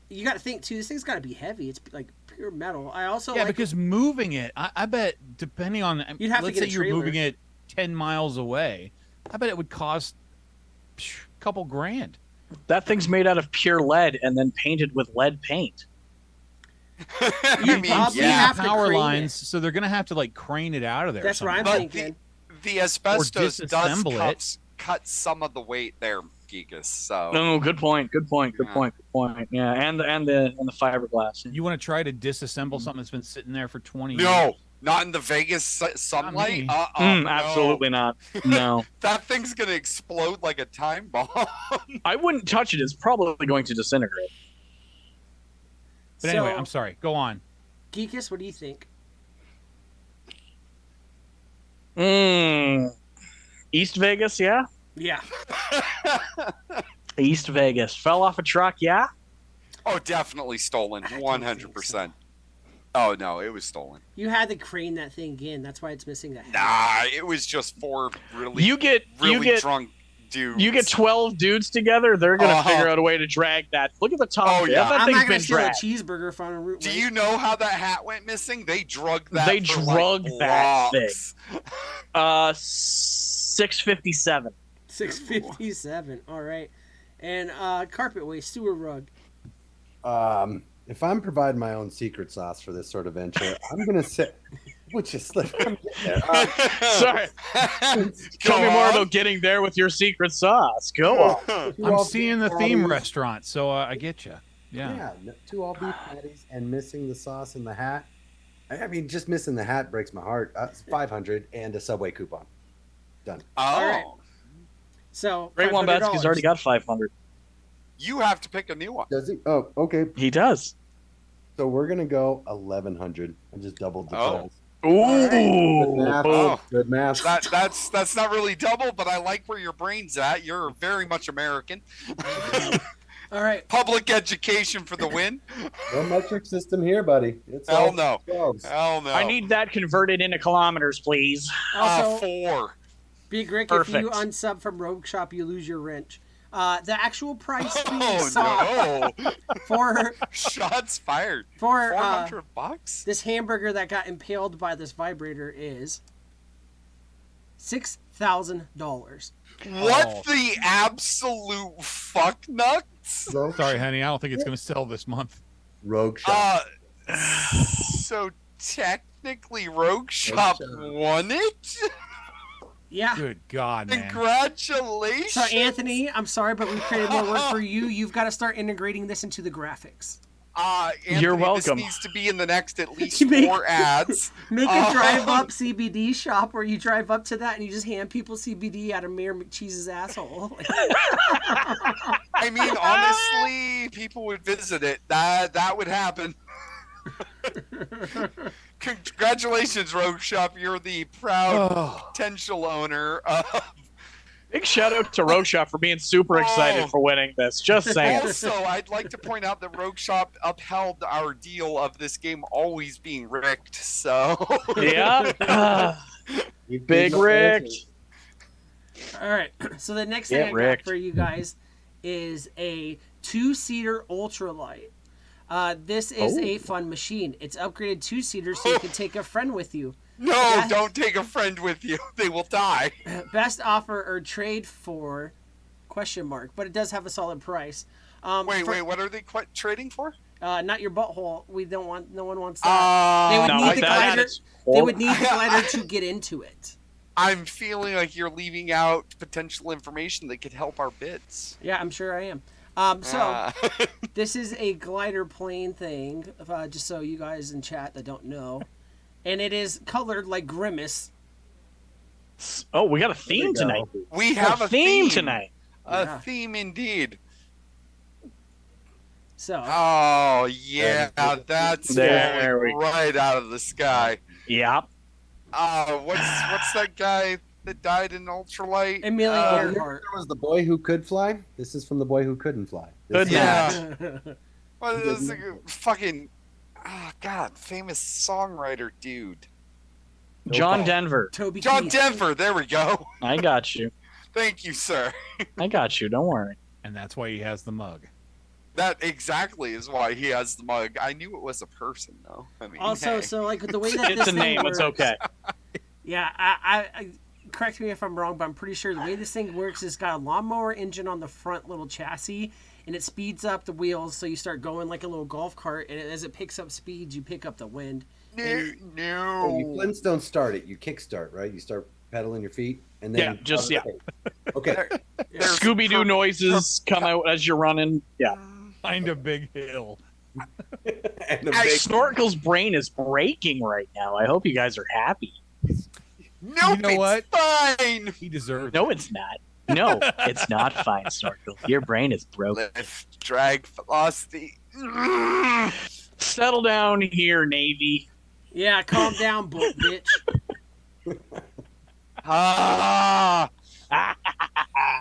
Speaker 1: You got to think too. This thing's got to be heavy. It's like pure metal. I also
Speaker 5: Yeah,
Speaker 1: like
Speaker 5: because moving it, I bet depending on
Speaker 1: You'd have to
Speaker 5: let's
Speaker 1: get
Speaker 5: say
Speaker 1: a
Speaker 5: you're
Speaker 1: trailer.
Speaker 5: moving it 10 miles away, I bet it would cost a couple grand.
Speaker 4: That thing's made out of pure lead and then painted with lead paint.
Speaker 3: I
Speaker 1: You
Speaker 3: mean,
Speaker 1: probably
Speaker 3: yeah.
Speaker 1: have to
Speaker 5: Power
Speaker 1: crane
Speaker 5: lines,
Speaker 1: it.
Speaker 5: so they're gonna have to like crane it out of there.
Speaker 1: That's what I'm
Speaker 5: somehow.
Speaker 3: But
Speaker 1: thinking.
Speaker 3: the asbestos does
Speaker 5: disassemble it.
Speaker 3: cut some of the weight there, Geekus. So
Speaker 4: No, good point. Good point. Yeah, and the fiberglass.
Speaker 5: You want to try to disassemble something that's been sitting there for 20 years?
Speaker 3: no, not in the Vegas sunlight.
Speaker 5: me.
Speaker 3: No.
Speaker 4: Absolutely not. No,
Speaker 3: That thing's gonna explode like a time bomb.
Speaker 4: I wouldn't touch it. It's probably going to disintegrate.
Speaker 5: But anyway,
Speaker 1: So,
Speaker 5: I'm sorry. Go on.
Speaker 1: Geekus, what do you think?
Speaker 4: East Vegas, yeah.
Speaker 1: Yeah.
Speaker 4: East Vegas fell off a truck, yeah.
Speaker 3: Oh, definitely stolen.
Speaker 1: I don't
Speaker 3: 100%. Oh no, it was stolen.
Speaker 1: You had to crane that thing in. That's why it's missing the head.
Speaker 3: Nah, it was just four really
Speaker 4: You get
Speaker 3: drunk dudes.
Speaker 4: You get 12 dudes together, they're gonna
Speaker 3: Uh-huh.
Speaker 4: figure out a way to drag that. Look at the top.
Speaker 3: Oh,
Speaker 4: of it.
Speaker 3: yeah.
Speaker 4: That
Speaker 1: I'm
Speaker 4: thing's
Speaker 1: not going
Speaker 4: been
Speaker 1: to steal a
Speaker 4: dragged.
Speaker 1: cheeseburger from a root.
Speaker 3: Do you know how that hat went missing? They drug that.
Speaker 4: They
Speaker 3: for
Speaker 4: drug
Speaker 3: like
Speaker 4: that
Speaker 3: blocks.
Speaker 4: 657.
Speaker 1: 657. All right. And carpet waste, sewer rug.
Speaker 2: If I'm providing my own secret sauce for this sort of venture, I'm gonna say, which is like, I'm getting there.
Speaker 4: Sorry. Tell me more about getting there with your secret sauce. Go on.
Speaker 5: I'm seeing the theme restaurant, so I get you. Yeah.
Speaker 2: Yeah, 2 all beef patties and missing the sauce in the hat. I mean, just missing the hat breaks my heart. It's 500 and a Subway coupon. Done.
Speaker 3: Oh,
Speaker 1: right. So
Speaker 4: Great one,
Speaker 1: $500.
Speaker 4: Batsky's already got 500.
Speaker 3: you have to pick a new one.
Speaker 2: Does he? Oh, okay.
Speaker 4: He does.
Speaker 2: So we're gonna go 1,100. I just doubled the
Speaker 3: Oh.
Speaker 2: price.
Speaker 4: Ooh.
Speaker 2: Good math.
Speaker 3: Oh.
Speaker 2: Good math.
Speaker 3: That's not really double, but I like where your brain's at. You're very much American.
Speaker 1: All right.
Speaker 3: Public education for the win.
Speaker 2: No metric system here, buddy. It's
Speaker 3: Hell
Speaker 2: all
Speaker 3: no.
Speaker 2: 12s.
Speaker 3: Hell no.
Speaker 4: I need that converted into kilometers, please.
Speaker 1: Also,
Speaker 3: 4.
Speaker 1: Big Rick, if you
Speaker 4: Perfect.
Speaker 1: unsub from Rogue Shop, you lose your wrench. The actual price we
Speaker 3: Oh
Speaker 1: saw
Speaker 3: no!
Speaker 1: for
Speaker 3: Shots fired.
Speaker 1: for
Speaker 3: $400.
Speaker 1: this hamburger that got impaled by this vibrator is $6,000.
Speaker 3: What
Speaker 5: Oh.
Speaker 3: the absolute fuck nuts?
Speaker 5: Sorry, honey. I don't think it's going to sell this month.
Speaker 2: Rogue Shop.
Speaker 3: So technically Rogue Shop won it?
Speaker 1: Yeah.
Speaker 5: Good God, man.
Speaker 3: Congratulations.
Speaker 1: So Anthony, I'm sorry, but we created more work for you. You've got to start integrating this into the graphics.
Speaker 3: Anthony,
Speaker 4: You're welcome.
Speaker 3: This needs to be in the next at least
Speaker 1: You make-
Speaker 3: 4 ads.
Speaker 1: Make a drive-up CBD shop where you drive up to that and you just hand people CBD out of Mayor McCheese's asshole.
Speaker 3: I mean, honestly, people would visit it. That would happen. Congratulations, Rogue Shop. You're the proud potential owner of.
Speaker 4: Big shout out to Rogue Shop for being super excited for winning this. Just saying.
Speaker 3: Also, I'd like to point out that Rogue Shop upheld our deal of this game always being rigged. So
Speaker 4: Yeah. Big rigged.
Speaker 1: All right. So the next thing
Speaker 4: Get
Speaker 1: I got
Speaker 4: wrecked.
Speaker 1: for you guys is a 2-seater ultralight. This is a fun machine. It's upgraded 2-seater so you can take a friend with you.
Speaker 3: no,
Speaker 1: Yeah.
Speaker 3: don't take a friend with you. They will die.
Speaker 1: Best offer or trade for ? But it does have a solid price.
Speaker 3: Wait. What are they trading for?
Speaker 1: Not your butthole. We don't want. No one wants that. They would
Speaker 4: No,
Speaker 1: need the
Speaker 4: that
Speaker 1: glider.
Speaker 4: is
Speaker 1: They would need the glider to get into it.
Speaker 3: I'm feeling like you're leaving out potential information that could help our bids.
Speaker 1: Yeah, I'm sure I am. This is a glider plane thing, just so you guys in chat that don't know. And it is colored like Grimace.
Speaker 4: Oh, we got a theme tonight.
Speaker 3: We have a
Speaker 4: theme tonight.
Speaker 3: A
Speaker 1: Yeah.
Speaker 3: theme indeed.
Speaker 1: So,
Speaker 3: Oh yeah, that's
Speaker 4: There
Speaker 3: falling
Speaker 4: we go.
Speaker 3: right out of the sky.
Speaker 4: Yep.
Speaker 3: What's that guy that died in ultralight?
Speaker 1: Amelia Earhart.
Speaker 2: There was The Boy Who Could Fly. This is from The Boy Who Couldn't Fly.
Speaker 4: Good
Speaker 3: Yeah.
Speaker 4: match.
Speaker 3: What is this fucking? Oh God, famous songwriter dude.
Speaker 4: John Denver.
Speaker 1: Toby
Speaker 3: John
Speaker 1: Keith.
Speaker 3: Denver. There we go.
Speaker 4: I got you.
Speaker 3: Thank you, sir.
Speaker 4: I got you. Don't worry.
Speaker 5: And that's why he has the mug.
Speaker 3: That exactly is why he has the mug. I knew it was a person, though. I mean,
Speaker 1: Also,
Speaker 3: hey.
Speaker 1: so like with the way that
Speaker 4: It's
Speaker 1: this
Speaker 4: a
Speaker 1: thing
Speaker 4: name.
Speaker 1: works,
Speaker 4: It's okay.
Speaker 1: Yeah, I correct me if I'm wrong, but I'm pretty sure the way this thing works is it's got a lawnmower engine on the front little chassis, and it speeds up the wheels, so you start going like a little golf cart, and as it picks up speeds, you pick up the wind.
Speaker 3: No.
Speaker 2: Oh, you Flintstones start it. You kickstart, right? You start pedaling your feet, and then
Speaker 4: Yeah, just- yeah.
Speaker 2: Okay.
Speaker 3: There's
Speaker 4: Scooby Doo noises come out as you're running. Yeah.
Speaker 5: Find a big hill.
Speaker 2: And a big,
Speaker 4: Snorkel's brain is breaking right now. I hope you guys are happy.
Speaker 3: Nope,
Speaker 5: You know what?
Speaker 3: it's fine.
Speaker 5: He deserves
Speaker 4: No, it's not. No, it's not fine, Snorkel. Your brain is broken.
Speaker 3: Lift, drag, velocity.
Speaker 4: Settle down here, Navy.
Speaker 1: Yeah, calm down, bitch.
Speaker 3: Ah.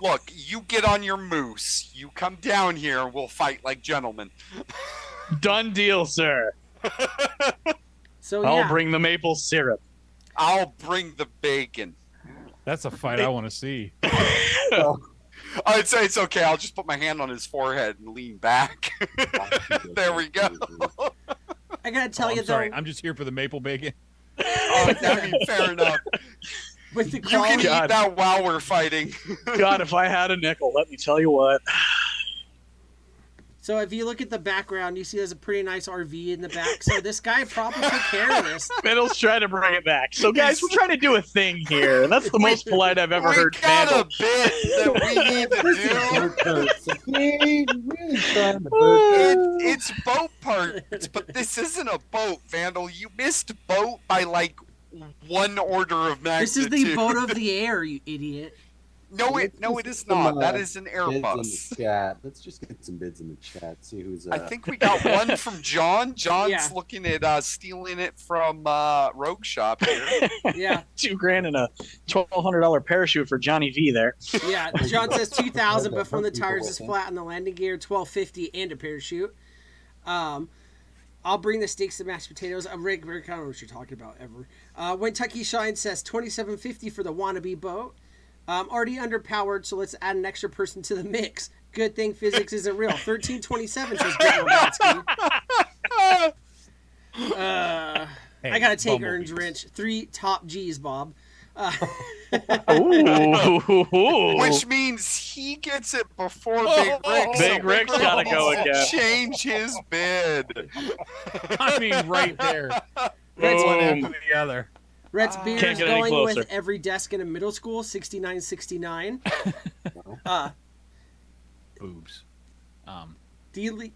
Speaker 3: Look, you get on your moose. You come down here and we'll fight like gentlemen.
Speaker 4: Done deal, sir.
Speaker 1: So yeah,
Speaker 4: I'll bring the maple syrup.
Speaker 3: I'll bring the bacon.
Speaker 5: That's a fight I want to see.
Speaker 3: I'd say it's okay. I'll just put my hand on his forehead and lean back. There we go.
Speaker 1: I gotta tell you
Speaker 5: I'm sorry.
Speaker 1: though,
Speaker 5: I'm just here for the maple bacon.
Speaker 3: Oh, I mean, fair enough.
Speaker 1: with the
Speaker 3: You can
Speaker 1: quality,
Speaker 3: eat
Speaker 4: God.
Speaker 3: that while we're fighting.
Speaker 4: God, if I had a nickel, let me tell you what.
Speaker 1: so if you look at the background, you see there's a pretty nice RV in the back. So this guy probably took care of this.
Speaker 4: Fiddle's trying to bring it back. So, guys, we're trying to do a thing here. And that's the most polite I've ever
Speaker 3: We
Speaker 4: heard
Speaker 3: got
Speaker 4: Vandal.
Speaker 3: a bit that we need to do.
Speaker 2: really trying to
Speaker 3: It's boat parts, but this isn't a boat, Vandal. You missed boat by like one order of magnitude.
Speaker 1: This is the boat of the air, you idiot.
Speaker 3: No, it is not. That is an
Speaker 2: bids in
Speaker 3: Airbus.
Speaker 2: the chat. Let's just get some bids in the chat. See who's.
Speaker 3: I think we got one from John. John's
Speaker 1: Yeah.
Speaker 3: looking at stealing it from Rogue Shop here.
Speaker 1: Yeah,
Speaker 4: $2,000 and a $1,200 parachute for Johnny V there.
Speaker 1: yeah. John says 2,000, but from the tires is flat on the landing gear, 1,250 and a parachute. I'll bring the steaks and mashed potatoes. I'm Rick. I don't know what you're talking about ever. Kentucky Shine says 2,750 for the wannabe boat. Already underpowered, so let's add an extra person to the mix. Good thing physics isn't real. 1327 says Brett Robatsky. I gotta take
Speaker 5: Bumblebees.
Speaker 1: Earn's Wrench. 3 top G's, Bob.
Speaker 4: Ooh.
Speaker 3: Which means he gets it before Big Rick.
Speaker 4: Big Rick's gotta go
Speaker 3: needs to
Speaker 4: again.
Speaker 3: Change his bid.
Speaker 5: I mean, right there.
Speaker 1: That's
Speaker 5: One
Speaker 4: Boom.
Speaker 5: after the other.
Speaker 1: Rhett's beard
Speaker 4: Can't
Speaker 1: is
Speaker 4: get any
Speaker 1: going
Speaker 4: closer.
Speaker 1: with every desk in a middle school, 6969.
Speaker 5: Boobs.
Speaker 1: Delia?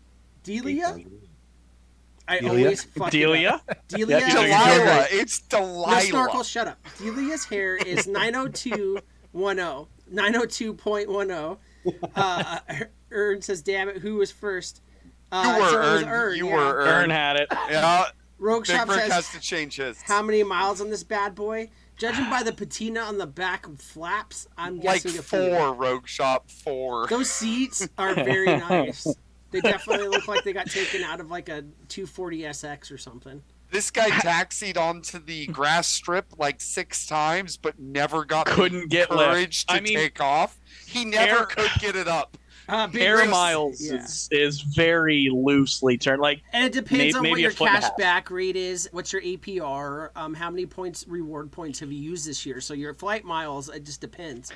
Speaker 1: I
Speaker 2: Delia?
Speaker 1: always fuck it up.
Speaker 4: Delia?
Speaker 1: Delia.
Speaker 4: Yeah, you're doing
Speaker 3: Delilah.
Speaker 4: great.
Speaker 3: It's
Speaker 1: No,
Speaker 3: Delilah.
Speaker 1: Snorkel, shut up. Delia's hair is 90210. 902.10. Ern says, damn it, who was first?
Speaker 3: You
Speaker 1: So it was
Speaker 3: were
Speaker 1: Ern,
Speaker 3: You
Speaker 1: yeah.
Speaker 3: were
Speaker 4: Ern had it.
Speaker 3: Yeah.
Speaker 1: Rogue
Speaker 3: Big
Speaker 1: Shop
Speaker 3: Rick
Speaker 1: says,
Speaker 3: has to change his.
Speaker 1: how many miles on this bad boy? Judging by the patina on the back flaps, I'm
Speaker 3: Like
Speaker 1: guessing a
Speaker 3: 4, Rogue Shop 4.
Speaker 1: Those seats are very nice. They definitely look like they got taken out of like a 240SX or something.
Speaker 3: This guy taxied onto the grass strip like 6 times, but never got
Speaker 4: Couldn't
Speaker 3: the
Speaker 4: get lift.
Speaker 3: courage to
Speaker 4: I mean,
Speaker 3: take off. He never
Speaker 4: air-
Speaker 3: could get it up.
Speaker 1: Big
Speaker 4: Air
Speaker 1: Rick's-
Speaker 4: miles
Speaker 1: yeah.
Speaker 4: is very loosely turned. Like,
Speaker 1: And it depends on what
Speaker 4: maybe
Speaker 1: your
Speaker 4: a foot and a
Speaker 1: cash
Speaker 4: half.
Speaker 1: back rate is, what's your APR, how many points, reward points have you used this year. So your flight miles, it just depends.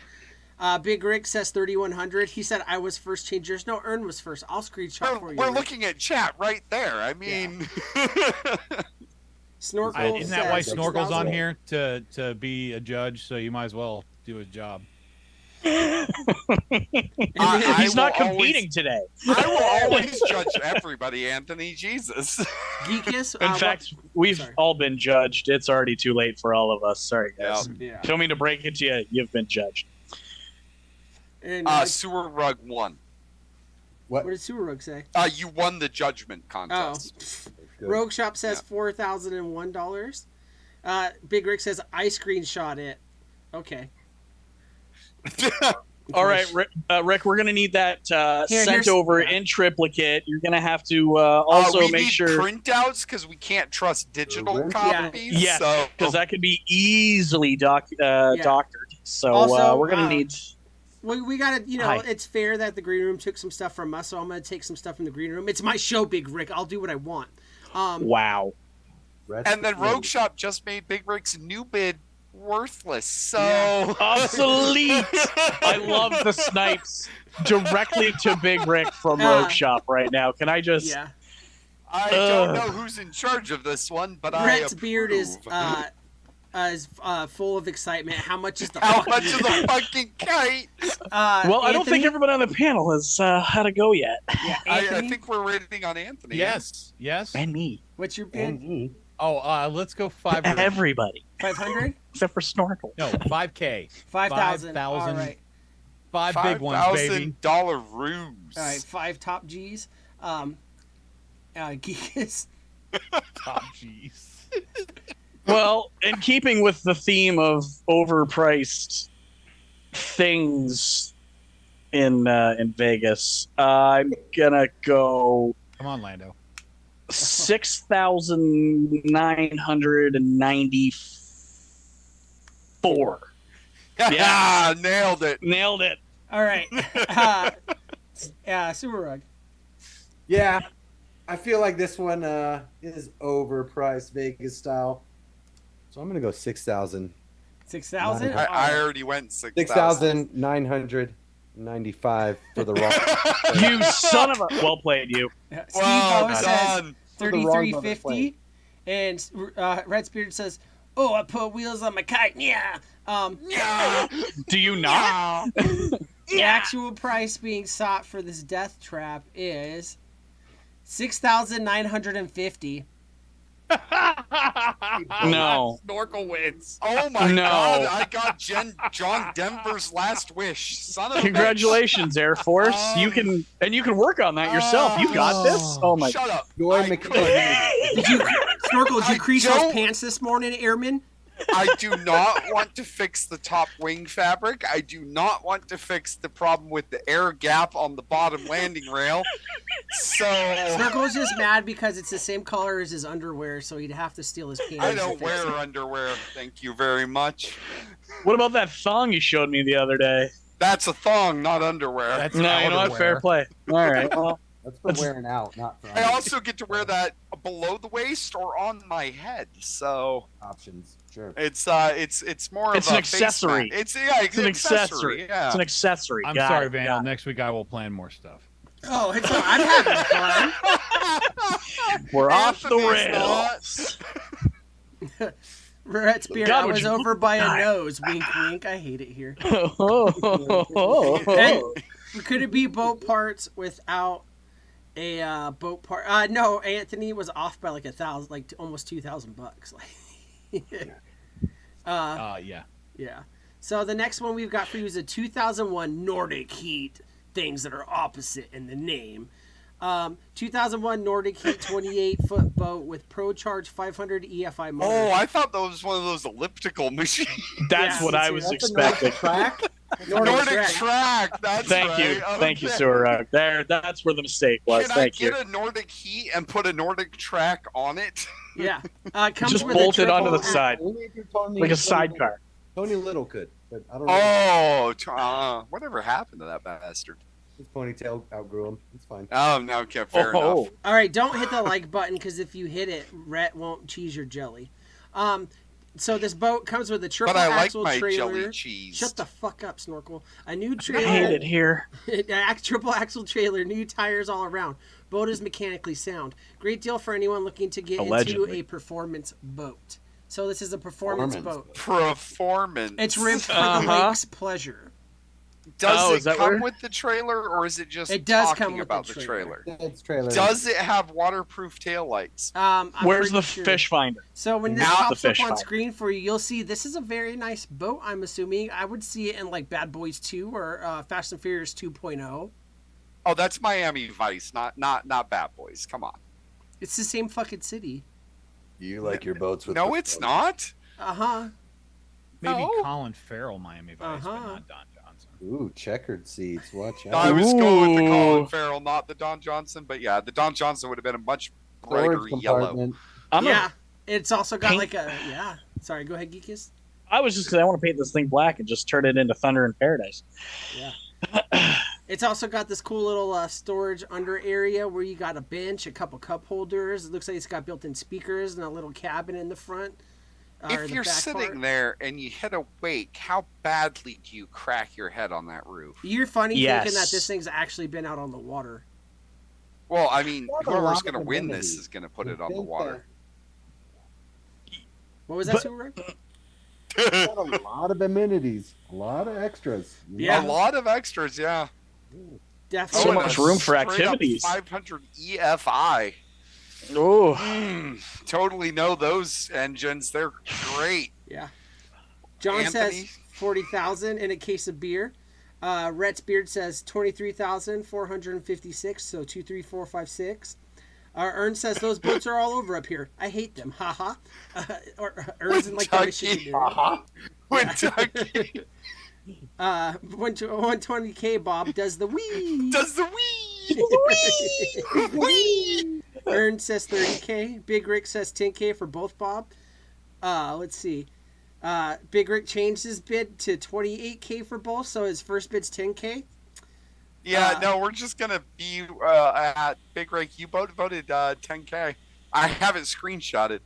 Speaker 1: Big Rick says 3,100. He said I was first changers. No, Ern was first. I'll screenshot for you.
Speaker 3: We're
Speaker 1: Rick.
Speaker 3: looking at chat right there. I mean,
Speaker 1: Snorkel
Speaker 5: Isn't that why
Speaker 1: says
Speaker 5: Snorkel's on
Speaker 1: 6,000.
Speaker 5: here to be a judge? So you might as well do his job.
Speaker 4: he's not
Speaker 3: will
Speaker 4: competing today.
Speaker 3: I will always judge everybody, Anthony. Jesus.
Speaker 1: Geekus.
Speaker 4: In fact, we've
Speaker 1: sorry.
Speaker 4: all been judged. It's already too late for all of us. Sorry, guys.
Speaker 1: Yeah.
Speaker 4: Don't mean to break it to you. You've been judged.
Speaker 1: And,
Speaker 3: Sewer Rug won.
Speaker 1: what did Sewer Rogue say?
Speaker 3: You won the judgment contest.
Speaker 2: Good.
Speaker 1: Rogue Shop says $4,001. Big Rick says I screenshot it. Okay.
Speaker 4: All right, Rick, we're going to need that
Speaker 1: Here's-
Speaker 4: sent over in triplicate. You're going to have to also
Speaker 3: we
Speaker 4: make
Speaker 3: need
Speaker 4: sure.
Speaker 3: printouts because we can't trust digital
Speaker 2: Yeah.
Speaker 3: copies.
Speaker 4: Yes,
Speaker 3: So
Speaker 4: because that could be easily doctored. So
Speaker 1: Also,
Speaker 4: we're going to need.
Speaker 1: We gotta,
Speaker 4: Hi.
Speaker 1: it's fair that the green room took some stuff from us, so I'm gonna take some stuff from the green room. It's my show, Big Rick. I'll do what I want.
Speaker 4: Wow.
Speaker 3: and then Rogue Shop just made Big Rick's new bid worthless. So
Speaker 4: Obsolete. I love the snipes directly to Big Rick from Rogue Shop right now. Can I just?
Speaker 1: Yeah.
Speaker 3: I don't know who's in charge of this one, but
Speaker 1: Brett's
Speaker 3: I
Speaker 1: beard is
Speaker 3: approve.
Speaker 1: full of excitement. How much is the
Speaker 3: How
Speaker 1: fucking
Speaker 3: much is the fucking kite?
Speaker 4: Well, I don't think
Speaker 1: Anthony?
Speaker 4: everybody on the panel has had a go yet.
Speaker 1: Yeah,
Speaker 3: I
Speaker 1: Anthony,
Speaker 3: think we're rating on Anthony.
Speaker 5: Yes.
Speaker 4: And me.
Speaker 1: what's your bid?
Speaker 5: Oh, let's go 500.
Speaker 4: Everybody
Speaker 1: 500?
Speaker 4: except for Snorkel.
Speaker 5: No, 5K.
Speaker 1: 5,000.
Speaker 5: 5,000.
Speaker 1: All right.
Speaker 5: Five big ones, baby.
Speaker 3: $5,000 rooms.
Speaker 1: All right. 5 top G's. Geekus.
Speaker 5: Top jeez.
Speaker 4: Well, in keeping with the theme of overpriced things in Vegas, I'm gonna go
Speaker 5: Come on, Lando.
Speaker 4: 6,994.
Speaker 3: Yeah, nailed it.
Speaker 4: Nailed it.
Speaker 1: All right. Sewer Rug.
Speaker 2: Yeah, I feel like this one is overpriced Vegas style. So I'm gonna go 6,000.
Speaker 1: 6,000?
Speaker 3: I already went 6,000.
Speaker 2: 6,995 for the wrong.
Speaker 4: You son of a. Well played, you.
Speaker 1: Steve
Speaker 3: Well
Speaker 1: O says
Speaker 3: done.
Speaker 2: For the wrong
Speaker 1: 3350. And Red Spirit says, oh, I put wheels on my kite. Yeah.
Speaker 4: Do you not?
Speaker 1: The actual price being sought for this death trap is 6,950.
Speaker 4: No.
Speaker 5: Snorkel wins.
Speaker 3: Oh my
Speaker 4: No.
Speaker 3: god, I got John Denver's last wish. Son of a bitch.
Speaker 4: Congratulations, Air Force. You can work on that yourself. You got this. Oh my.
Speaker 3: Shut up.
Speaker 2: Joy
Speaker 3: I-
Speaker 2: McClure.
Speaker 1: Snorkel, did you
Speaker 3: I
Speaker 1: crease those
Speaker 3: don't-
Speaker 1: pants this morning, Airman?
Speaker 3: I do not want to fix the top wing fabric. I do not want to fix the problem with the air gap on the bottom landing rail. So
Speaker 1: Snorkel's just mad because it's the same color as his underwear, so he'd have to steal his pants.
Speaker 3: I
Speaker 1: to
Speaker 3: don't
Speaker 1: fix
Speaker 3: wear
Speaker 1: it.
Speaker 3: underwear. Thank you very much.
Speaker 4: What about that thong you showed me the other day?
Speaker 3: That's a thong, not underwear.
Speaker 5: That's
Speaker 4: No, you know what?
Speaker 5: outerwear.
Speaker 4: Fair play. All right. Well,
Speaker 2: That's for wearing out, not for
Speaker 3: I also get to wear that below the waist or on my head. So
Speaker 2: options. Sure.
Speaker 3: it's more
Speaker 4: It's
Speaker 3: of
Speaker 4: an
Speaker 3: a face
Speaker 4: accessory.
Speaker 3: mat. It's
Speaker 4: an accessory.
Speaker 3: Yeah.
Speaker 4: It's an accessory.
Speaker 5: I'm
Speaker 4: Got
Speaker 5: sorry,
Speaker 4: it,
Speaker 5: Vandal.
Speaker 4: got it.
Speaker 5: Next week I will plan more stuff.
Speaker 1: Oh, it's I'm having fun.
Speaker 4: We're off the
Speaker 3: Anthony's
Speaker 4: rails.
Speaker 1: Rhett's beard.
Speaker 4: God,
Speaker 1: I
Speaker 4: would
Speaker 1: was
Speaker 4: you
Speaker 1: over by
Speaker 4: die?
Speaker 1: a nose. Wink, wink. I hate it here.
Speaker 4: Oh.
Speaker 1: And could it be boat parts without a boat part? No, Anthony was off by like $1,000, like almost $2,000. Like,
Speaker 5: Yeah.
Speaker 1: yeah. So the next one we've got for you is a 2001 Nordic Heat. Things that are opposite in the name. 2001 Nordic Heat 28-foot boat with ProCharge 500 EFI motor.
Speaker 3: Oh, I thought that was one of those elliptical machines.
Speaker 4: That's
Speaker 1: Yeah,
Speaker 4: what I was
Speaker 2: That's a Nordic
Speaker 4: expecting.
Speaker 2: track.
Speaker 3: Nordic track. That's
Speaker 4: Thank
Speaker 3: right.
Speaker 4: you. Thank you,
Speaker 3: Okay.
Speaker 4: Surag. There, that's where the mistake was.
Speaker 3: Can I
Speaker 4: Thank
Speaker 3: get
Speaker 4: you.
Speaker 3: a Nordic Heat and put a Nordic track on it?
Speaker 1: Yeah. Comes
Speaker 4: Just
Speaker 1: with
Speaker 4: bolt
Speaker 1: a
Speaker 4: it onto the
Speaker 1: triple-
Speaker 4: side.
Speaker 2: Only if you're Tony,
Speaker 4: Like a sidecar.
Speaker 2: Tony Little could, but I don't know.
Speaker 3: Oh, whatever happened to that bastard?
Speaker 2: His ponytail outgrew him. It's fine.
Speaker 3: Oh, no, okay, fair
Speaker 4: Oh.
Speaker 3: enough.
Speaker 1: All right, don't hit the like button because if you hit it, Rhett won't cheese your jelly. So this boat comes with a triple
Speaker 3: But I like
Speaker 1: axle
Speaker 3: my
Speaker 1: trailer.
Speaker 3: jelly cheese.
Speaker 1: Shut the fuck up, Snorkel. A new
Speaker 4: I
Speaker 1: trailer.
Speaker 4: hate it here.
Speaker 1: Triple axle trailer, new tires all around. Boat is mechanically sound. Great deal for anyone looking to get
Speaker 4: Allegedly.
Speaker 1: into a performance boat. So this is a performance boat.
Speaker 3: Performance.
Speaker 1: It's ribbed for the
Speaker 4: Uh-huh.
Speaker 1: lake's pleasure.
Speaker 3: Does
Speaker 4: Oh,
Speaker 3: it
Speaker 4: is that
Speaker 3: come
Speaker 4: weird?
Speaker 3: with the trailer, or is it just
Speaker 1: It does
Speaker 3: talking
Speaker 1: come with
Speaker 3: about
Speaker 1: the
Speaker 3: the
Speaker 1: trailer.
Speaker 3: trailer?
Speaker 2: It's trailer.
Speaker 3: Does it have waterproof taillights?
Speaker 1: I'm
Speaker 4: Where's
Speaker 1: pretty
Speaker 4: the
Speaker 1: sure.
Speaker 4: fish finder?
Speaker 1: So when this
Speaker 3: Not
Speaker 1: pops
Speaker 4: the
Speaker 1: up
Speaker 4: fish
Speaker 1: on
Speaker 4: finder.
Speaker 1: screen for you, you'll see this is a very nice boat. I'm assuming I would see it in like Bad Boys 2 or Fast and Furious 2.0.
Speaker 3: Oh, that's Miami Vice, not Bad Boys. Come on.
Speaker 1: It's the same fucking city.
Speaker 2: You like your boats with?
Speaker 3: No, it's not.
Speaker 5: Maybe
Speaker 3: No.
Speaker 5: Colin Farrell, Miami Vice, but
Speaker 1: Uh-huh.
Speaker 5: not Don Johnson.
Speaker 2: Ooh, checkered seats. Watch
Speaker 3: No, I
Speaker 2: out.
Speaker 3: was going with the Colin
Speaker 4: Ooh.
Speaker 3: Farrell, not the Don Johnson. But yeah, the Don Johnson would have been a much
Speaker 2: Storage
Speaker 3: brighter yellow.
Speaker 2: compartment.
Speaker 1: Yeah. It's also got
Speaker 4: Paint-
Speaker 1: like a yeah. Sorry, go ahead, Geekus.
Speaker 4: I was just because I want to paint this thing black and just turn it into Thunder in Paradise.
Speaker 1: It's also got this cool little storage under area where you got a bench, a couple cup holders. It looks like it's got built-in speakers and a little cabin in the front. Or
Speaker 3: If
Speaker 1: the
Speaker 3: you're
Speaker 1: back
Speaker 3: sitting
Speaker 1: part.
Speaker 3: there and you hit a wake, how badly do you crack your head on that roof?
Speaker 1: You're funny
Speaker 4: Yes.
Speaker 1: thinking that this thing's actually been out on the water.
Speaker 3: Well, I mean,
Speaker 2: Not a
Speaker 3: whoever's
Speaker 2: lot
Speaker 3: going to
Speaker 2: of
Speaker 3: win this
Speaker 2: amenities.
Speaker 3: is going to put it
Speaker 2: I
Speaker 3: on the
Speaker 2: think
Speaker 3: water.
Speaker 1: What was that,
Speaker 4: But-
Speaker 1: Super?
Speaker 2: Got a lot of amenities, a lot of extras.
Speaker 1: Yeah.
Speaker 3: A lot of extras, yeah.
Speaker 1: Definitely.
Speaker 4: So
Speaker 3: and
Speaker 4: much
Speaker 3: a
Speaker 4: room for
Speaker 3: straight up
Speaker 4: activities.
Speaker 3: 500 EFI.
Speaker 4: Oh,
Speaker 3: Totally know those engines. They're great.
Speaker 1: Yeah. John
Speaker 3: Anthony?
Speaker 1: says 40,000 in a case of beer. Rhett's beard says 23,456, so 23456. Ern says those boats are all over up here. I hate them. Haha. Ern's in like the Michigan area.
Speaker 3: Kentucky
Speaker 1: 120K Bob does the wee.
Speaker 3: does the wee. Wee.
Speaker 1: Ern says 30K. Big Rick says 10K for both Bob. Let's see. Big Rick changed his bid to 28K for both, so his first bid's 10K.
Speaker 3: Yeah, no, we're just gonna be at Big Rake. You both voted 10K. I haven't screenshotted.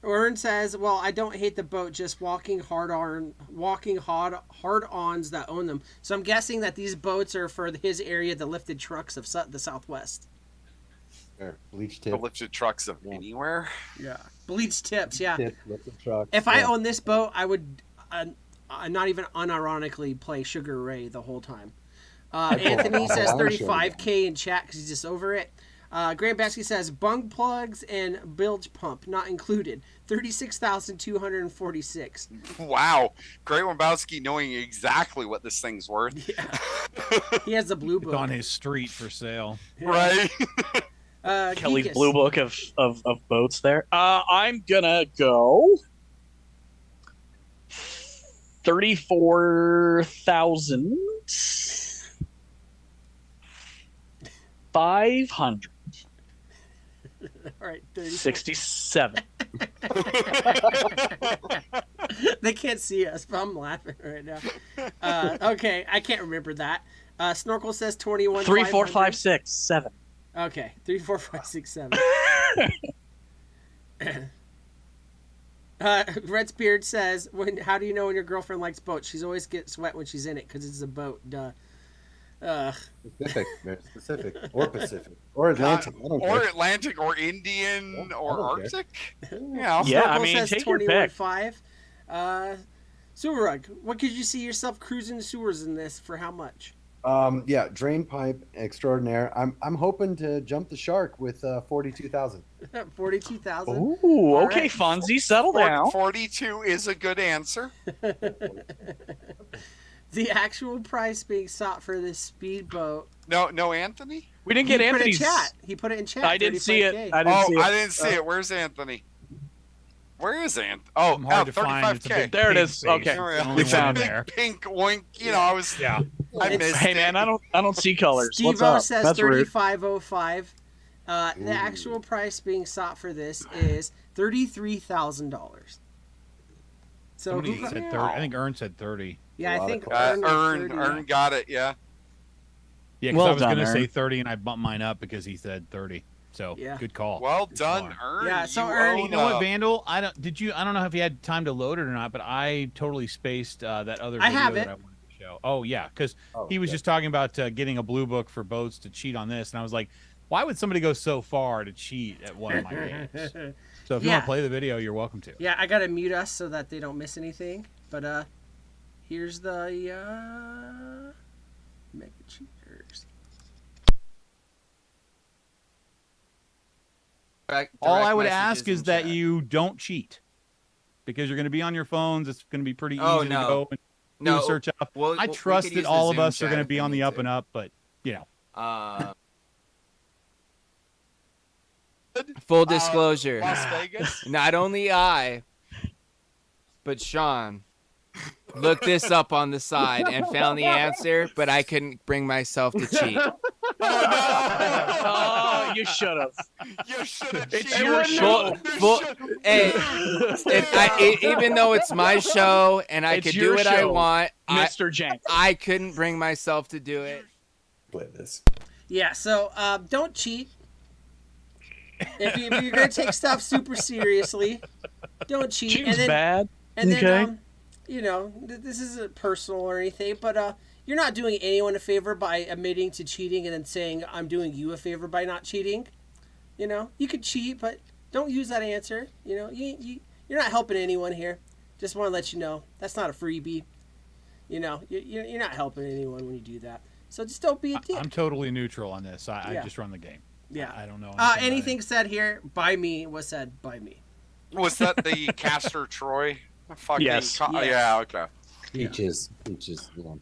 Speaker 1: Ern says, "Well, I don't hate the boat, just walking hard-ons that own them." So I'm guessing that these boats are for his area, the lifted trucks of the Southwest.
Speaker 2: Sure. Bleach
Speaker 3: The
Speaker 2: tip.
Speaker 3: lifted trucks of
Speaker 2: Yeah.
Speaker 3: anywhere.
Speaker 1: Yeah, bleach tips. Yeah.
Speaker 2: Tip, lifted truck.
Speaker 1: If I
Speaker 2: Yeah.
Speaker 1: owned this boat, I would not even unironically play Sugar Ray the whole time. Anthony says 35K in chat because he's just over it. Grant Basky says bung plugs and bilge pump not included. 36,246.
Speaker 3: Wow, Great Wambowski knowing exactly what this thing's worth.
Speaker 1: Yeah. He has the blue
Speaker 5: It's
Speaker 1: book.
Speaker 5: on his street for sale.
Speaker 3: Right?
Speaker 4: Kelly's
Speaker 1: Geekus.
Speaker 4: blue book of boats there. I'm gonna go 34,567.
Speaker 1: All right, 34. They can't see us, but I'm laughing right now. Okay, I can't remember that. Snorkel says 21.
Speaker 4: 3, 4, 5, 6, 7.
Speaker 1: Okay, 3, 4, 5, 6, 7. Red's Beard says, how do you know when your girlfriend likes boats? She's always gets wet when she's in it because it's a boat. Duh.
Speaker 2: Specific, very specific, or Pacific, or Atlantic. I don't
Speaker 3: Or
Speaker 2: care.
Speaker 3: Atlantic, or Indian, or
Speaker 2: don't
Speaker 3: Arctic. Yeah.
Speaker 4: Yeah, I
Speaker 1: Snorkel
Speaker 4: mean,
Speaker 1: says
Speaker 4: take your pick.
Speaker 1: 21.5. Sewer Rug, what could you see yourself cruising the sewers in this for how much?
Speaker 2: Yeah, drain pipe extraordinaire. I'm hoping to jump the shark with 42,000.
Speaker 1: 42,000.
Speaker 4: Ooh,
Speaker 1: All
Speaker 4: okay,
Speaker 1: right.
Speaker 4: Fonzie, settle down.
Speaker 3: 42 is a good answer.
Speaker 1: The actual price being sought for this speedboat.
Speaker 3: No, Anthony?
Speaker 4: We didn't get
Speaker 1: He put it in
Speaker 4: Anthony's.
Speaker 1: chat. He put it in chat.
Speaker 4: I didn't see it.
Speaker 1: 35K.
Speaker 4: I didn't see it.
Speaker 3: I didn't see it. Where's Anthony? Where is Anthony? Oh,
Speaker 5: I'm hard to find. It's a
Speaker 3: 35K.
Speaker 5: big
Speaker 4: There it
Speaker 5: pink
Speaker 4: is.
Speaker 5: face.
Speaker 4: Okay.
Speaker 5: It's the only
Speaker 4: We
Speaker 5: one
Speaker 4: found
Speaker 5: there.
Speaker 3: Pink wink. You know, I was.
Speaker 5: Yeah.
Speaker 3: I missed
Speaker 4: Hey
Speaker 3: it.
Speaker 4: man, I don't see colors. What's
Speaker 1: Steve-O
Speaker 4: up?
Speaker 1: says
Speaker 4: That's rude.
Speaker 1: 3505. The actual price being sought for this is $33,000. So
Speaker 5: Somebody
Speaker 1: who got-
Speaker 5: said 30. I think Ern said 30.
Speaker 1: yeah, I think
Speaker 3: Ern
Speaker 1: Ern was 30.
Speaker 3: got it. Yeah.
Speaker 5: Yeah, because
Speaker 4: Well
Speaker 5: I was
Speaker 4: done,
Speaker 5: going to say
Speaker 4: Ern.
Speaker 5: 30 and I bumped mine up because he said 30. So
Speaker 1: Yeah.
Speaker 5: good call.
Speaker 3: Well
Speaker 5: Good
Speaker 3: done,
Speaker 5: call.
Speaker 3: Ern.
Speaker 1: Yeah, so
Speaker 3: You
Speaker 1: Ern,
Speaker 3: own
Speaker 5: You know what,
Speaker 3: a-
Speaker 5: Vandal? I don't know if you had time to load it or not, but I totally spaced that other
Speaker 1: I
Speaker 5: video
Speaker 1: have
Speaker 5: that
Speaker 1: it.
Speaker 5: I wanted to show. Oh yeah, because
Speaker 2: Oh,
Speaker 5: he was
Speaker 2: yeah.
Speaker 5: just talking about getting a blue book for boats to cheat on this, and I was like, why would somebody go so far to cheat at one of my games? So if you
Speaker 1: Yeah.
Speaker 5: want to play the video, you're welcome to.
Speaker 1: Yeah, I gotta mute us so that they don't miss anything. But here's the mega cheaters.
Speaker 5: All I would
Speaker 7: Direct
Speaker 5: ask
Speaker 7: messages
Speaker 5: is
Speaker 7: in
Speaker 5: that
Speaker 7: chat.
Speaker 5: you don't cheat, because you're going to be on your phones. It's going to be pretty easy
Speaker 7: Oh,
Speaker 5: to
Speaker 7: no.
Speaker 5: go and do
Speaker 7: No,
Speaker 5: a search up.
Speaker 7: Well,
Speaker 5: I
Speaker 7: we
Speaker 5: trust
Speaker 7: could
Speaker 5: that
Speaker 7: use the
Speaker 5: all of
Speaker 7: Zoom
Speaker 5: us are
Speaker 7: chat
Speaker 5: going to
Speaker 7: if
Speaker 5: be
Speaker 7: we
Speaker 5: on the
Speaker 7: need
Speaker 5: up
Speaker 7: to.
Speaker 5: and up, but you know.
Speaker 9: Full disclosure.
Speaker 3: Las Vegas.
Speaker 9: Not only I, but Sean looked this up on the side and found the answer, but I couldn't bring myself to cheat.
Speaker 4: Oh, you should have.
Speaker 3: You should have
Speaker 4: It's
Speaker 3: cheated.
Speaker 4: your show.
Speaker 9: Hey, even though it's my show and I
Speaker 4: It's
Speaker 9: could
Speaker 4: your
Speaker 9: do what I
Speaker 4: show,
Speaker 9: want,
Speaker 4: Mr. Jank.
Speaker 9: I couldn't bring myself to do it.
Speaker 2: Play this.
Speaker 1: Yeah, so don't cheat. If you're gonna take stuff super seriously, don't cheat.
Speaker 4: Cheating's bad.
Speaker 1: And
Speaker 4: Okay.
Speaker 1: then, you know, this isn't personal or anything, but you're not doing anyone a favor by admitting to cheating and then saying, I'm doing you a favor by not cheating. You know, you could cheat, but don't use that answer. You know, you're not helping anyone here. Just want to let you know, that's not a freebie. You know, you're not helping anyone when you do that. So just don't be a dick.
Speaker 5: I'm totally neutral on this. I
Speaker 1: Yeah.
Speaker 5: just run the game.
Speaker 1: Yeah.
Speaker 5: I don't know.
Speaker 1: Anything said here by me was said by me.
Speaker 3: Was that the Castor Troy? Fucking
Speaker 4: Yes.
Speaker 1: Yes.
Speaker 3: Yeah. Okay.
Speaker 2: Peaches. Yeah.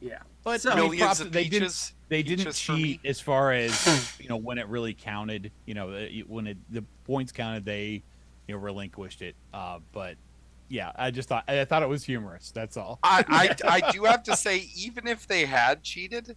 Speaker 1: Yeah.
Speaker 5: But
Speaker 1: So-
Speaker 5: I mean,
Speaker 3: Millions
Speaker 5: props-
Speaker 3: of
Speaker 5: they didn't.
Speaker 3: peaches.
Speaker 5: They didn't
Speaker 3: Peaches for me.
Speaker 5: cheat as far as when it really counted. When the points counted, they relinquished it. But yeah, I thought it was humorous. That's all.
Speaker 3: I do have to say, even if they had cheated,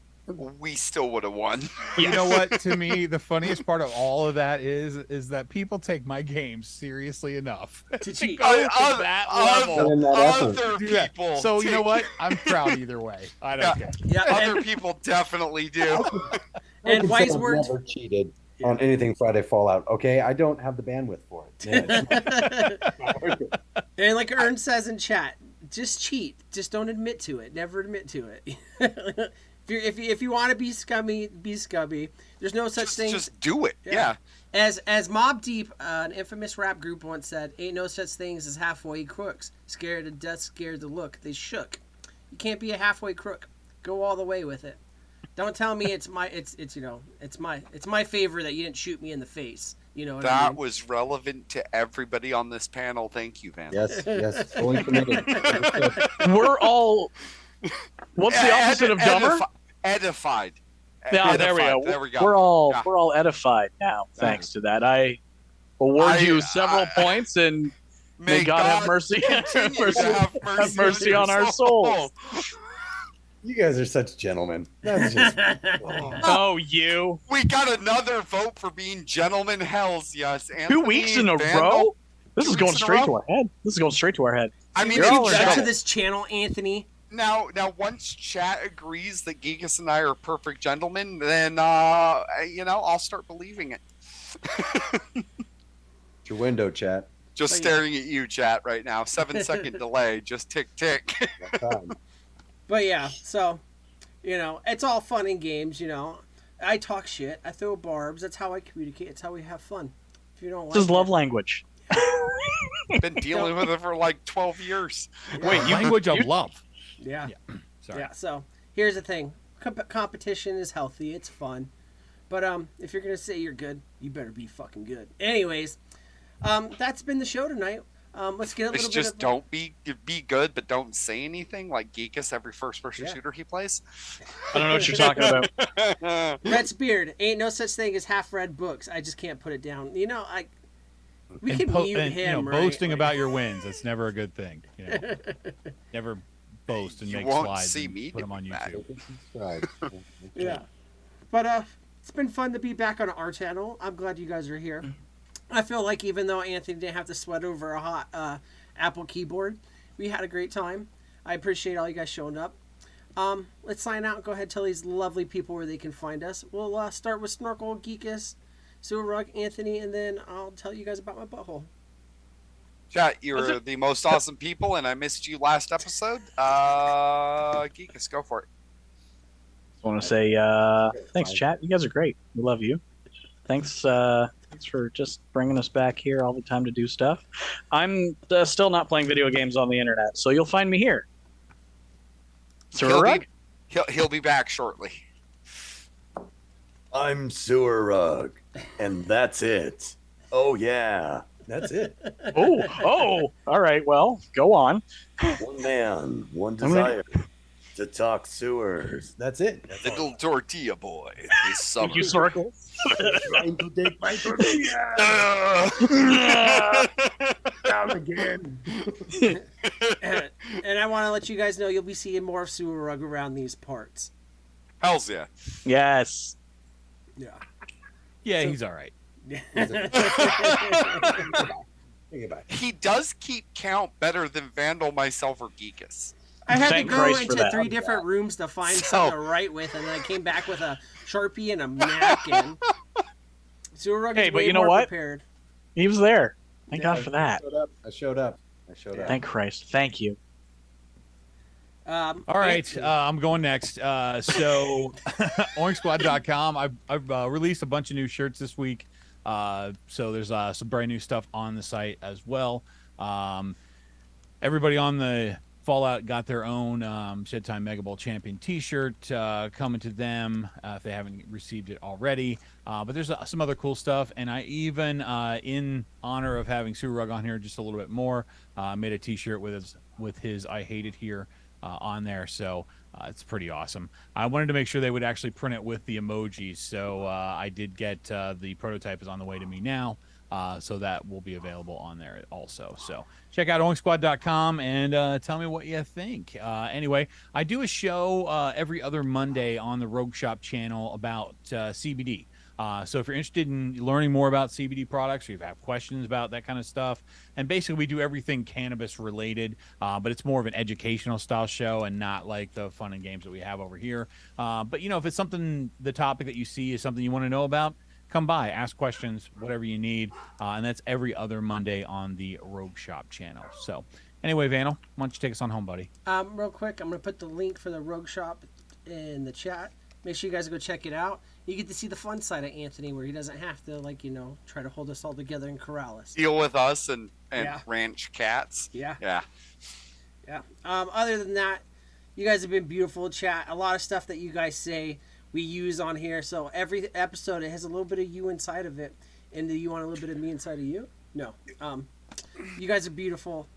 Speaker 3: we still would have won.
Speaker 5: You know what? To me, the funniest part of all of that is that people take my games seriously enough
Speaker 1: To cheat.
Speaker 5: go to that level.
Speaker 2: in that effort.
Speaker 3: Other
Speaker 5: Do that.
Speaker 3: people.
Speaker 5: So you know
Speaker 3: take-
Speaker 5: what? I'm proud either way. I don't care.
Speaker 1: Yeah.
Speaker 3: Other people definitely do.
Speaker 2: I
Speaker 1: And
Speaker 2: can
Speaker 1: wise
Speaker 2: say I've
Speaker 1: words.
Speaker 2: Never cheated on anything Friday Fallout. Okay, I don't have the bandwidth for it. Yeah, it's not worth it.
Speaker 1: And like Ern says in chat, just cheat. Just don't admit to it. Never admit to it. if you want to be scummy, be scummy. There's no such thing
Speaker 3: Just do it. Yeah.
Speaker 1: as Mob Deep, an infamous rap group once said. Ain't no such things as halfway crooks. Scared to death, scared to look. They shook. You can't be a halfway crook. Go all the way with it. Don't tell me it's my favor that you didn't shoot me in the face. You know what I
Speaker 3: That
Speaker 1: mean?
Speaker 3: was relevant to everybody on this panel. Thank you, Van.
Speaker 2: Yes, fully committed.
Speaker 4: We're all. What's the opposite of dumber?
Speaker 3: Edified.
Speaker 4: Yeah, there we go.
Speaker 3: There we go.
Speaker 4: We're all
Speaker 3: Yeah.
Speaker 4: we're all edified now, thanks to that. I award you several points, and may God have mercy,
Speaker 3: continue to have
Speaker 4: mercy on our souls.
Speaker 2: You guys are such gentlemen. That's just.
Speaker 4: Oh, you
Speaker 3: We got another vote for being gentlemen hells. Yes,
Speaker 4: 2 weeks in a
Speaker 3: Vandal.
Speaker 4: row. This is
Speaker 3: 2
Speaker 4: going
Speaker 3: weeks in a
Speaker 4: straight
Speaker 3: row?
Speaker 4: to our head. This is going straight to our head.
Speaker 3: I mean,
Speaker 4: You're
Speaker 3: in
Speaker 4: all
Speaker 1: Subscribe
Speaker 3: general-
Speaker 1: to this channel, Anthony.
Speaker 3: Now, once chat agrees that Geekus and I are perfect gentlemen, then I'll start believing it.
Speaker 2: It's your window, chat.
Speaker 3: Just staring at you, chat, right now. 7-second delay. Just tick, tick.
Speaker 1: But yeah, so, it's all fun and games, I talk shit. I throw barbs. That's how I communicate. It's how we have fun. If you don't like
Speaker 4: This is love language.
Speaker 3: Been dealing with it for like 12 years.
Speaker 5: Wait, language of love.
Speaker 1: Yeah.
Speaker 5: Sorry.
Speaker 1: Yeah, so here's the thing. Competition is healthy. It's fun. But if you're going to say you're good, you better be fucking good. Anyways, that's been the show tonight. Let's get a little bit
Speaker 3: just
Speaker 1: of...
Speaker 3: don't be good, but don't say anything like Geekus every first-person shooter he plays.
Speaker 4: I don't know what you're talking about.
Speaker 1: Red's beard. Ain't no such thing as half-read books. I just can't put it down. We can mute him, right?
Speaker 5: Boasting about your wins, that's never a good thing. Never boast and
Speaker 3: You
Speaker 5: make
Speaker 3: won't
Speaker 5: slides
Speaker 3: see
Speaker 5: and
Speaker 3: me
Speaker 5: put them on
Speaker 3: doing that.
Speaker 5: YouTube.
Speaker 1: Yeah. But it's been fun to be back on our channel. I'm glad you guys are here. I feel like even though Anthony didn't have to sweat over a hot Apple keyboard, we had a great time. I appreciate all you guys showing up. Let's sign out and go ahead and tell these lovely people where they can find us. We'll start with Snorkel, Geekus, Sewer Rug, Anthony, and then I'll tell you guys about my butthole.
Speaker 3: Chat, you're the most awesome people, and I missed you last episode. Geekus, go for it.
Speaker 4: I want to say thanks, chat. You guys are great. We love you. Thanks for just bringing us back here all the time to do stuff. I'm still not playing video games on the internet, so you'll find me here. Sewer Rug?
Speaker 3: He'll be back shortly.
Speaker 7: I'm Sewer Rug, and that's it. Oh, yeah.
Speaker 2: That's it.
Speaker 4: Oh, all right. Well, go on.
Speaker 7: One man, one desire to talk sewers.
Speaker 2: That's it.
Speaker 3: Little tortilla boy. This summer.
Speaker 4: Thank you, Snorkel.
Speaker 2: Trying to take my tortilla down again.
Speaker 1: And I want to let you guys know you'll be seeing more of Sewer Rug around these parts.
Speaker 3: Hells yeah.
Speaker 4: Yes.
Speaker 1: Yeah.
Speaker 5: Yeah, he's all right.
Speaker 3: He does keep count better than Vandal, myself, or Geekus.
Speaker 1: I had
Speaker 4: Thank
Speaker 1: to go
Speaker 4: Christ for
Speaker 1: into
Speaker 4: that.
Speaker 1: 3 different rooms to find something to write with, and then I came back with a Sharpie and a napkin. Sewer Rug is
Speaker 4: Hey, but
Speaker 1: way
Speaker 4: you know
Speaker 1: more
Speaker 4: what?
Speaker 1: prepared.
Speaker 4: He was there. Thank God for that.
Speaker 2: I showed up.
Speaker 4: Thank Christ. Thank you.
Speaker 5: All right, I'm going next. So, OrangeSquad.com. I've released a bunch of new shirts this week. So there's some brand new stuff on the site as well. Everybody on the Fallout got their own SHEDTIME MEGABOWL Champion T-shirt coming to them if they haven't received it already. But there's some other cool stuff, and I even, in honor of having Sewer Rug on here just a little bit more, made a T-shirt with his "I Hate It Here" on there. So it's pretty awesome. I wanted to make sure they would actually print it with the emojis, so I did get the prototype is on the way to me now. So that will be available on there also. So check out OrangeSquad.com and tell me what you think. Anyway, I do a show every other Monday on the Rogue Shop channel about CBD. So if you're interested in learning more about CBD products, or you have questions about that kind of stuff, and basically we do everything cannabis related, but it's more of an educational style show and not like the fun and games that we have over here. But if it's something, the topic that you see is something you want to know about, come by, ask questions, whatever you need. And that's every other Monday on the Rogue Shop channel. So anyway, Vandal, why don't you take us on home, buddy?
Speaker 1: Real quick, I'm going to put the link for the Rogue Shop in the chat. Make sure you guys go check it out. You get to see the fun side of Anthony where he doesn't have to, try to hold us all together and corral us.
Speaker 3: Deal with us and ranch cats.
Speaker 1: Yeah.
Speaker 3: Yeah.
Speaker 1: Yeah. Other than that, you guys have been beautiful, chat. A lot of stuff that you guys say we use on here. So every episode, it has a little bit of you inside of it. And do you want a little bit of me inside of you? No. You guys are beautiful.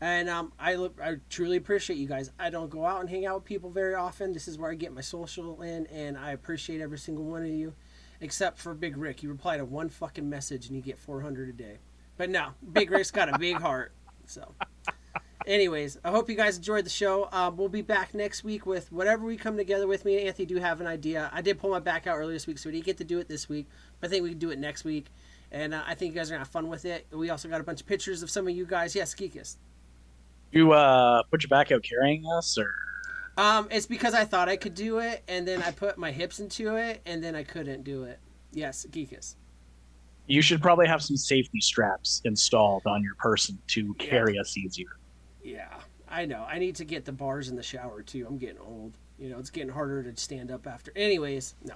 Speaker 1: And I truly appreciate you guys. I don't go out and hang out with people very often. This is where I get my social in, and I appreciate every single one of you, except for Big Rick. You reply to one fucking message, and you get 400 a day. But no, Big Rick's got a big heart. So, anyways, I hope you guys enjoyed the show. We'll be back next week with whatever we come together with. Me and Anthony do have an idea. I did pull my back out earlier this week, so we didn't get to do it this week. But I think we can do it next week. And I think you guys are going to have fun with it. We also got a bunch of pictures of some of you guys. Yes, Geekus.
Speaker 4: You put your back out carrying us, or
Speaker 1: It's because I thought I could do it, and then I put my hips into it, and then I couldn't do it. Yes, Geekus.
Speaker 4: You should probably have some safety straps installed on your person to carry us easier.
Speaker 1: Yeah, I know. I need to get the bars in the shower too. I'm getting old. You know, it's getting harder to stand up after. Anyways, no.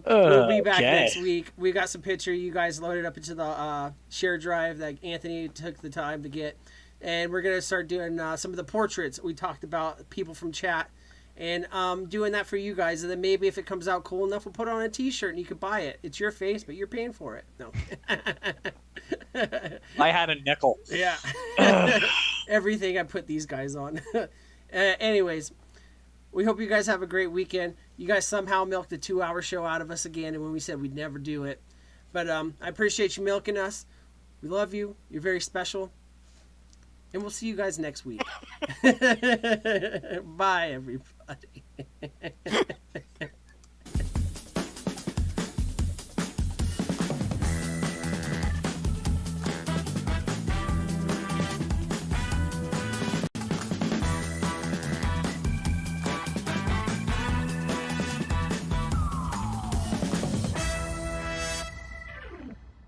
Speaker 1: We'll be back next week. We got some picture you guys loaded up into the share drive that Anthony took the time to get. And we're going to start doing some of the portraits we talked about, people from chat. And doing that for you guys. And then maybe if it comes out cool enough, we'll put it on a t-shirt and you can buy it. It's your face, but you're paying for it. No.
Speaker 4: I had a nickel.
Speaker 1: Yeah. Everything I put these guys on. Anyways, we hope you guys have a great weekend. You guys somehow milked a 2-hour show out of us again, and when we said we'd never do it. But I appreciate you milking us. We love you. You're very special. And we'll see you guys next week. Bye, everybody.